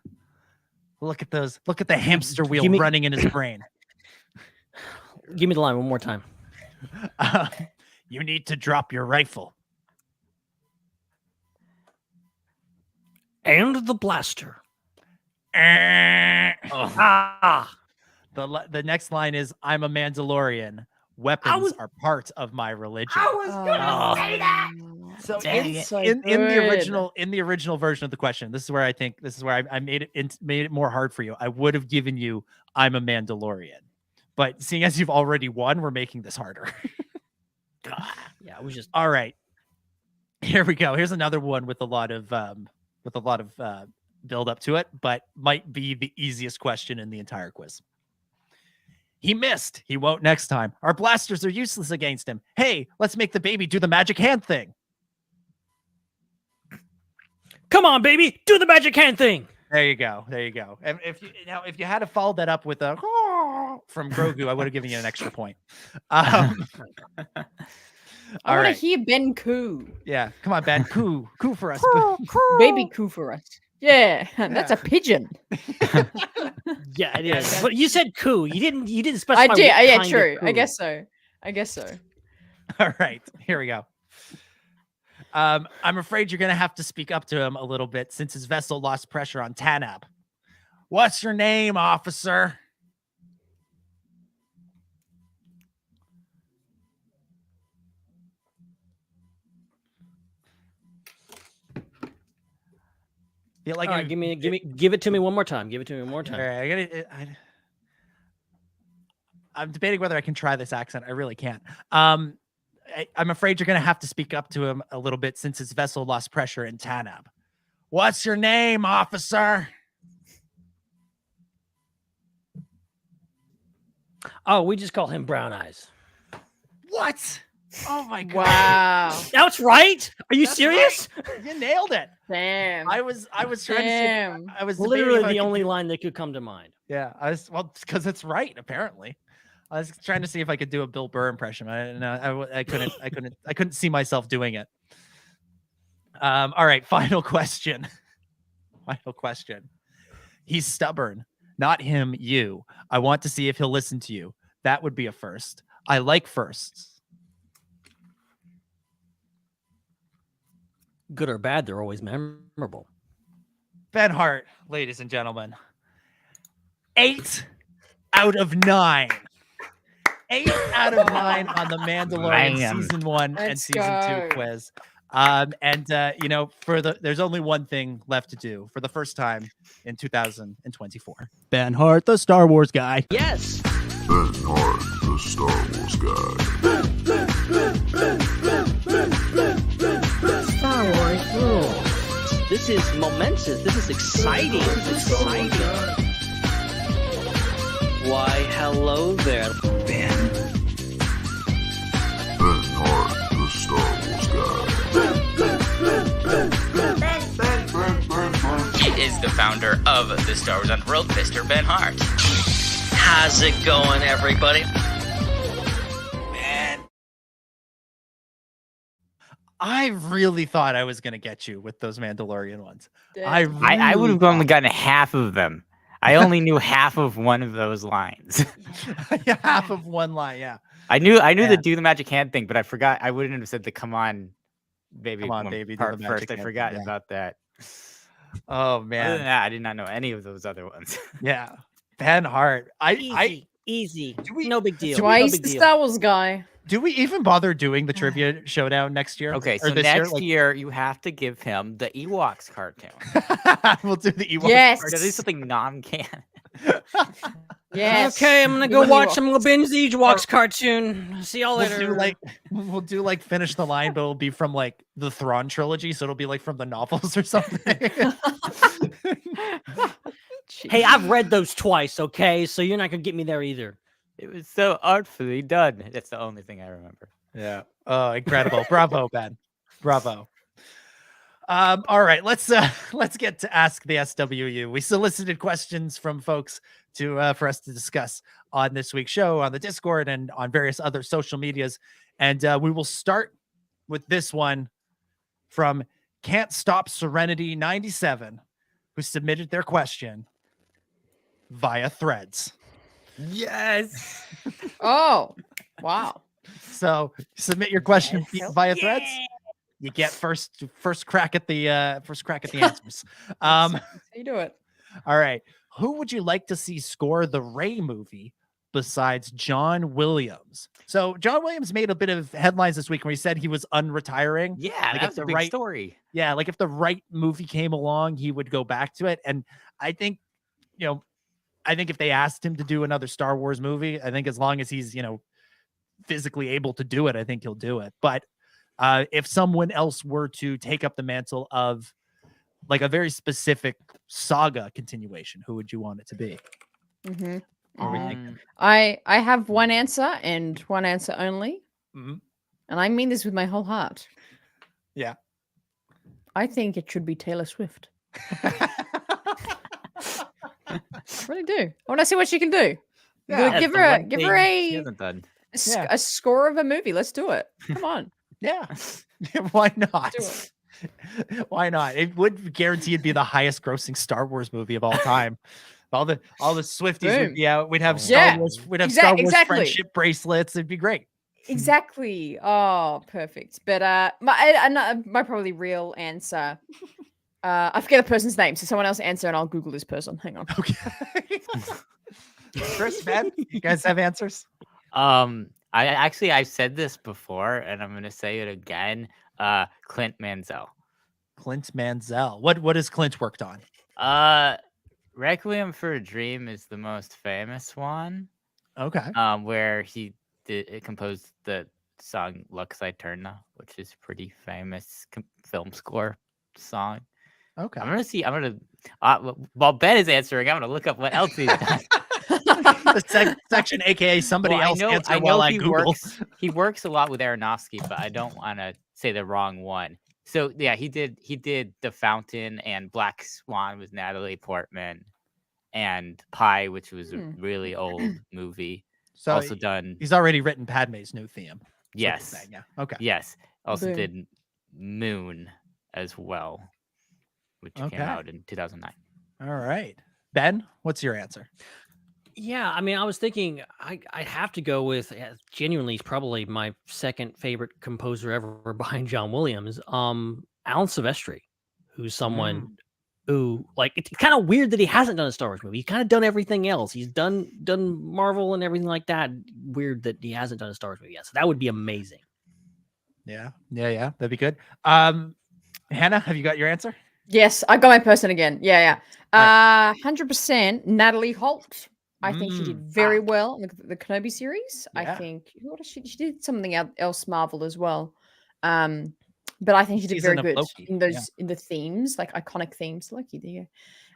S8: Look at those. Look at the hamster wheel running in his brain.
S6: Give me the line one more time.
S8: You need to drop your rifle.
S6: And the blaster.
S8: The
S6: Ah.
S8: next line is, I'm a Mandalorian. Weapons are part of my religion.
S10: I was gonna say that.
S8: So
S7: Dang it.
S8: in the original version of the question, this is where I made it more hard for you. I would have given you I'm a Mandalorian, but seeing as you've already won, we're making this harder.
S6: Yeah, it was just
S8: all right. Here we go. Here's another one with a lot of build up to it, but might be the easiest question in the entire quiz. He missed. He won't next time. Our blasters are useless against him. Hey, let's make the baby do the magic hand thing.
S6: come on, baby, do the magic hand thing.
S8: There you go. And if you had to follow that up with a from Grogu, I would have given you an extra point.
S11: I
S8: All
S11: want to
S8: right.
S11: hear Ben coo.
S8: Yeah, come on, Ben. Coo for us.
S11: Baby coo for us. Yeah, that's a pigeon.
S6: Yeah, it is. But you said coo. You didn't specify.
S11: I did.
S6: what
S11: Yeah,
S6: kind
S11: true.
S6: of
S11: I
S6: coo.
S11: guess so.
S8: All right, here we go. I'm afraid you're gonna have to speak up to him a little bit since his vessel lost pressure on Tanab. What's your name, officer? Yeah, like
S6: All right, give it to me one more time. Give it to me one more time.
S8: All right, I'm debating whether I can try this accent. I really can't. I'm afraid you're going to have to speak up to him a little bit since his vessel lost pressure in Tanab. What's your name, officer?
S6: Oh, we just call him Brown Eyes.
S8: What? Oh my god!
S11: Wow.
S6: That's right. Are you
S8: That's
S6: serious?
S8: right. You nailed it.
S11: Damn.
S8: I was trying to say. I was debating
S6: Literally
S8: if I
S6: the
S8: could-
S6: only line that could come to mind.
S8: Yeah, because it's right. Apparently, I was trying to see if I could do a Bill Burr impression. I couldn't see myself doing it. All right, final question. He's stubborn. Not him, you. I want to see if he'll listen to you. That would be a first. I like firsts.
S6: Good or bad, they're always memorable.
S8: Ben Hart, ladies and gentlemen. 8 out of 9. 8 out of 9 on the Mandalorian
S7: Man.
S8: season 1 and
S11: Let's
S8: season
S11: go.
S8: 2 quiz. There's only one thing left to do for the first time in 2024. Ben Hart, the Star Wars guy.
S6: Yes.
S2: Ben Hart, the Star Wars guy.
S6: Star Wars rules. This is momentous. This is exciting. Why, hello there, Ben.
S2: Ben Hart, the Star Wars guy.
S12: He is the founder of the Star Wars Underworld, Mr. Ben Hart.
S6: How's it going, everybody?
S8: I really thought I was going to get you with those Mandalorian ones.
S7: I would have only gotten half of them. I only knew half of one of those lines.
S8: Yeah, half of one line. Yeah.
S7: I knew the do the magic hand thing, but I forgot. I wouldn't have said the come on, baby.
S8: Come on,
S7: one
S8: baby, do
S7: part
S8: the magic
S7: first. I
S8: hand
S7: forgot
S8: thing, yeah.
S7: about that.
S8: Oh
S7: Other than
S8: man.
S7: that, I did not know any of those other ones.
S8: Yeah. Ben Hart.
S6: Easy.
S8: we-
S6: No big deal.
S11: Twice
S6: no big
S11: the
S6: deal.
S11: Star Wars guy.
S8: Do we even bother doing the trivia showdown next year?
S7: Okay,
S8: Or
S7: so
S8: this
S7: next
S8: Like,
S7: year you have to give him the Ewoks cartoon.
S8: we'll do the Ewok.
S11: Yes.
S7: Or do something non-canon.
S11: Yes.
S6: Okay, I'm gonna go watch. I'm gonna binge the Ewoks cartoon. See y'all later.
S8: We'll do like finish the line, but it'll be from like the Thrawn trilogy, so it'll be like from the novels or something.
S6: Hey, I've read those twice. Okay, so you're not gonna get me there either.
S7: It was so artfully done. That's the only thing I remember.
S8: Yeah. Oh, incredible. Bravo, Ben. Bravo. All right, let's get to Ask the SWU. We solicited questions from folks for us to discuss on this week's show, on the Discord, and on various other social medias. And we will start with this one from Can't Stop Serenity 97, who submitted their question via Threads.
S7: Yes.
S11: Oh, wow.
S8: So submit your question
S11: Yes.
S8: via Threads. You get first crack at the answers.
S11: That's how you do it.
S8: All right. Who would you like to see score the Rey movie besides John Williams. So John Williams made a bit of headlines this week when he said he was unretiring.
S7: Yeah,
S8: Like,
S7: that's
S8: if
S7: a
S8: the
S7: big story.
S8: Yeah, like if the right movie came along, he would go back to it. And I think, I think if they asked him to do another Star Wars movie, I think as long as he's, physically able to do it, I think he'll do it. But if someone else were to take up the mantle of like a very specific saga continuation, who would you want it to be?
S11: Mm-hmm.
S8: What are we thinking?
S11: I have one answer and one answer only.
S8: Mm-hmm.
S11: And I mean this with my whole heart.
S8: Yeah.
S11: I think it should be Taylor Swift. I really do. I want to see what she can do.
S8: Yeah,
S11: give her
S7: She hasn't done.
S11: a score of a movie. Let's do it. Come on.
S8: Yeah. Why not?
S11: Do it.
S8: Why not? It would guarantee it'd be the highest grossing Star Wars movie of all time. all the Swifties would be out. We'd have Star Wars. We'd have Star Wars friendship bracelets. It'd be great.
S11: Exactly. Oh, perfect. But my probably real answer. I forget a person's name, so someone else answer, and I'll Google this person. Hang on.
S8: Okay. Chris, Ben, you guys have answers?
S7: I've said this before, and I'm gonna say it again. Clint Mansell.
S8: Clint Mansell. What has Clint worked on?
S7: Requiem for a Dream is the most famous one.
S8: Okay.
S7: Where he composed the song Lux Eterna, which is pretty famous film score song.
S8: Okay.
S7: While Ben is answering, I'm gonna look up what else he's done.
S8: The section, aka somebody else answer while I Google.
S7: He works a lot with Aronofsky, but I don't want to say the wrong one. So yeah, he did The Fountain and Black Swan with Natalie Portman, and Pi, which was a really old movie.
S8: So
S7: also done.
S8: He's already written Padme's new theme.
S7: Yes.
S8: Yeah. Okay.
S7: Yes. Also did Moon as well, which came out in 2009.
S8: All right. Ben, what's your answer?
S6: Yeah, I mean, I was thinking I have to go with genuinely probably my second favorite composer ever behind John Williams, Alan Silvestri, who's someone who, like, it's kind of weird that he hasn't done a Star Wars movie. He's kind of done everything else. He's done Marvel and everything like that. Weird that he hasn't done a Star Wars movie yet. So that would be amazing.
S8: Yeah. That'd be good. Hannah, have you got your answer?
S11: Yes, I got my person again. Yeah. 100% Natalie Holt. I think she did very well in the Kenobi series.
S8: Yeah.
S11: I think she did something else Marvel as well. But I think she did very good in those in the themes, like iconic themes. Loki, there you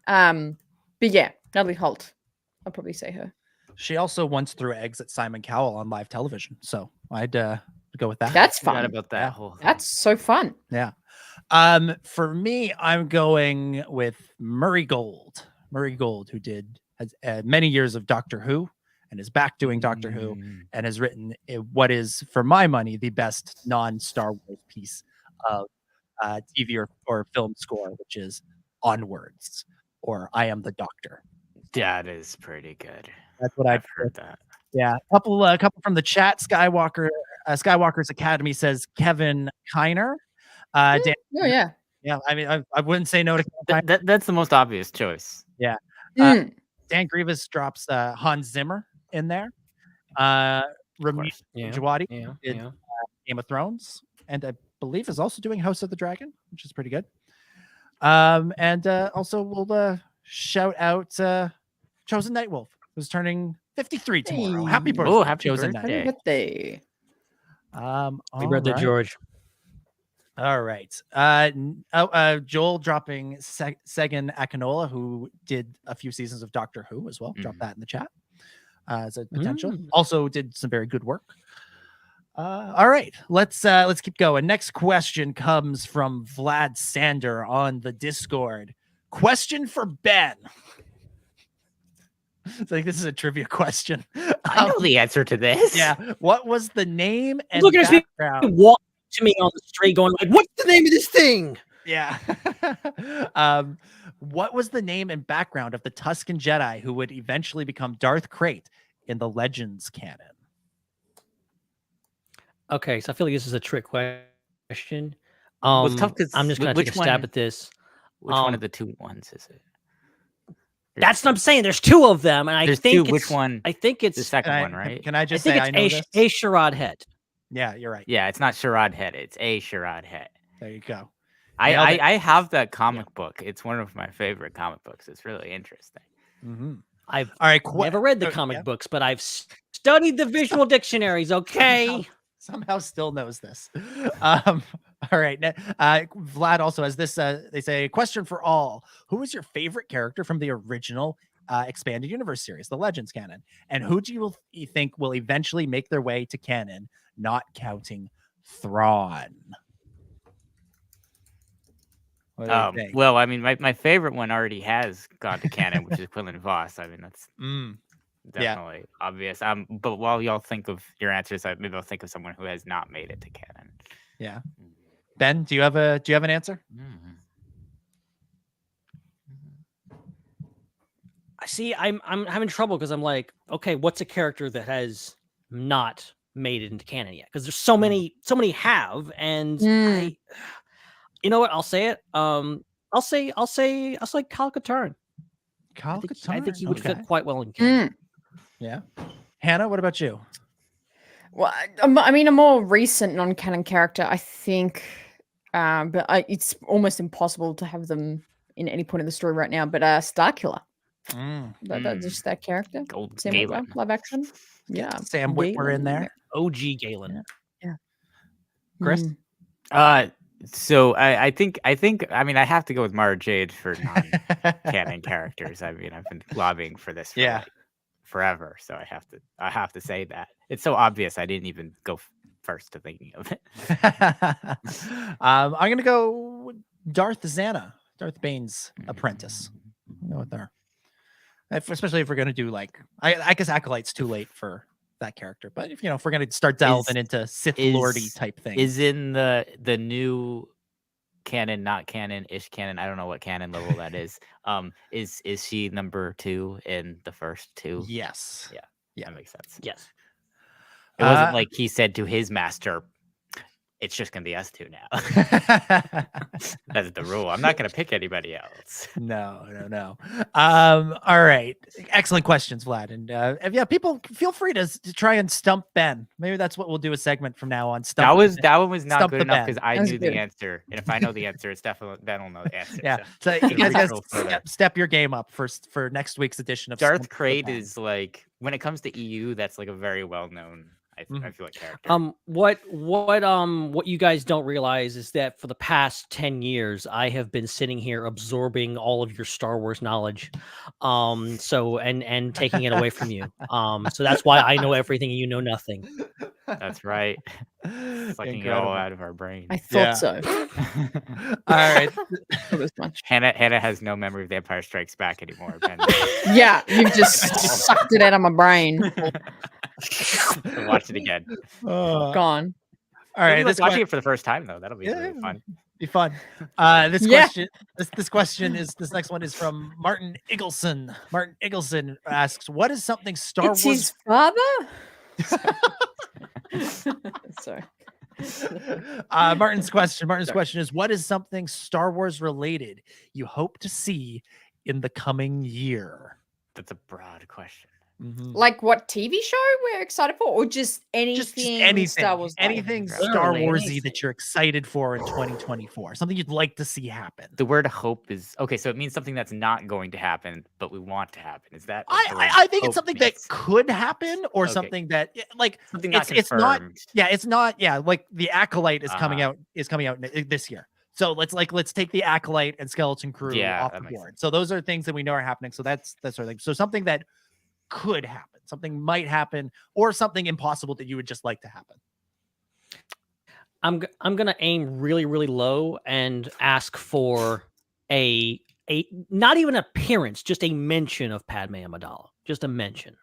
S11: go. But yeah, Natalie Holt. I'll probably say her.
S8: She also once threw eggs at Simon Cowell on live television, so I'd go with that.
S11: That's fun.
S7: Forgot about that whole thing.
S11: That's so fun.
S8: Yeah. For me, I'm going with Murray Gold. Murray Gold, who has many years of Doctor Who and is back doing Doctor Who and has written what is, for my money, the best non-Star Wars piece of TV or film score, which is Onwards or I Am the Doctor.
S7: That is pretty good.
S8: That's what I've
S7: heard. That.
S8: Yeah, a couple from the chat. Skywalker's Academy says Kevin Kiner. Dan,
S11: yeah.
S8: I mean, I wouldn't say no to
S7: that's the most obvious choice.
S8: Yeah. Dan Grievous drops Hans Zimmer in there. Ramin Djawadi did Game of Thrones, and I believe is also doing House of the Dragon, which is pretty good. And also we'll shout out Chosen Nightwolf, who's turning 53 tomorrow. Happy birthday!
S7: Oh, happy
S8: Chosen
S11: birthday!
S6: Happy birthday, George.
S8: All right. Joel dropping Segan Akinola, who did a few seasons of Doctor Who as well. Drop that in the chat as a potential. Also did some very good work. All right. Let's keep going. Next question comes from Vlad Sander on the Discord. Question for Ben. It's like this is a trivia question.
S7: I know the answer to this.
S8: Yeah. What was the name and
S6: Look at
S8: background?
S6: Walk to me on the street going like, what's the name of this thing?
S8: Yeah. What was the name and background of the Tusken Jedi who would eventually become Darth Krayt in the Legends canon?
S6: Okay, so I feel like this is a trick question.
S7: Well, it's tough 'cause
S6: I'm just going to take a stab at this.
S7: Which one of the two ones is it?
S6: That's what I'm saying. There's two of them, and I
S7: There's
S6: think
S7: two. Which one?
S6: I think it's
S7: The second one, right?
S8: Can I just
S6: I think
S8: say I know
S6: it's
S8: this?
S6: a Sherrod Head.
S8: Yeah, you're right.
S7: Yeah, it's not Sherrod Head. It's a Sherrod Head.
S8: There you go.
S7: I have that comic book. It's one of my favorite comic books. It's really interesting.
S8: Mm-hmm.
S6: I've
S8: all right.
S6: Never read the comic books, but I've studied the visual dictionaries. Okay.
S8: Somehow still knows this. All right. Vlad also has this. They say, question for all. Who is your favorite character from the original expanded universe series, the Legends canon? And who do you think will eventually make their way to canon, not counting Thrawn?
S7: Well, I mean, my favorite one already has gone to canon, which is Quinlan Voss. I mean, that's definitely obvious. But while y'all think of your answers, maybe I'll think of someone who has not made it to canon.
S8: Yeah. Ben, do you have an answer?
S6: I see. I'm having trouble because I'm like, okay, what's a character that has not made it into canon yet? Because there's so many have, and you know what? I'll say it. I'll say Kyle Katarn. I think he would fit quite well in canon.
S8: Yeah. Hannah, what about you?
S11: Well, I mean, a more recent non-canon character, I think, but it's almost impossible to have them in any point of the story right now. But Starkiller, just that character. Sam Witwer, live action. Yeah,
S8: Sam Witwer in there.
S6: OG Galen.
S11: Yeah.
S8: Chris.
S7: So I think I mean I have to go with Mara Jade for non-canon characters. I mean I've been lobbying for this for forever, so I have to say that. It's so obvious I didn't even go first to thinking of it.
S8: I'm gonna go Darth Darth Bane's apprentice. I'll go with her. Especially if we're gonna do I guess Acolyte's too late for that character, but if we're gonna start delving into Sith Lordy type thing,
S7: is in the new canon, not canon-ish canon. I don't know what canon level that is. Is she number 2 in the first 2?
S8: Yes.
S7: Yeah, that makes sense.
S6: Yes.
S7: It wasn't like he said to his master, it's just gonna be us 2 now. That's the rule. I'm not gonna pick anybody else.
S8: No. All right. Excellent questions, Vlad. And people feel free to try and stump Ben. Maybe that's what we'll do a segment from now on.
S7: That one was not good enough because I knew the answer. And if I know the answer, it's definitely Ben will know the answer.
S8: Yeah. So you guys gotta step your game up for next week's edition of
S7: Darth Crate is when it comes to EU, that's a very well-known I feel like character.
S6: What you guys don't realize is that for the past 10 years, I have been sitting here absorbing all of your Star Wars knowledge, and taking it away from you. So that's why I know everything and you know nothing.
S7: That's right. Sucking it all out of our brain.
S11: I thought so.
S8: All right.
S7: Hannah has no memory of The Empire Strikes Back anymore. Ben.
S11: Yeah, you've just sucked it out of my brain.
S7: Watch it again.
S11: Gone.
S8: All right,
S7: watching it for the first time though. That'll be really fun.
S8: Be fun. This next one is from Martin Eagleson. Martin Eagleson asks, "What is something Star Wars?"
S11: His father. Sorry.
S8: Martin's question is, what is something Star Wars related you hope to see in the coming year?
S7: That's a broad question.
S11: Like what TV show we're excited for, or just anything Star Wars?
S8: Anything Star Warsy that you're excited for in 2024. Something you'd like to see happen.
S7: The word hope is okay, so it means something that's not going to happen, but we want to happen. Is that?
S8: I think it's something that could happen, or something that
S7: something not
S8: it's not.
S7: confirmed.
S8: Yeah, it's not. Yeah, like the Acolyte is coming out this year. So let's take the Acolyte and Skeleton Crew off the board. So those are things that we know are happening. So that's sort of thing. So something that could happen, something might happen, or something impossible that you would just like to happen.
S6: I'm gonna aim really, really low and ask for a not even appearance, just a mention of Padme Amidala. Just a mention.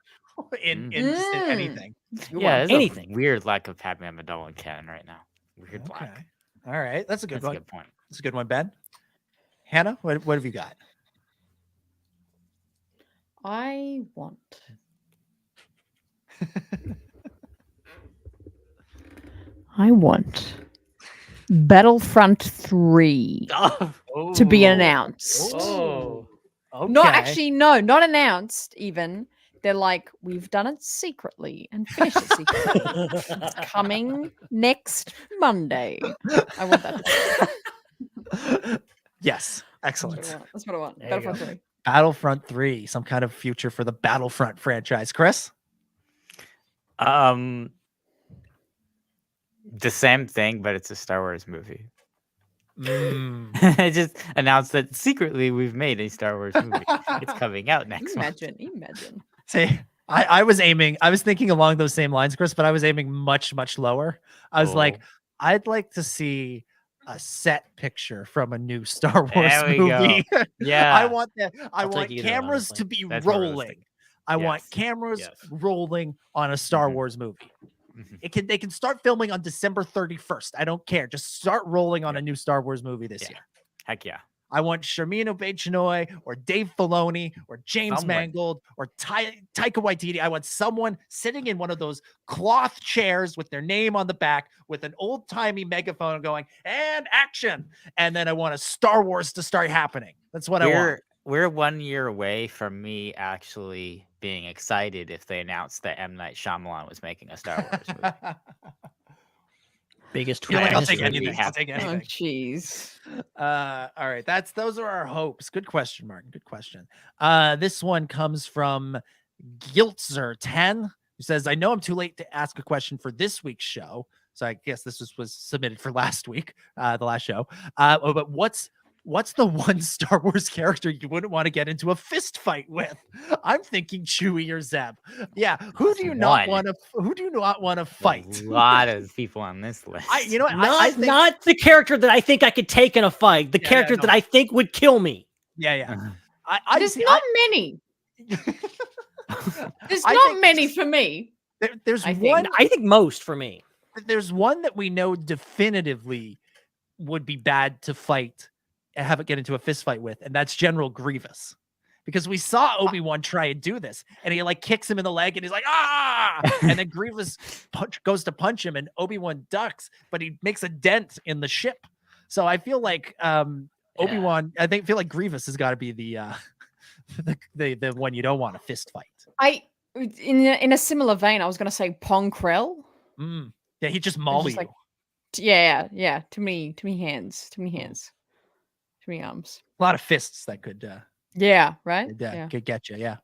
S8: in anything.
S7: Yeah, there's
S6: anything.
S7: A weird lack of Padme Amidala in canon right now. Weird lack.
S8: All right, that's a good one.
S7: A good point.
S8: That's a good one, Ben. Hannah, what have you got?
S11: I want Battlefront 3 to be announced. Not actually, no, not announced even. They're like, we've done it secretly and finished it secretly. It's coming next Monday. I want that.
S8: Yes, excellent.
S11: That's what I want. Battlefront 3.
S8: Battlefront 3, some kind of future for the Battlefront franchise. Chris?
S7: The same thing, but it's a Star Wars movie. I just announced that secretly we've made a Star Wars movie. It's coming out next month.
S11: Imagine.
S8: See, I was thinking along those same lines, Chris, but I was aiming much, much lower. I was like, I'd like to see a set picture from a new Star Wars movie.
S7: Yeah.
S8: I want cameras to be rolling. I want cameras rolling on a Star Wars movie. They can start filming on December 31st. I don't care. Just start rolling on a new Star Wars movie this year.
S7: Heck yeah.
S8: I want Sharmeen Obaid-Chinoy or Dave Filoni or James Mangold or Taika Waititi. I want someone sitting in one of those cloth chairs with their name on the back with an old-timey megaphone going, and action. And then I want a Star Wars to start happening. That's what I want.
S7: We're 1 year away from me actually being excited if they announced that M. Night Shyamalan was making a Star Wars movie.
S6: Biggest tweet.
S8: I'll take anything. I'll take anything.
S11: Oh, jeez.
S8: All right. Those are our hopes. Good question, Martin. Good question. This one comes from Giltzer10, who says, I know I'm too late to ask a question for this week's show. So I guess this was submitted for last week, the last show. But what's the one Star Wars character you wouldn't want to get into a fist fight with? I'm thinking Chewie or Zeb. Yeah, who do you not want to fight?
S7: A lot of people on this list.
S8: I think,
S6: not the character that I think I could take in a fight. The character that I think would kill me.
S8: Yeah.
S11: There's not many. There's not many for me.
S8: There's
S6: one. I think most for me.
S8: There's one that we know definitively would be bad to fight and have it get into a fist fight with, and that's General Grievous, because we saw Obi-Wan try and do this, and he like kicks him in the leg, and he's like, ah, and then Grievous goes to punch him, and Obi-Wan ducks, but he makes a dent in the ship. So I feel like Obi-Wan, feel like Grievous has got to be the one you don't want to fist fight.
S11: In a similar vein, I was going to say Pong Krell.
S8: Yeah, he just maul you.
S11: Like, yeah. Too many hands. Too many arms.
S8: A lot of fists that could. Could get you.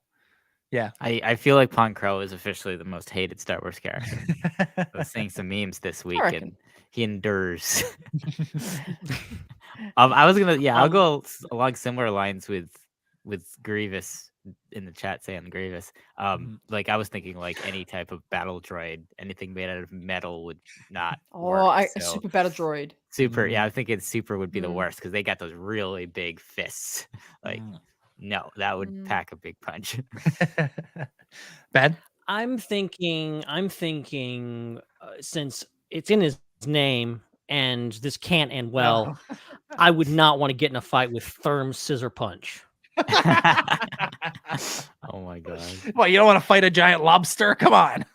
S8: Yeah.
S7: I feel like Pong Krell is officially the most hated Star Wars character. I was seeing some memes this week, and he endures. I'll go along similar lines with Grievous in the chat saying Grievous. Like I was thinking like any type of battle droid, anything made out of metal would not work.
S11: A super battle droid.
S7: Super, I think super would be the worst because they got those really big fists. Like, no, that would pack a big punch.
S8: Ben?
S6: I'm thinking, since it's in his name and this can't end well, I would not want to get in a fight with Therm's Scissor Punch.
S7: Oh my god!
S8: Well, you don't want to fight a giant lobster? Come on.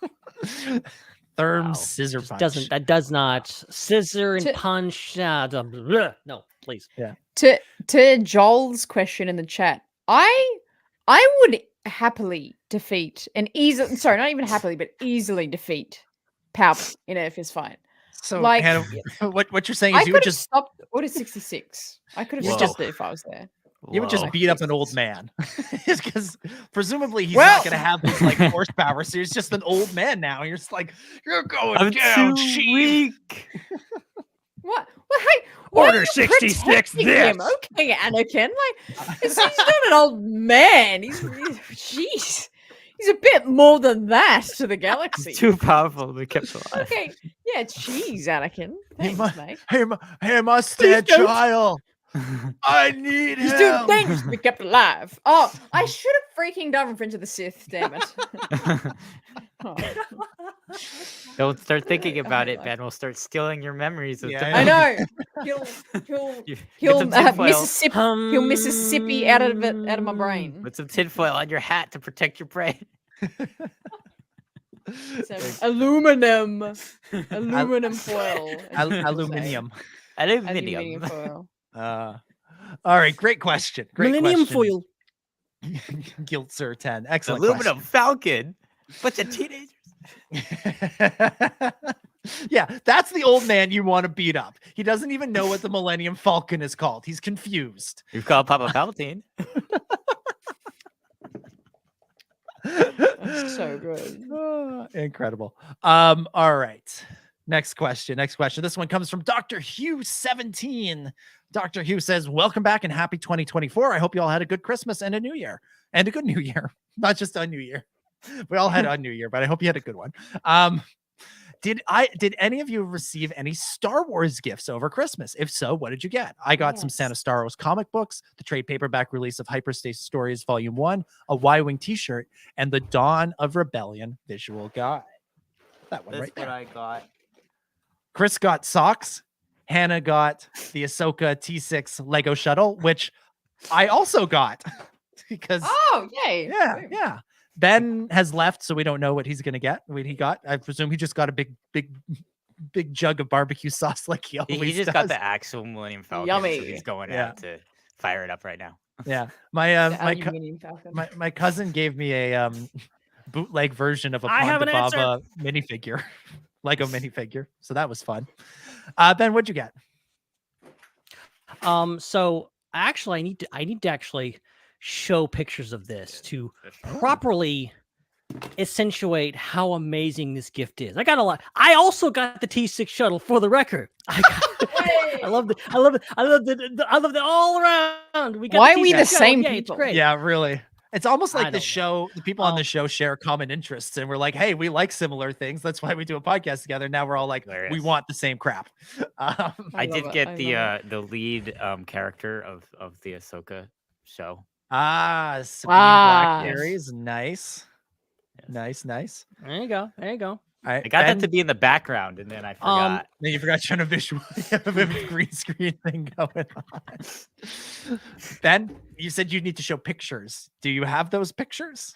S8: Therm's Scissor Punch.
S6: Does not scissor and punch. No, please.
S8: Yeah.
S11: To Joel's question in the chat, I would happily defeat not even happily, but easily defeat Palp in a fist fight.
S8: So,
S11: like,
S8: Hannah, what you're saying is you would just
S11: stopped Order 66. I could have stopped it if I was there.
S8: You would just beat up an old man, because presumably he's not going to have this like horsepower. So he's just an old man now. You're just like, you're going down,
S7: weak.
S11: What? Well, hey,
S8: Order 66. This.
S11: Okay, Anakin. Like, he's not an old man. Jeez. He's a bit more than that to the galaxy.
S7: He's too powerful to be kept alive.
S11: Okay, yeah, jeez, Anakin. Thanks, mate.
S8: Hey, mustache child. I need
S11: He's
S8: help.
S11: too dangerous to be kept alive. Oh, I should have freaking done Revenge of the Sith, damn it.
S7: Don't start thinking about it, Ben. We'll start stealing your memories of
S11: I know. He'll Mississippi out of my brain.
S7: Put some tinfoil on your hat to protect your brain.
S11: Aluminum foil.
S8: Aluminium
S11: foil.
S8: all right, great question.
S6: Millennium foil.
S8: Giltzer 10.
S7: The
S8: Excellent.
S7: aluminum falcon. Bunch of teenagers.
S8: Yeah, that's the old man you want to beat up. He doesn't even know what the Millennium Falcon is called. He's confused.
S7: You've called Papa Palpatine.
S11: So good.
S8: Incredible. All right. Next question. This one comes from Dr. Hugh 17. Dr. Hugh says, welcome back and happy 2024. I hope you all had a good Christmas and a new year. And a good new year. Not just a new year. We all had a new year, but I hope you had a good one. Did any of you receive any Star Wars gifts over Christmas? If so, what did you get? I got some Santa Star Wars comic books, the trade paperback release of Hyperspace Stories Volume 1, a Y-Wing t-shirt, and the Dawn of Rebellion visual guide. That one right there.
S7: That's what I got.
S8: Chris got socks. Hannah got the Ahsoka T6 Lego shuttle, which I also got because
S11: yay.
S8: Yeah. Ben has left, so we don't know what he's gonna get. I presume he just got a big jug of barbecue sauce like he always
S7: He just
S8: does.
S7: got the actual Millennium Falcon.
S11: Yummy.
S7: So he's going out to fire it up right now.
S8: Yeah.
S11: The
S8: My cousin gave me a bootleg version of a
S6: I have
S8: Ponda
S6: an answer.
S8: Baba minifigure, Lego minifigure. So that was fun. Ben, what'd you get?
S6: So actually, I need to actually show pictures of this to properly accentuate how amazing this gift is. I got a lot. I also got the T6 shuttle for the record. I love it all around.
S11: Why are we the same
S6: Yeah,
S11: people?
S6: it's great.
S8: Yeah, really. It's almost like the
S6: don't
S8: people on the show share common interests, and we're like, hey, we like similar things. That's why we do a podcast together. Now we're all like, we want the same crap.
S7: I did get the lead character of the Ahsoka show.
S8: Sabine Black Berries. Nice. Nice.
S6: There you go.
S8: All right,
S7: I got that to be in the background, and then I forgot.
S8: Then you forgot you're on a visual green screen thing going on. Ben, you said you need to show pictures. Do you have those pictures?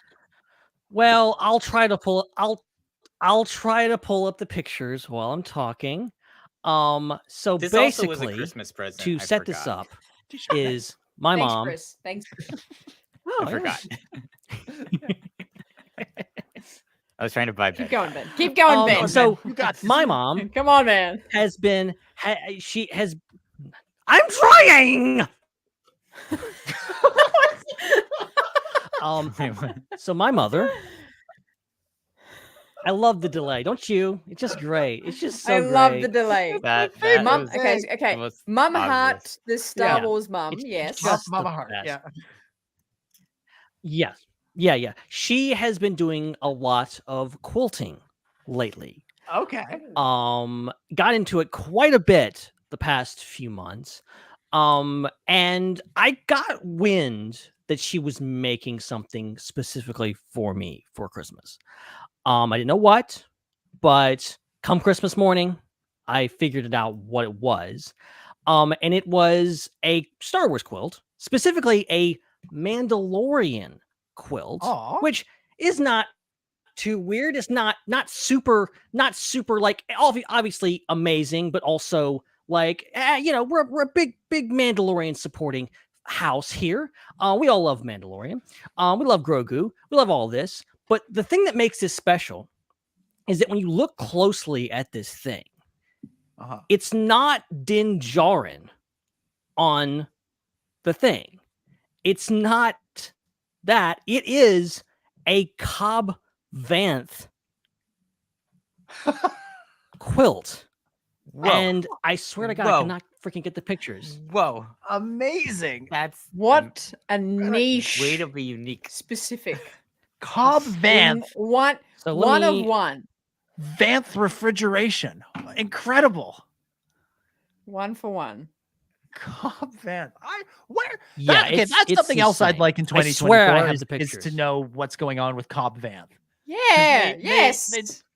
S6: Well, I'll try to pull up the pictures while I'm talking. So
S7: This also was a
S6: basically,
S7: Christmas present.
S6: to
S7: I
S6: set this
S7: forgot.
S6: up is my
S11: Thanks,
S6: mom.
S11: Chris. Thanks.
S6: Oh,
S7: I forgot. I was trying to buy Ben.
S11: Keep going, Ben. Keep going, Ben.
S6: So
S8: You got this.
S6: my mom
S11: Come on, man.
S6: has been. I'm trying. So my mother. I love the delay, don't you? It's just great. It's just so
S11: I
S6: great.
S11: love the delay.
S7: That
S11: Mum,
S7: was
S11: okay.
S7: most
S11: Mum
S7: obvious.
S11: Hart, the Star
S6: Yeah.
S11: Wars mum.
S6: It's
S11: Yes.
S6: just
S8: Mama
S6: the
S8: Hart.
S6: best.
S8: Yeah.
S6: Yes. Yeah. She has been doing a lot of quilting lately.
S8: Okay.
S6: Got into it quite a bit the past few months. And I got wind that she was making something specifically for me for Christmas. I didn't know what, but come Christmas morning, I figured it out what it was. And it was a Star Wars quilt, specifically a Mandalorian quilt, which is not too weird. It's not super like obviously amazing, but also like we're a big Mandalorian supporting house here. We all love Mandalorian. We love Grogu. We love all this. But the thing that makes this special is that when you look closely at this thing, it's not Din Djarin on the thing. It's not that. It is a Cobb Vanth quilt.
S7: Whoa.
S6: And I swear to God, I cannot freaking get the pictures.
S7: Whoa.
S8: Amazing.
S7: That's
S11: What a niche.
S7: way to be unique.
S11: Specific.
S8: Cobb Vanth.
S11: One of one.
S8: Vanth refrigeration. Incredible.
S11: One for one.
S8: Cobb Vanth.
S6: Yeah,
S8: that's something else I'd
S6: insane.
S8: like in
S6: I swear I
S8: 2024
S6: have
S8: is
S6: the pictures.
S8: to know what's going on with Cobb Vanth.
S11: Yeah.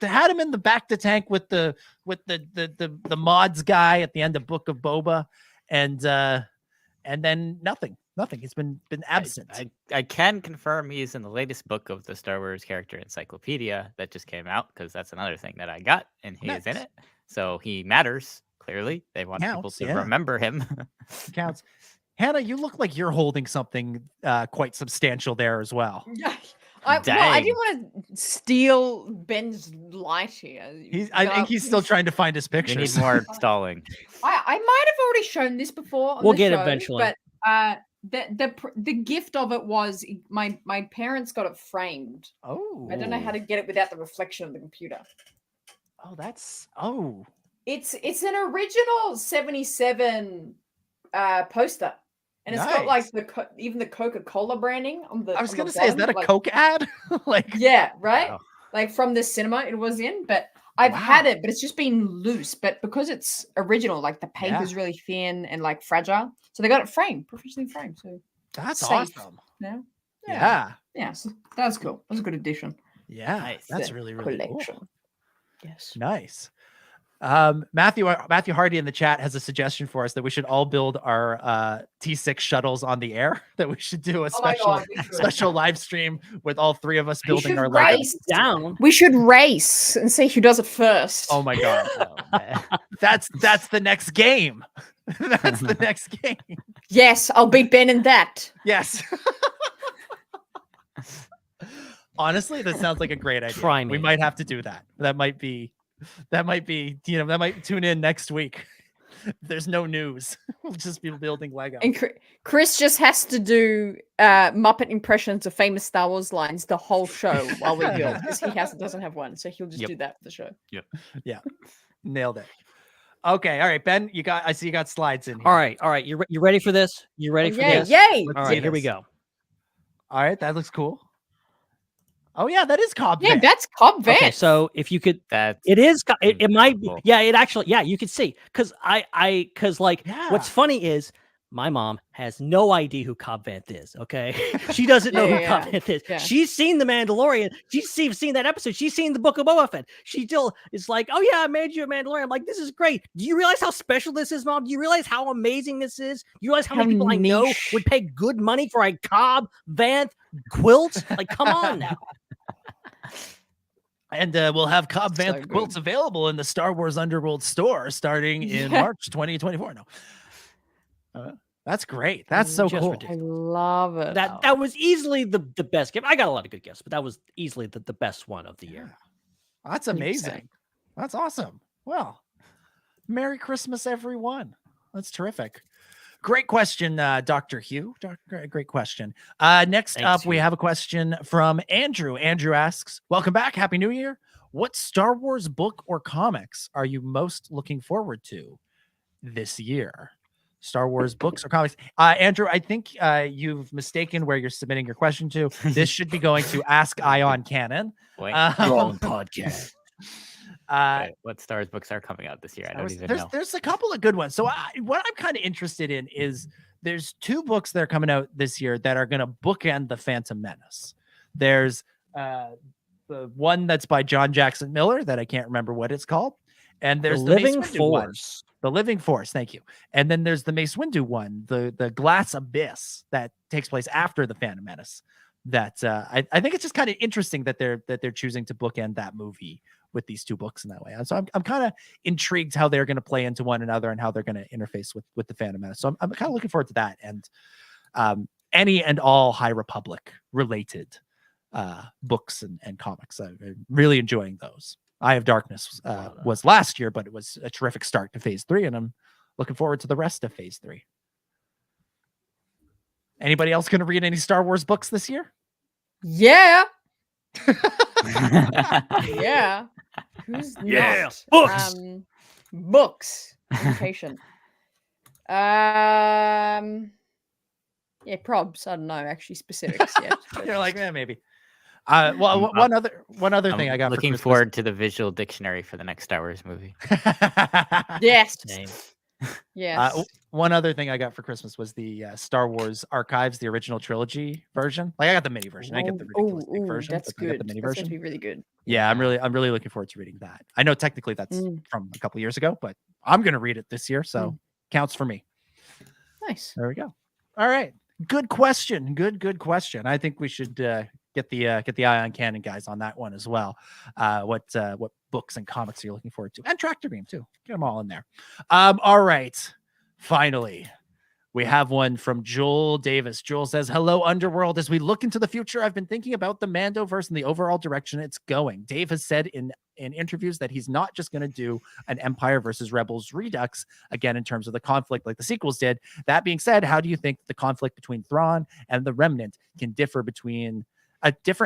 S8: They had him in the back to tank with the mods guy at the end of Book of Boba, and then nothing. He's been absent.
S7: I can confirm he's in the latest book of the Star Wars character encyclopedia that just came out, because that's another thing that I got, and he is in it. So he matters, clearly. They want people to remember him.
S8: Counts. Hannah, you look like you're holding something quite substantial there as well.
S11: Yeah. I didn't want to steal Ben's light here.
S8: I think he's still trying to find his
S7: We
S8: pictures.
S7: need more stalling.
S11: I might have already shown this before. On
S6: We'll
S11: the
S6: get it
S11: show,
S6: eventually.
S11: But the gift of it was my parents got it framed.
S8: Oh,
S11: I don't know how to get it without the reflection of the computer. It's an original 77 poster. And it's got like even the Coca-Cola branding on the.
S8: I was
S11: on
S8: gonna
S11: the
S8: say, is
S11: bottom,
S8: that a Coke ad?
S11: Yeah, right.
S8: Wow.
S11: Like from the cinema it was in, but I've had it, but it's just been loose. But because it's original, like the paper's really thin and like fragile, so they got it framed, professionally framed. So
S8: that's
S11: safe
S8: awesome.
S11: now.
S8: Yeah.
S11: So that was cool. That was a good addition.
S8: Yeah, that's really
S11: collection.
S8: cool.
S11: Yes.
S8: Nice. Matthew Hardy in the chat has a suggestion for us that we should all build our T6 shuttles on the air. That we should do a special live stream with all three of us building our
S11: race
S6: down.
S11: We should race and see who does it first.
S8: Oh my god, that's the next game. That's the next game.
S11: Yes, I'll beat Ben in that.
S8: Yes. Honestly, that sounds like a great idea.
S6: Try me.
S8: We might have to do that. That might be, that might tune in next week. There's no news. We'll just be building Lego.
S11: And Chris just has to do Muppet impressions of famous Star Wars lines the whole show while we build, because he doesn't have one, so he'll just do that for the show.
S7: Yep.
S8: Yeah. Nailed it. Okay. All right, Ben. I see you got slides in here.
S6: All right. You ready for this? You ready for this?
S11: Yay!
S6: All right, here we go.
S8: All right, that looks cool. Oh yeah, that is Cobb.
S11: Yeah, that's Cobb Van.
S6: Okay, so if you could, it might be. Yeah, it actually. Yeah, you could see because what's funny is my mom has no idea who Cobb Vanth is. Okay, she doesn't know who Cobb Vanth is.
S11: Yeah.
S6: She's seen The Mandalorian. She's seen that episode. She's seen the Book of Boba Fett. She still is like, oh yeah, I made you a Mandalorian. I'm like, this is great. Do you realize how special this is, Mom? Do you realize how amazing this is? Do you realize how many people I know would pay good money for a Cobb Vanth quilt? Like, come on now.
S8: And we'll have Cobb Vanth quilts available in the Star Wars Underworld store starting in March 2024. No, that's great. That's so cool.
S11: I
S6: Ridiculous.
S11: love it.
S6: That was easily the best gift. I got a lot of good gifts, but that was easily the best one of the year.
S8: That's amazing. That's awesome. Well, Merry Christmas, everyone. That's terrific. Great question, Dr. Hugh. Great question. Next up, we have a question from Andrew. Andrew asks, welcome back. Happy New Year. What Star Wars book or comics are you most looking forward to this year? Star Wars books or comics? Andrew, I think you've mistaken where you're submitting your question to. This should be going to Ask Ion Canon.
S6: Wrong podcast.
S7: What Star Wars books are coming out this year? I don't even know.
S8: There's a couple of good ones. So what I'm kind of interested in is there's two books that are coming out this year that are going to bookend the Phantom Menace. There's the one that's by John Jackson Miller that I can't remember what it's called, and there's the
S6: Living
S8: Mace Windu one.
S6: Force.
S8: The Living Force, thank you. And then there's the Mace Windu one, the Glass Abyss that takes place after the Phantom Menace. That I think it's just kind of interesting that they're choosing to bookend that movie with these two books in that way. And so I'm kind of intrigued how they're going to play into one another and how they're going to interface with the Phantom Menace. So I'm kind of looking forward to that. And any and all High Republic related books and comics. I'm really enjoying those. Eye of Darkness was last year, but it was a terrific start to Phase 3, and I'm looking forward to the rest of Phase 3. Anybody else going to read any Star Wars books this year?
S11: Yeah. Yeah. Who's not?
S6: Books.
S11: Books. Education. Yeah, probs. I don't know actually specifics yet.
S8: You're like, maybe. Well, one other thing I got.
S7: Looking forward to the visual dictionary for the next Star Wars movie.
S11: Yes.
S6: Same.
S11: Yes.
S8: One other thing I got for Christmas was the Star Wars Archives, the original trilogy version. Like I got the mini version. I get the ridiculous big version.
S11: That's
S8: but I got
S11: good.
S8: the mini
S11: That's
S8: version.
S11: going to be really good.
S8: Yeah, I'm really looking forward to reading that. I know technically that's from a couple years ago, but I'm going to read it this year, so counts for me.
S11: Nice.
S8: There we go. All right. Good question. Good question. I think we should get the Ion Canon guys on that one as well. What books and comics are you looking forward to? And Tractor Beam too. Get them all in there. All right. Finally, We have one from Joel Davis. Joel says, hello, Underworld. As we look into the future, I've been thinking about the Mandoverse and the overall direction it's going. Dave has said in interviews that he's not just going to do an Empire versus Rebels redux again in terms of the conflict like the sequels did. That being said, how do you think the conflict between Thrawn and the Remnant can differ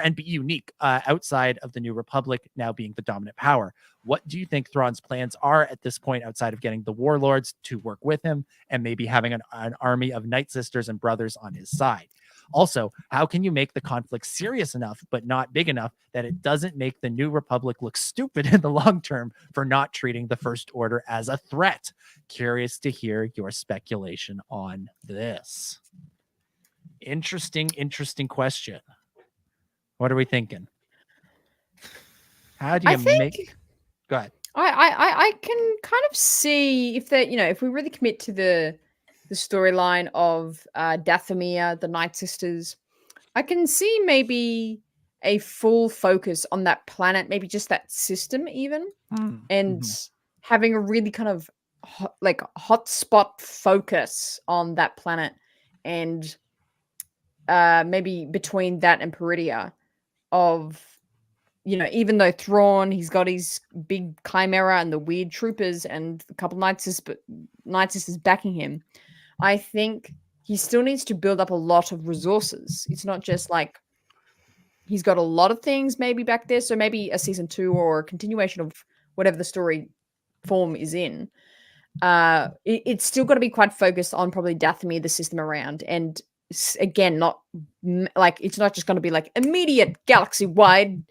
S8: and be unique outside of the New Republic now being the dominant power? What do you think Thrawn's plans are at this point outside of getting the warlords to work with him and maybe having an army of Night Sisters and brothers on his side? Also, how can you make the conflict serious enough but not big enough that it doesn't make the New Republic look stupid in the long term for not treating the First Order as a threat? Curious to hear your speculation on this. Interesting question. What are we thinking? How do you make? Go ahead.
S11: I can kind of see if that, if we really commit to the storyline of Dathomir, the Night Sisters, I can see maybe a full focus on that planet, maybe just that system even, and having a really kind of hotspot focus on that planet, and maybe between that and Peridia. Of, even though Thrawn, he's got his big chimera and the weird troopers and a couple Night Sisters backing him, I think he still needs to build up a lot of resources. It's not just like he's got a lot of things maybe back there, so maybe a season 2 or a continuation of whatever the story form is in. It's still got to be quite focused on probably Dathomir, the system around, and again, not like it's not just going to be like immediate galaxy-wide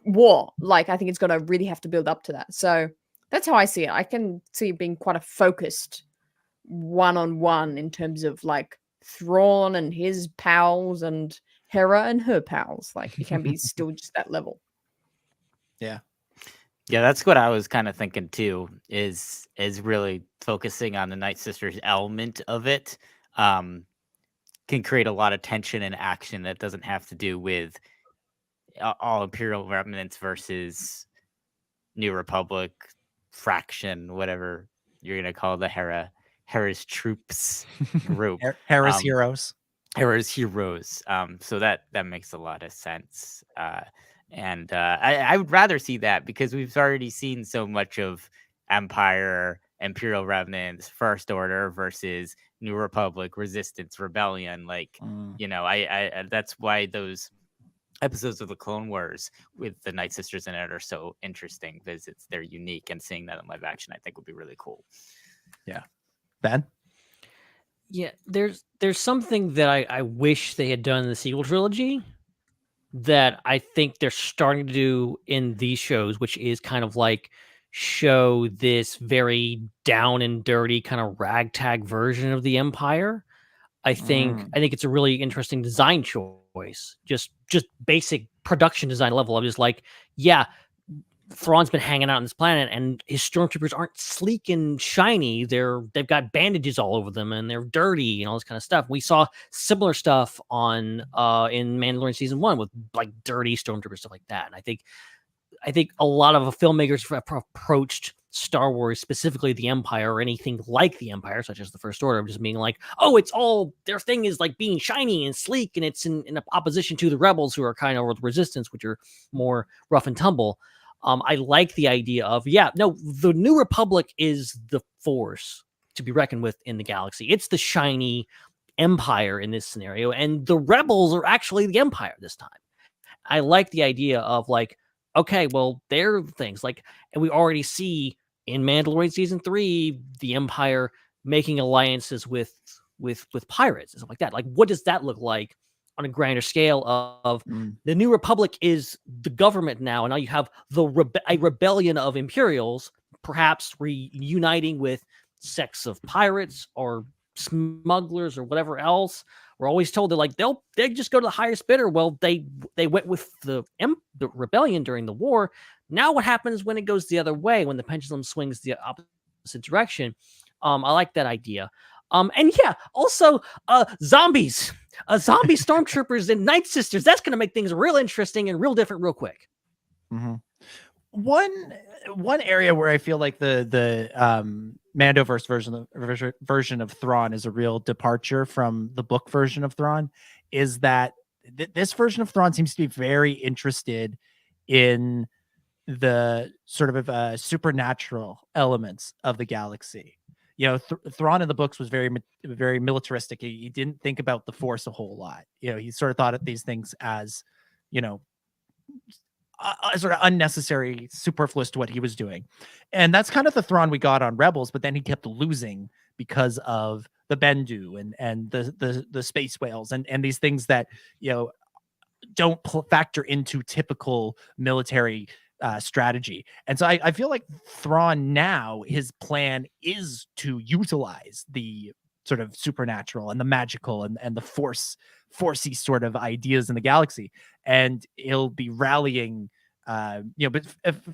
S11: war. Like, I think it's going to really have to build up to that. So that's how I see it. I can see it being quite a focused one-on-one in terms of like Thrawn and his pals and Hera and her pals. Like, it can be still just that level.
S7: Yeah, that's what I was kind of thinking too. Is really focusing on the Night Sisters element of it. Can create a lot of tension and action that doesn't have to do with all Imperial remnants versus New Republic fraction, whatever you're gonna call the Hera's troops group.
S8: Hera's heroes.
S7: Hera's heroes. So that makes a lot of sense. And I would rather see that, because we've already seen so much of Empire, Imperial remnants, First Order versus New Republic, Resistance, Rebellion. Like, I that's why those episodes of the Clone Wars with the Night Sisters in it are so interesting, because they're unique, and seeing that in live action, I think, would be really cool.
S8: Yeah. Ben?
S6: Yeah, there's something that I wish they had done in the sequel trilogy that I think they're starting to do in these shows, which is kind of like show this very down and dirty kind of ragtag version of the Empire. I think it's a really interesting design choice. Just basic production design level. I'm just like, yeah, Thrawn's been hanging out on this planet, and his stormtroopers aren't sleek and shiny. They've got bandages all over them, and they're dirty and all this kind of stuff. We saw similar stuff on in Mandalorian season 1 with like dirty stormtroopers, stuff like that. And I think a lot of filmmakers have approached Star Wars, specifically the Empire or anything like the Empire, such as the First Order, just being like, oh, it's all their thing is like being shiny and sleek, and it's in opposition to the Rebels, who are kind of with Resistance, which are more rough and tumble. I like the idea of, the New Republic is the force to be reckoned with in the galaxy. It's the shiny Empire in this scenario, and the Rebels are actually the Empire this time. I like the idea of like, okay, well, they're things like, and we already see in Mandalorian season 3, the Empire making alliances with pirates and stuff like that. Like, what does that look like on a grander scale of the New Republic is the government now, and now you have a rebellion of Imperials, perhaps reuniting with sects of pirates or smugglers or whatever else. We're always told that like they just go to the highest bidder. Well, they went with the rebellion during the war. Now what happens when it goes the other way, when the pendulum swings the opposite direction? I like that idea. And yeah, also zombies, zombie stormtroopers and Night Sisters. That's going to make things real interesting and real different real quick.
S8: One area where I feel like the Mandoverse version of Thrawn is a real departure from the book version of Thrawn is that this version of Thrawn seems to be very interested in the sort of supernatural elements of the galaxy. You know, Thrawn in the books was very militaristic. He didn't think about the Force a whole lot. You know, he sort of thought of these things as, you know, sort of unnecessary, superfluous to what he was doing. And that's kind of the Thrawn we got on Rebels, but then he kept losing because of the Bendu and the space whales and these things that, you know, don't factor into typical military strategy. And so I feel like Thrawn now, his plan is to utilize the sort of supernatural and the magical and the forcey sort of ideas in the galaxy. And he'll be rallying, but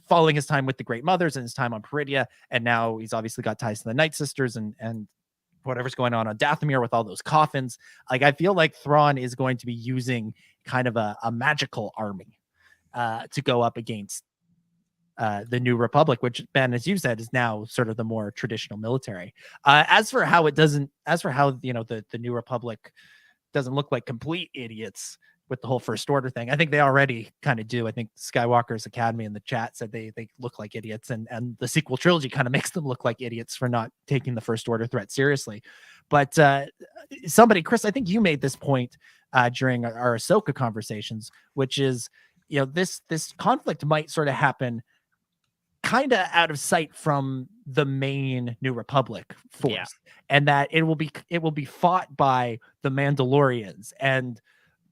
S8: following his time with the Great Mothers and his time on Peridia. And now he's obviously got ties to the Night Sisters and whatever's going on Dathomir with all those coffins. Like, I feel like Thrawn is going to be using kind of a magical army to go up against the New Republic, which, Ben, as you said, is now sort of the more traditional military. As for how the New Republic doesn't look like complete idiots with the whole First Order thing, I think they already kind of do. I think Skywalker's Academy in the chat said they look like idiots, and the sequel trilogy kind of makes them look like idiots for not taking the First Order threat seriously. But somebody, Chris, I think you made this point during our Ahsoka conversations, which is, you know, this conflict might sort of happen kind of out of sight from the main New Republic force, and that it will be fought by the Mandalorians and,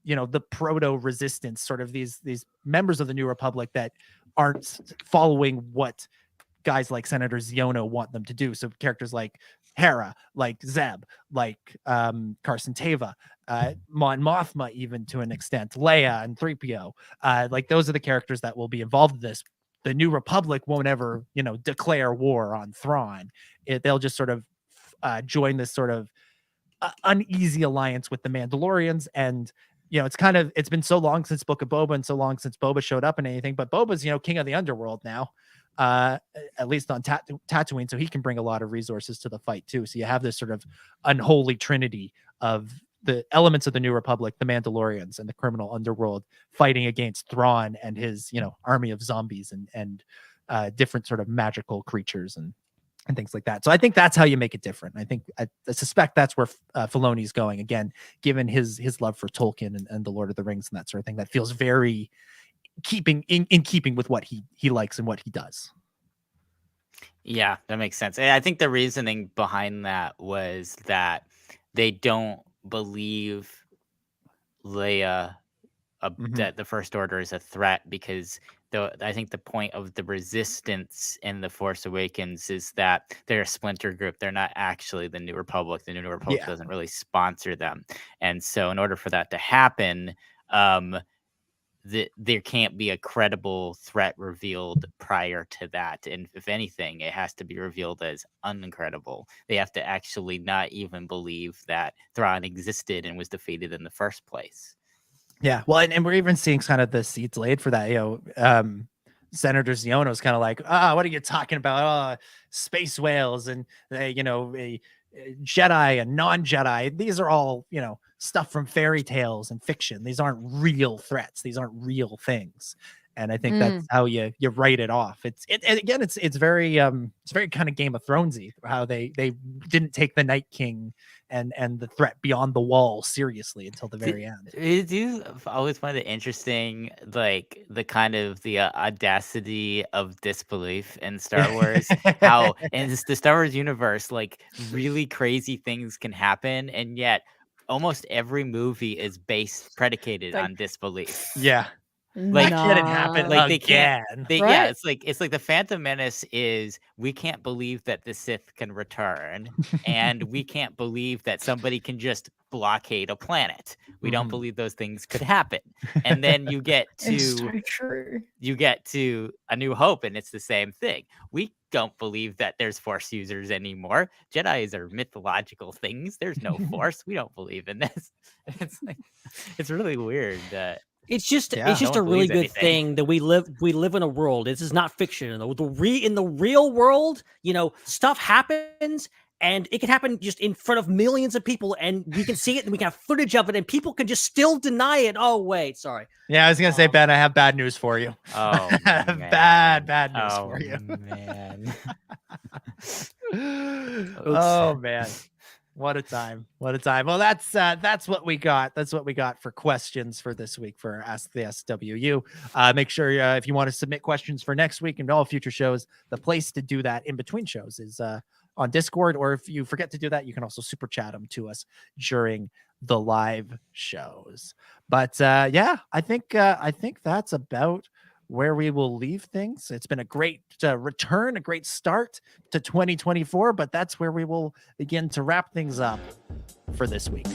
S8: you know, the proto resistance, sort of these members of the New Republic that aren't following what guys like Senator Ziono want them to do. So characters like Hera, like Zeb, like Carson Teva, Mon Mothma, even to an extent, Leia and 3PO. Like, those are the characters that will be involved in this. The New Republic won't ever, you know, declare war on Thrawn. They'll just sort of join this sort of uneasy alliance with the Mandalorians. And, you know, it's been so long since Book of Boba and so long since Boba showed up in anything, but Boba's, you know, king of the underworld now, at least on Tatooine, so he can bring a lot of resources to the fight too. So you have this sort of unholy trinity of the elements of the New Republic, the Mandalorians, and the criminal underworld fighting against Thrawn and his, you know, army of zombies and different sort of magical creatures and things like that. So I think that's how you make it different. I suspect that's where Filoni's going, again, given his love for Tolkien and the Lord of the Rings and that sort of thing. That feels very in keeping with what he likes and what he does.
S7: Yeah, that makes sense. And I think the reasoning behind that was that they don't believe Leia that the First Order is a threat, because I think the point of the Resistance in The Force Awakens is that they're a splinter group. They're not actually the New Republic. The New Republic doesn't really sponsor them. And so in order for that to happen, there can't be a credible threat revealed prior to that. And if anything, it has to be revealed as uncredible. They have to actually not even believe that Thrawn existed and was defeated in the first place.
S8: Yeah, well, and we're even seeing kind of the seeds laid for that. You know, Senator Ziono is kind of like, what are you talking about? Space whales and, you know, a Jedi and non-Jedi. These are all, you know, stuff from fairy tales and fiction. These aren't real threats. These aren't real things. And I think that's how you write it off. It's very kind of Game of Thronesy, how they didn't take the Night King and the threat beyond the wall seriously until the very end.
S7: Do you always find it interesting, like the kind of the audacity of disbelief in Star Wars? How in the Star Wars universe, like, really crazy things can happen, and yet almost every movie is predicated on disbelief.
S8: Yeah.
S7: Like,
S8: that can't happen.
S7: Like, they
S8: again.
S7: can't. Yeah, it's like the Phantom Menace is, we can't believe that the Sith can return, and we can't believe that somebody can just blockade a planet. We don't believe those things could happen. And then you get to
S11: It's so true.
S7: You get to A New Hope, and it's the same thing. We don't believe that there's Force users anymore. Jedis are mythological things. There's no Force. We don't believe in this. It's really weird that.
S6: It's just
S8: Yeah.
S6: it's just
S7: No
S6: a
S7: one
S6: really
S7: believes
S6: good
S7: anything.
S6: thing that we live in a world. This is not fiction. In the real world, stuff happens, and it can happen just in front of millions of people, and we can see it, and we can have footage of it, and people can just still deny it. Oh wait, sorry.
S8: Yeah, I was gonna say, Ben, I have bad news for you.
S7: Oh, man.
S8: bad news
S7: Oh,
S8: for you.
S7: man.
S8: Oh man, what a time! What a time! Well, that's what we got. That's what we got for questions for this week for Ask the SWU. Make sure if you want to submit questions for next week and all future shows, the place to do that in between shows is on Discord, or if you forget to do that, you can also super chat them to us during the live shows. But yeah, I think that's about where we will leave things. It's been a great return, a great start to 2024, but that's where we will begin to wrap things up for this week.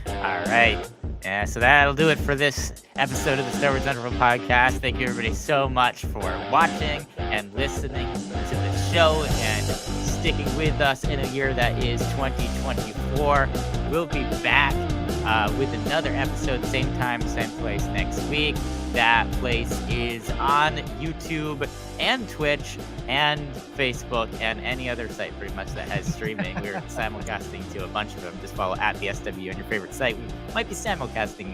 S7: All right. Yeah, so that'll do it for this episode of the Star Wars Underworld Podcast. Thank you, everybody, so much for watching and listening to the show and sticking with us in a year that is 2024. We'll be back with another episode, same time, same place next week. That place is on YouTube and Twitch and Facebook and any other site pretty much that has streaming. We're simulcasting to a bunch of them. Just follow at the SW on your favorite site. We might be simulcasting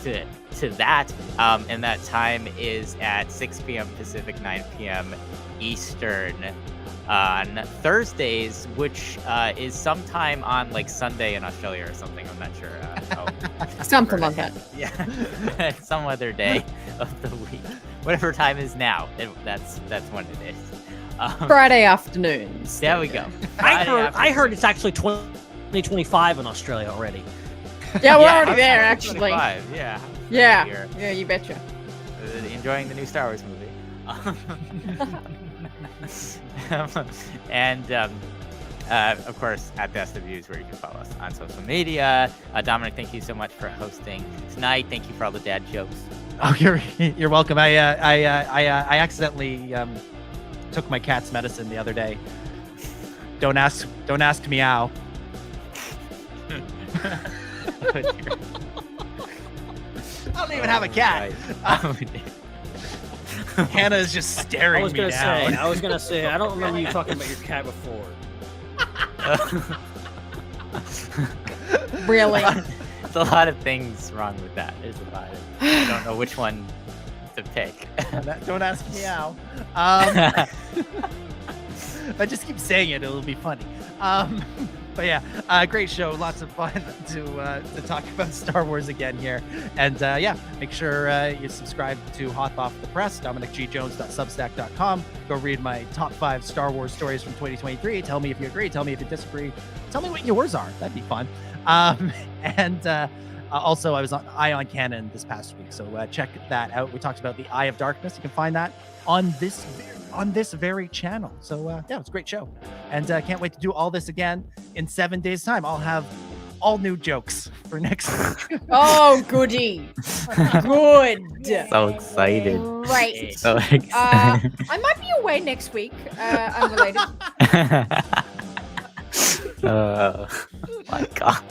S7: to that. And that time is at 6 p.m. Pacific, 9 p.m. Eastern on Thursdays, which is sometime on like Sunday in Australia or something. I'm not sure.
S11: Something like that.
S7: Yeah, some other day of the week, whatever time is now. That's when it is.
S11: Friday afternoons.
S7: There we go.
S6: I heard it's actually 2025 in Australia already.
S11: Yeah, we're already there, actually.
S7: Yeah.
S11: Yeah, you betcha.
S7: Enjoying the new Star Wars movie. And of course, at the SWU is where you can follow us on social media. Dominic, thank you so much for hosting tonight. Thank you for all the dad jokes.
S8: Oh, you're welcome. I accidentally took my cat's medicine the other day. Don't ask meow. I don't even have a cat. Hannah is just staring me down.
S6: I was gonna say, I don't remember you talking about your cat before.
S11: Really?
S7: There's a lot of things wrong with that. There's a lot of, I don't know which one to pick.
S8: Don't ask meow. If I just keep saying it, it'll be funny. But yeah, great show. Lots of fun to talk about Star Wars again here. And yeah, make sure you subscribe to Hot Off the Press, DominicGJones.substack.com. Go read my top 5 Star Wars stories from 2023. Tell me if you agree. Tell me if you disagree. Tell me what yours are. That'd be fun. And also, I was on Eye on Canon this past week, so check that out. We talked about the Eye of Darkness. You can find that on this very channel. So yeah, it's a great show, and can't wait to do all this again in 7 days' time. I'll have all new jokes for next week.
S11: Oh, goody! Good.
S7: So excited.
S11: Right.
S7: So excited.
S11: I might be away next week. Unrelated.
S7: Oh my god.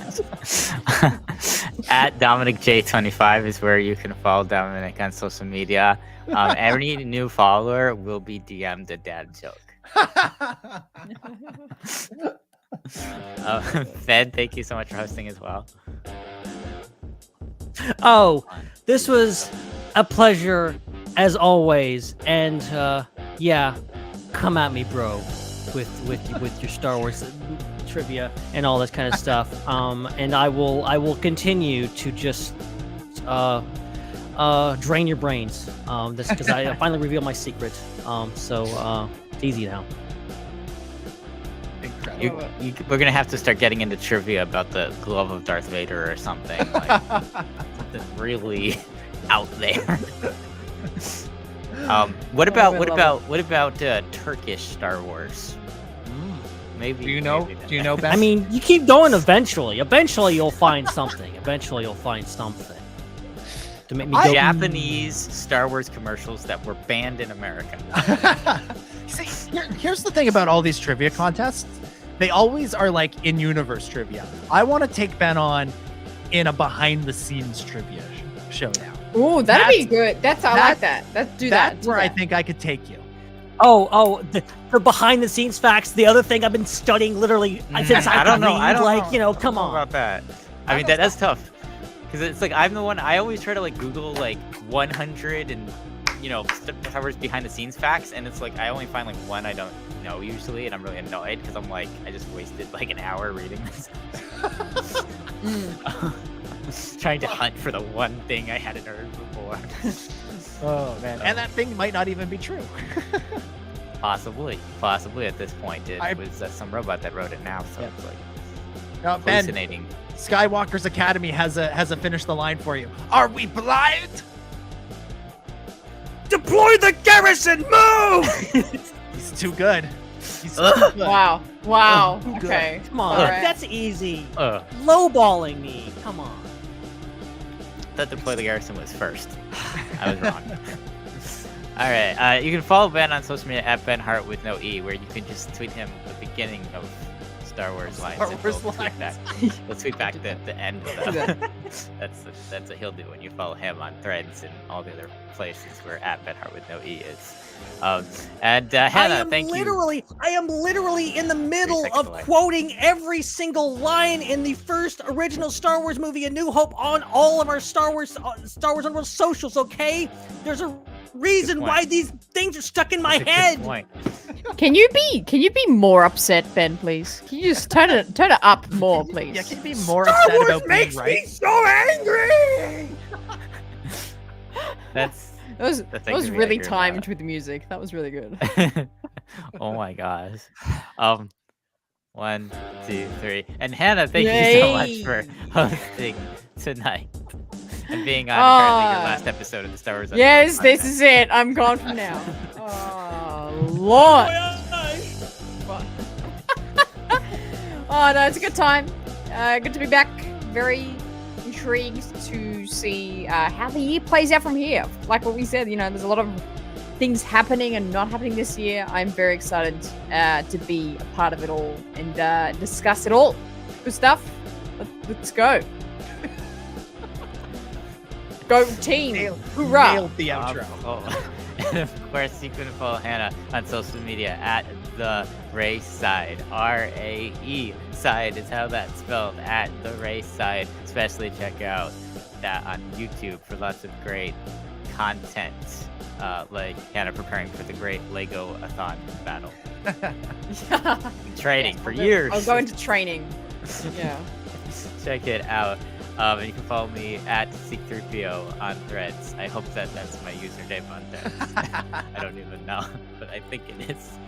S7: At DominicJ25 is where you can follow Dominic on social media. Every new follower will be DM'd a dad joke. Fed, thank you so much for hosting as well.
S6: Oh, this was a pleasure as always, and yeah, come at me, bro, with your Star Wars trivia and all this kind of stuff. And I will continue to just drain your brains. This because I finally revealed my secret. So it's easy now.
S7: We're gonna have to start getting into trivia about the glove of Darth Vader or something, like something really out there. What about Turkish Star Wars? Maybe.
S8: Do you know? Ben?
S6: I mean, you keep going. Eventually, you'll find something. To make me go.
S7: Japanese Star Wars commercials that were banned in America.
S8: See, here's the thing about all these trivia contests. They always are like in-universe trivia. I want to take Ben on in a behind-the-scenes trivia showdown.
S11: Ooh, that'd be good. I like that. Let's do that.
S8: That's where I think I could take you.
S6: The behind the scenes facts. The other thing I've been studying literally since I
S7: don't know.
S6: read,
S7: I don't
S6: like,
S7: know.
S6: come on
S7: about that. I mean, that's tough. Because it's like, I'm the one, I always try to like Google like 100 and, Star Wars behind the scenes facts. And it's like, I only find like one I don't know usually. And I'm really annoyed because I'm like, I just wasted like an hour reading this. Trying to hunt for the one thing I hadn't heard before.
S8: Oh man, and that thing might not even be true.
S7: Possibly at this point. It was some robot that wrote it now, so it's like hallucinating.
S8: Ben, Skywalker's Academy has a finish the line for you. Are we blind?
S6: Deploy the garrison! Move!
S8: He's too good. He's too good.
S11: Wow. Okay.
S6: Come on,
S11: right.
S6: that's easy. Lowballing me. Come on.
S7: I thought Deploy the Garrison was first. I was wrong. All right. You can follow Ben on social media at Ben Hart with no E, where you can just tweet him the beginning of Star Wars lines. We'll tweet back the end of that. That's what he'll do when you follow him on Threads and all the other places where at Ben Hart with no E is. Hannah, thank you.
S6: I am literally in the middle of quoting every single line in the first original Star Wars movie, A New Hope, on all of our Star Wars Underworld socials. Okay, there's a reason why these things are stuck in my head.
S11: Can you be more upset, Ben? Please. Can you just turn it up more, please?
S8: Yeah, can you be more upset about being right?
S6: Me so angry.
S11: That was really timed with the music. That was really good.
S7: Oh my gosh. 1, 2, 3. And Hannah, thank you so much for hosting tonight and being on apparently your last episode of the Star Wars Underworld
S11: Yes,
S7: podcast.
S11: this is it. I'm gone from now. Oh, Lord. Oh, no, it's a good time. Good to be back. Very intrigued to see how the year plays out from here. Like what we said, there's a lot of things happening and not happening this year. I'm very excited to be a part of it all and discuss it all. Good stuff. Let's go. Go team. Hoorah.
S8: Nailed the outro.
S7: And of course, you can follow Hannah on social media at the Raeside. RAE side is how that's spelled, at the Raeside. Especially check out that on YouTube for lots of great content, like Hannah preparing for the great Lego-a-thon battle. Training for years.
S11: I'll go into training. Yeah.
S7: Check it out. And you can follow me at Seek3PO on Threads. I hope that's my username on Threads. I don't even know, but I think it is.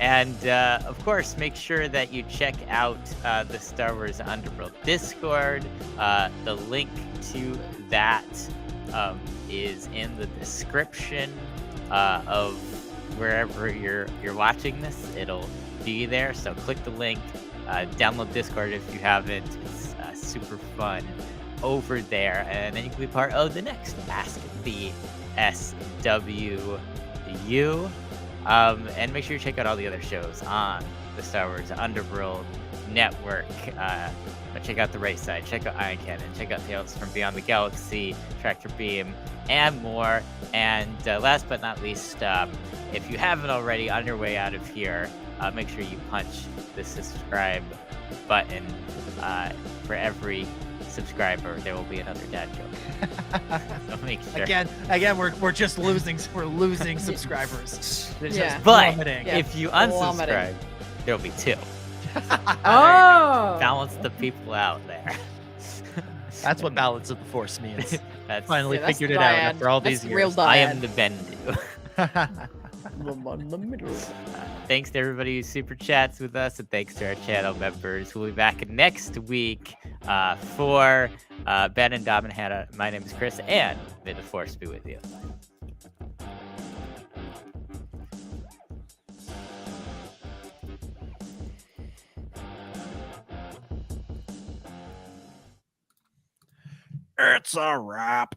S7: Of course, make sure that you check out the Star Wars Underworld Discord. The link to that is in the description of wherever you're watching this. It'll be there, so click the link. Download Discord if you haven't. It's super fun over there, and then you can be part of the next Ask the SWU. And make sure you check out all the other shows on the Star Wars Underworld Network. Check out the Raeside, check out Iron Cannon, check out Tales from Beyond the Galaxy, Tractor Beam, and more. And last but not least, if you haven't already, on your way out of here, make sure you punch the subscribe button. For every subscriber, there will be another dad joke. So make sure.
S8: Again, we're just losing. We're losing subscribers.
S11: Yeah.
S7: But
S11: Yeah.
S7: if you unsubscribe, there'll be 2.
S11: Oh.
S7: Balance the people out there.
S8: That's what balance of the Force means.
S7: That's
S8: Finally
S11: that's
S8: figured
S11: the
S8: it out
S11: dyad.
S8: after all
S11: That's
S8: these
S11: real
S8: years.
S7: I
S11: dyad.
S7: am the Bendu.
S11: The middle.
S7: Thanks to everybody who super chats with us, and thanks to our channel members. We'll be back next week for Ben and Dom and Hannah. My name is Chris, and may the Force be with you.
S8: It's a wrap.